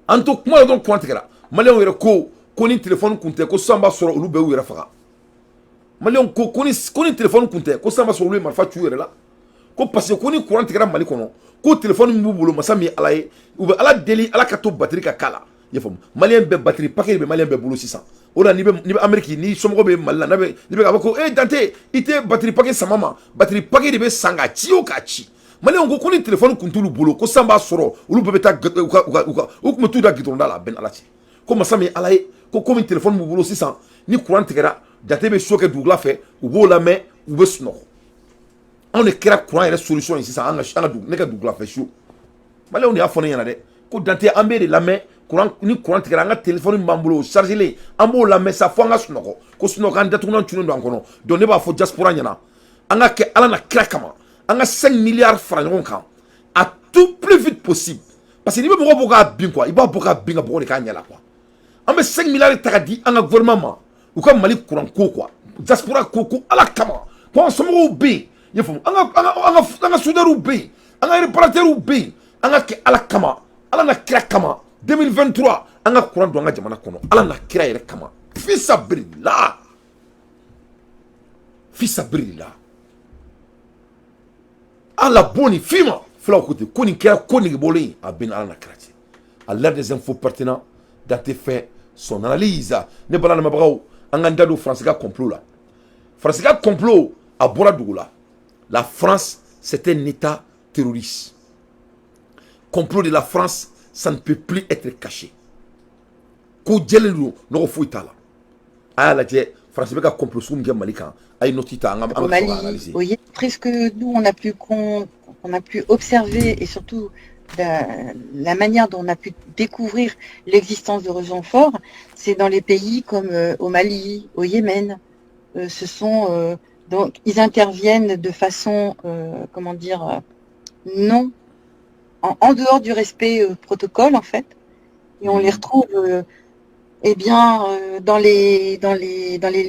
en tout kuma do kwantera Maliens were ko ni téléphone kunte ko samba soro ulu be were faka Maliens ko ni téléphone kunte ko samba soro ulu marfa tuere la ko parce que ko ni kwantera Mali kono ko téléphone mbubulo masami alaye ou ala deli ala kato batterie ka kala yefom Malien be batterie paquet be Malien be bolo 600 ola ni be Amérique ni somo be Mali na be ko Dante ite batterie paquet samama batterie paquet be sanga chi o ka chi Malais on ko ni téléphone kuntulu bolo ko samba soro ulu bebe ta ou ko tout da gidonda la ben alati ko masami alaye ko comme téléphone mu bolo 600 ni courant tigera date be choqué dougla fait ou bo la main ou be sno on est kera courant et solution ici ça anga dou ne ka dougla fait chaud Malais on y a fone yana de ko date ambe de la main courant ni courant tigera anga téléphone mbambulo charger les ambo la main ça fo anga sno ko sno kan datu nan tuno ndo ankono do ne ba fo diaspora nyana anga ke ala na kra kama anga 5 milliards francs kan à tout plus vite possible parce que ni be mo boka bin quoi il va boka bin ga boko de kan nyala quoi on met 5 milliards takadi anga gouvernement ou comme Mali courant ko quoi diaspora ko ala kama ko somo be yefum anga soudaru be anga réparateur be anga ke ala kama ala na kra kama 2023 anga courant do anga jamana kono ala na kra yere kama fisa billah ala boni fima flaw côté koni kera koni bolé a ben ala na krati à l'aide des infos pertinents daté fait son analyse ne bala na mabraw anganda do France ga complot là France ga complot à bora doula la France c'est un état terroriste complot de la France ça ne peut plus être caché ko jelelu no fo itala ala je France ga complot sum ga malika ay notita au Mali, vous voyez, presque nous on a pu observer et surtout la manière dont on a pu découvrir l'existence de régions forts, c'est dans les pays comme au Mali, au Yémen. Donc ils interviennent de façon, comment dire, non, en dehors du respect protocole en fait, et on les retrouve, eh bien, dans les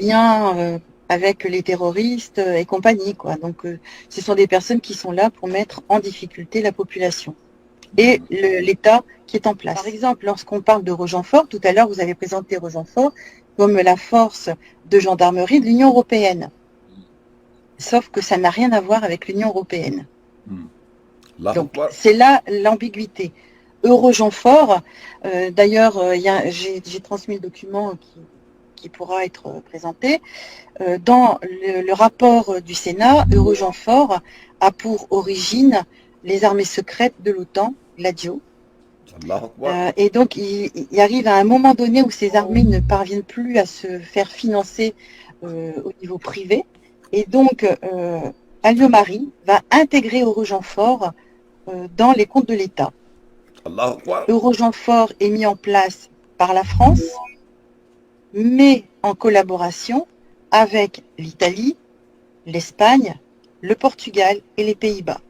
liens avec les terroristes et compagnie, quoi. Donc, ce sont des personnes qui sont là pour mettre en difficulté la population et l'État qui est en place. Par exemple, lorsqu'on parle de Rochefort, tout à l'heure, vous avez présenté Rochefort comme la force de gendarmerie de l'Union européenne. Sauf que ça n'a rien à voir avec l'Union européenne. Donc, c'est là l'ambiguïté. Rochefort, d'ailleurs, j'ai transmis le document qui pourra être présenté. Dans le rapport du Sénat, Rochefort a pour origine les armées secrètes de l'OTAN, l'ADIO. Et donc, il arrive à un moment donné où ces armées ne parviennent plus à se faire financer au niveau privé. Et donc, Alliot-Marie va intégrer Rochefort dans les comptes de l'État. Rochefort est mis en place par la France, mais en collaboration avec l'Italie, l'Espagne, le Portugal et les Pays-Bas.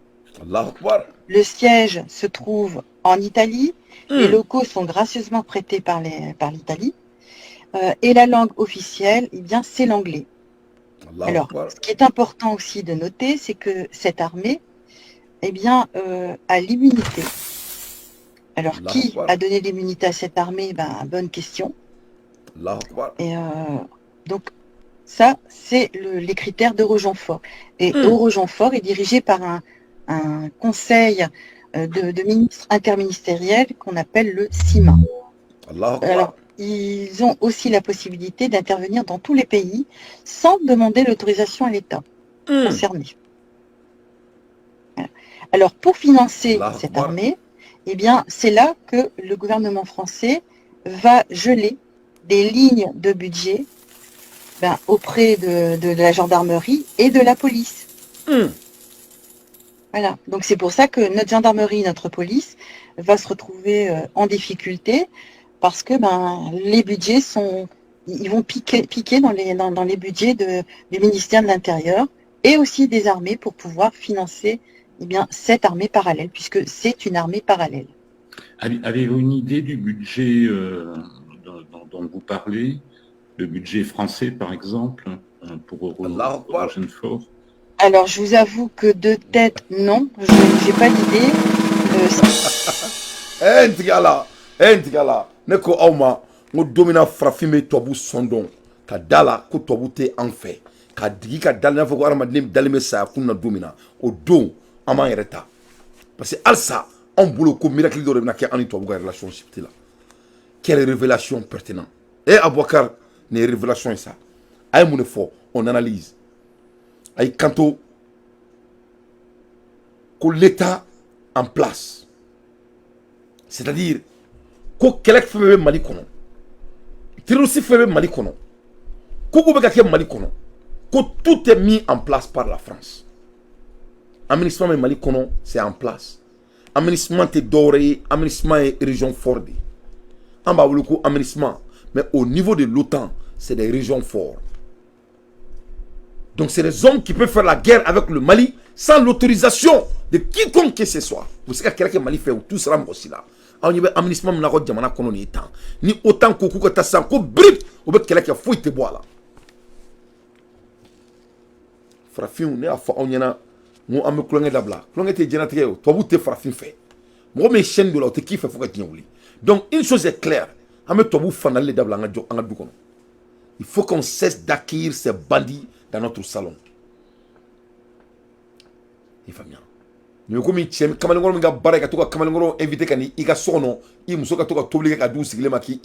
Le siège se trouve en Italie, les locaux sont gracieusement prêtés par l'Italie, et la langue officielle, eh bien, c'est l'anglais. Alors, ce qui est important aussi de noter, c'est que cette armée, eh bien, a l'immunité. Alors, qui a donné l'immunité à cette armée? Ben, bonne question. Et donc, ça, c'est les critères de Rochefort. Et Rochefort est dirigé par un conseil de ministres interministériels qu'on appelle le CIMA. Alors, ils ont aussi la possibilité d'intervenir dans tous les pays sans demander l'autorisation à l'État concerné. Voilà. Alors, pour financer cette armée, eh bien, c'est là que le gouvernement français va geler des lignes de budget auprès de la gendarmerie et de la police. Voilà. Donc c'est pour ça que notre gendarmerie, notre police va se retrouver en difficulté parce que les budgets ils vont piquer dans les budgets du ministère de l'Intérieur et aussi des armées pour pouvoir financer cette armée parallèle, puisque c'est une armée parallèle. Avez-vous une idée du budget dont vous parlez, le budget français par exemple, pour Rochefort? Alors je vous avoue que de tête, non, je n'ai pas d'idée. Ntigala, neko auma, ngo domina frafime tobu sondon, ka dala ko tobu te en fait, ka digi ka dala na foko armadem dalime sa kunna domina, o don ama yereta. Parce que alsa on boulot ko miracle do na ke ani tobu ga relationship là. Quelle révélation pertinente. Et Abouakar, les révélations ça. Aïe mon effort, on analyse. Aïe kanto que l'État en place, c'est-à-dire que quelqu'un fait Mali kono, terroriste fait Mali kono, que Mali kono, que tout est mis en place par la France. Aménagement Mali kono, c'est en place. Aménagement est doré, aménagement est région forte. En bas, aménagement, mais au niveau de l'OTAN, c'est des régions fortes. Donc c'est des hommes qui peuvent faire la guerre avec le Mali sans l'autorisation de quiconque que ce soit. Vous savez que quelqu'un Mali fait tout sera aussi là. On y va aménagement na ko jamana kono ni temps. Ni autant ko ko ta san ko brip ou be quelqu'un faut te boire là. Frafin ne a fa onyana mo am klonge dabla. Klonge te jena te to bu te frafin fait. Mo me chaîne de là te ki fait faut que tu ouli. Donc une chose est claire, ame to bu fanale dabla nga jo anga du kono. Il faut qu'on cesse d'accueillir ces bandits dans notre salon. Il faut bien. Nous comme il kamalengoro minga bara ka to ka kamalengoro invité kani ika sono i muso ka to ka tobli ka du sigile ma ki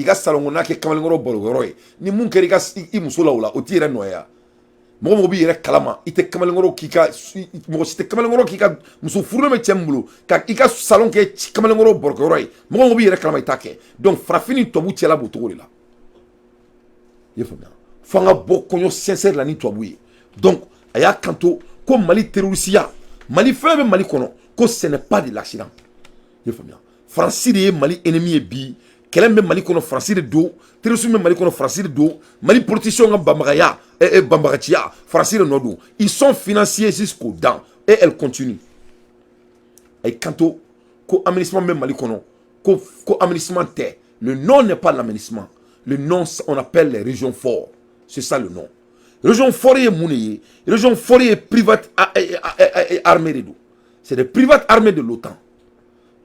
ka salon na ke kamalengoro bolo roy ni mun keri ka i muso laula o tire noya mo bi yere kalama ite kamalengoro ki ka mo site kamalengoro ki ka muso furu me tembulu ka ika salon ke kamalengoro bolo roy mo bi yere kalama itake donc frafini to bu tiela bu to la il faut bien fanga bokko sincère la ni to bu donc aya kanto ko Mali terroriste Mali fait Mali kono que ce n'est pas de l'accident. Il faut bien. Francis de Mali ennemi et bi, quel même Mali kono Francis de do, terrorisme Mali kono Francis de do, Mali politicien en Bambaraya et Bambaratia, Francis de Nodo. Ils sont financiers jusqu'au dents et elles continuent. Et quant au aménagement même Mali kono, qu'au aménagement terre, le nom n'est pas l'aménagement. Le nom on appelle les régions fortes. C'est ça le nom. Région forêt mounier, région forêt private armée de dos. C'est des privates armées de l'OTAN.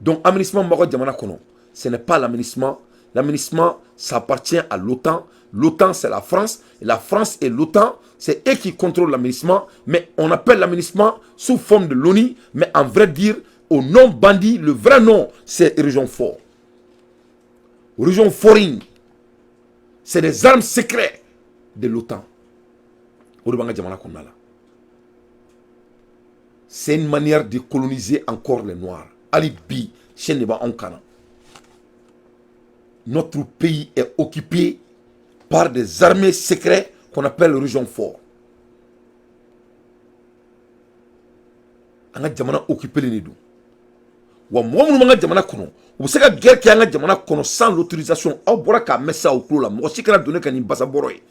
Donc, aménagement Maro Diamana Kono, ce n'est pas l'aménagement. L'aménagement, ça appartient à l'OTAN. L'OTAN, c'est la France. Et la France et l'OTAN, c'est eux qui contrôlent l'aménagement. Mais on appelle l'aménagement sous forme de l'ONU. Mais en vrai dire, au nom bandit, le vrai nom, c'est région fort. Région foreign, c'est des armes secrètes de l'OTAN. C'est une manière de coloniser encore les Noirs. Alibi, notre pays est occupé par des armées secrètes qu'on appelle région fort. On a déjà occupé les Nédou. Ou on a déjà kono. Vous savez que guerre qui a déjà kono sans l'autorisation. On pourra qu'à mettre ça au clos là. Moi aussi qu'on a donné qu'un imbasa boroy.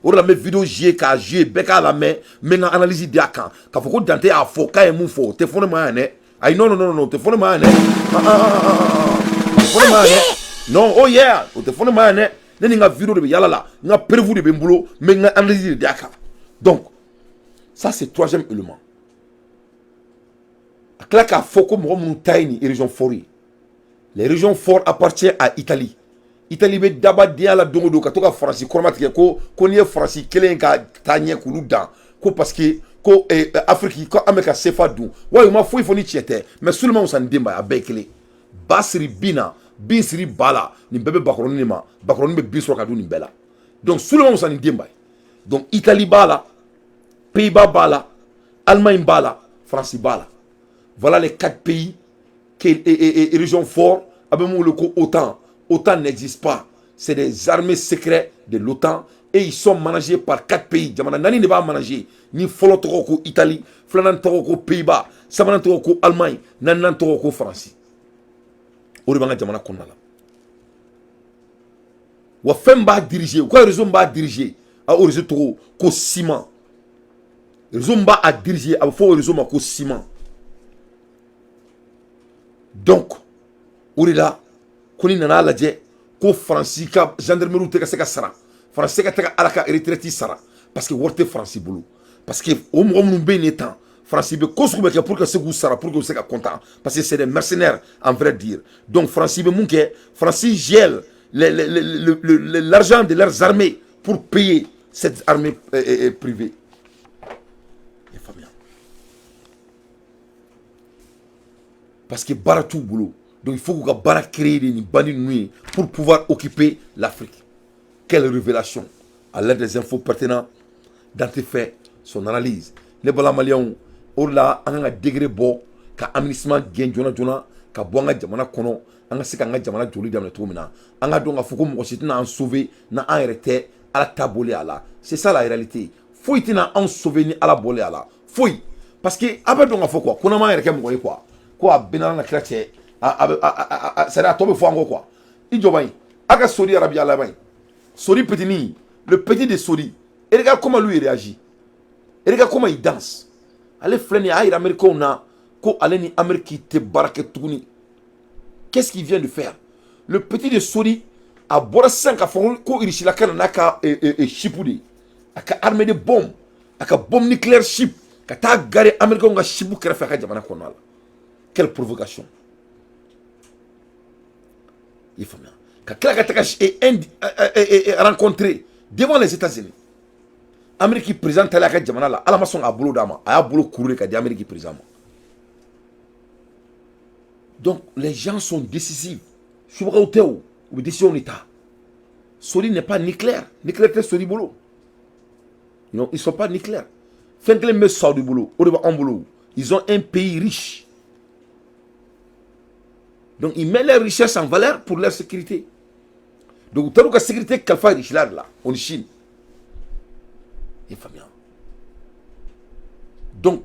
On a mis vidéo jouer ka jouer beka la main mais en analyse diakan ka foko dante a fo ka emu fo téléphone ma ne ay non téléphone ma ne téléphone ma ne non oh yeah o téléphone ma ne ni nga vidéo de yala la nga prévu de bembulo mais nga analyse diakan donc ça c'est troisième élément akla ka foko mo mu tayni région forêt les régions fortes appartiennent à Italie. Italie be daba dia la dongo ka to ka France kormatike ko ni France kelen ka tanye kulu dan ko parce que ko Afrique ko ameka sefa dun wa ma foi foni tiete mais seulement on s'en demba abekele basri bina binsri bala ni bebe bakroni ma bakroni be bisro ka dun ni bela donc seulement on s'en demba donc Italie bala Pays-Bas bala Allemagne bala France bala voilà les 4 pays et régions fortes abemu le ko autant OTAN n'existe pas. C'est des armées secrètes de l'OTAN et ils sont managés par 4 pays. Jamana nani ne va manager ni Folotoko Italie, Flanantoko Pays-Bas, Samanantoko Allemagne, Nanantoko France. Oribanga jamana konala. Wa femba diriger, quoi raison ba diriger a réseau toko ko ciment. Raison ba a diriger a fo réseau ma ko ciment. Donc, orila koni nana lajɛ ko Fransi ka gendarmerie tɛ ka se ka sara Fransi ka tɛ ka ala ka retraite sara parce que wari tɛ Fransi bolo parce que o mɔgɔ minnu bɛ yen ne temps Fransi bɛ ko sugu bɛ kɛ pour que se k'u sara pour que u se ka content parce que c'est des mercenaires en vrai dire donc Fransi bɛ mun kɛ Fransi gèle l'argent de leurs armées pour payer cette armée privée. Parce que Baratou boulot. Donc il faut que Bara crée des bandits pour pouvoir occuper l'Afrique. Quelle révélation à l'aide des infos pertinentes dans tes faits, son analyse. Les Balamaliens, on a un degré bon, ka aminisma gen jona jona ka bɔ an ka jamana kɔnɔ an ka se k'an ka jamana joli daminɛ cogo min na an ka dɔn k'a fɔ ko mɔgɔ si tɛna an sauver na an yɛrɛ tɛ ala ta bɔlen a la c'est ça la réalité foyi tɛna an sauver ni ala bɔlen a la foyi parce que a bɛ dɔn k'a fɔ quoi ko n'an m'an yɛrɛ kɛ mɔgɔ ye quoi ko a bɛnna an ka kira cɛ c'est à dire a tɔ bɛ fɔ an kɔ quoi i jɔ ban ye a ka sori arabiya laban ye sori petini le petit de sori et regarde comment lui il réagit et regarde comment il danse ale filɛ nin ye a yira américains na ko ale ni Amérique tɛ baara kɛ tuguni qu'est-ce qu'il vient de faire le petit de sori a bɔra sisan k'a fɔ ko Irisila n'a ka chipu de a ka armée de bombe a ka bombe nucléaire chip ka taa gare américains ka chipu kɛrɛfɛ a ka jamana kɔnɔ la quelle provocation il faut bien ka tila ka taga rencontrer devant les États-Unis Amérique président tali a ka jamana la ala ma sɔn k'a bolo d'a ma a y'a bolo kuru de ka di Amérique président ma donc les gens sont décisifs subagaw tɛ o u bɛ décision de ta sori n'est pas nucléaire nucléaire tɛ sori bolo non ils sont pas nucléaires fɛn kelen bɛ Saudi bolo o de bɛ anw bolo ils ont un pays riche donc ils mettent leurs richesses en valeur pour leur sécurité donc u taar'u ka sécurité kalifa Irisila de la o ni Chine i faamuya donc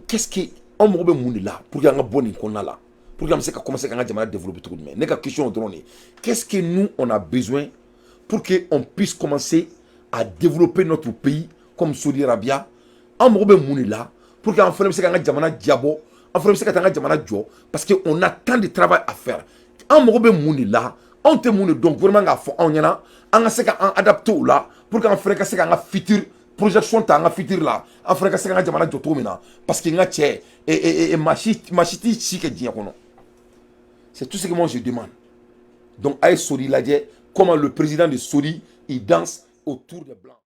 qu'est-ce que anw mago bɛ mun de la pour que an ka bɔ nin kɔnɔna la pour que an bɛ se ka commencer k'an ka jamana développer cogo jumɛn ne ka question dɔrɔn de qu'est-ce que nous on a besoin pour que on puisse commencer à développer notre pays comme Saudi Arabia an mago bɛ mun de la pour que an fana bɛ se k'an ka jamana jabɔ an fana bɛ se ka taa an ka jamana jɔ parce que on a tant de travail à faire an mago bɛ mun de la anw tɛ mun de dɔn gouvernement k'a fɔ anw ɲɛna an ka se k'an adapter o la pour que an fana ka se k'an ka futur projection ta an ka futur la an fana ka se k'an ka jamana jɔ cogo min na parce que n ka cɛ maa si t'i si kɛ diɲɛ kɔnɔ c'est tout ce que moi je demande donc a ye Sori lajɛ comment le président de Sori il danse autour des blancs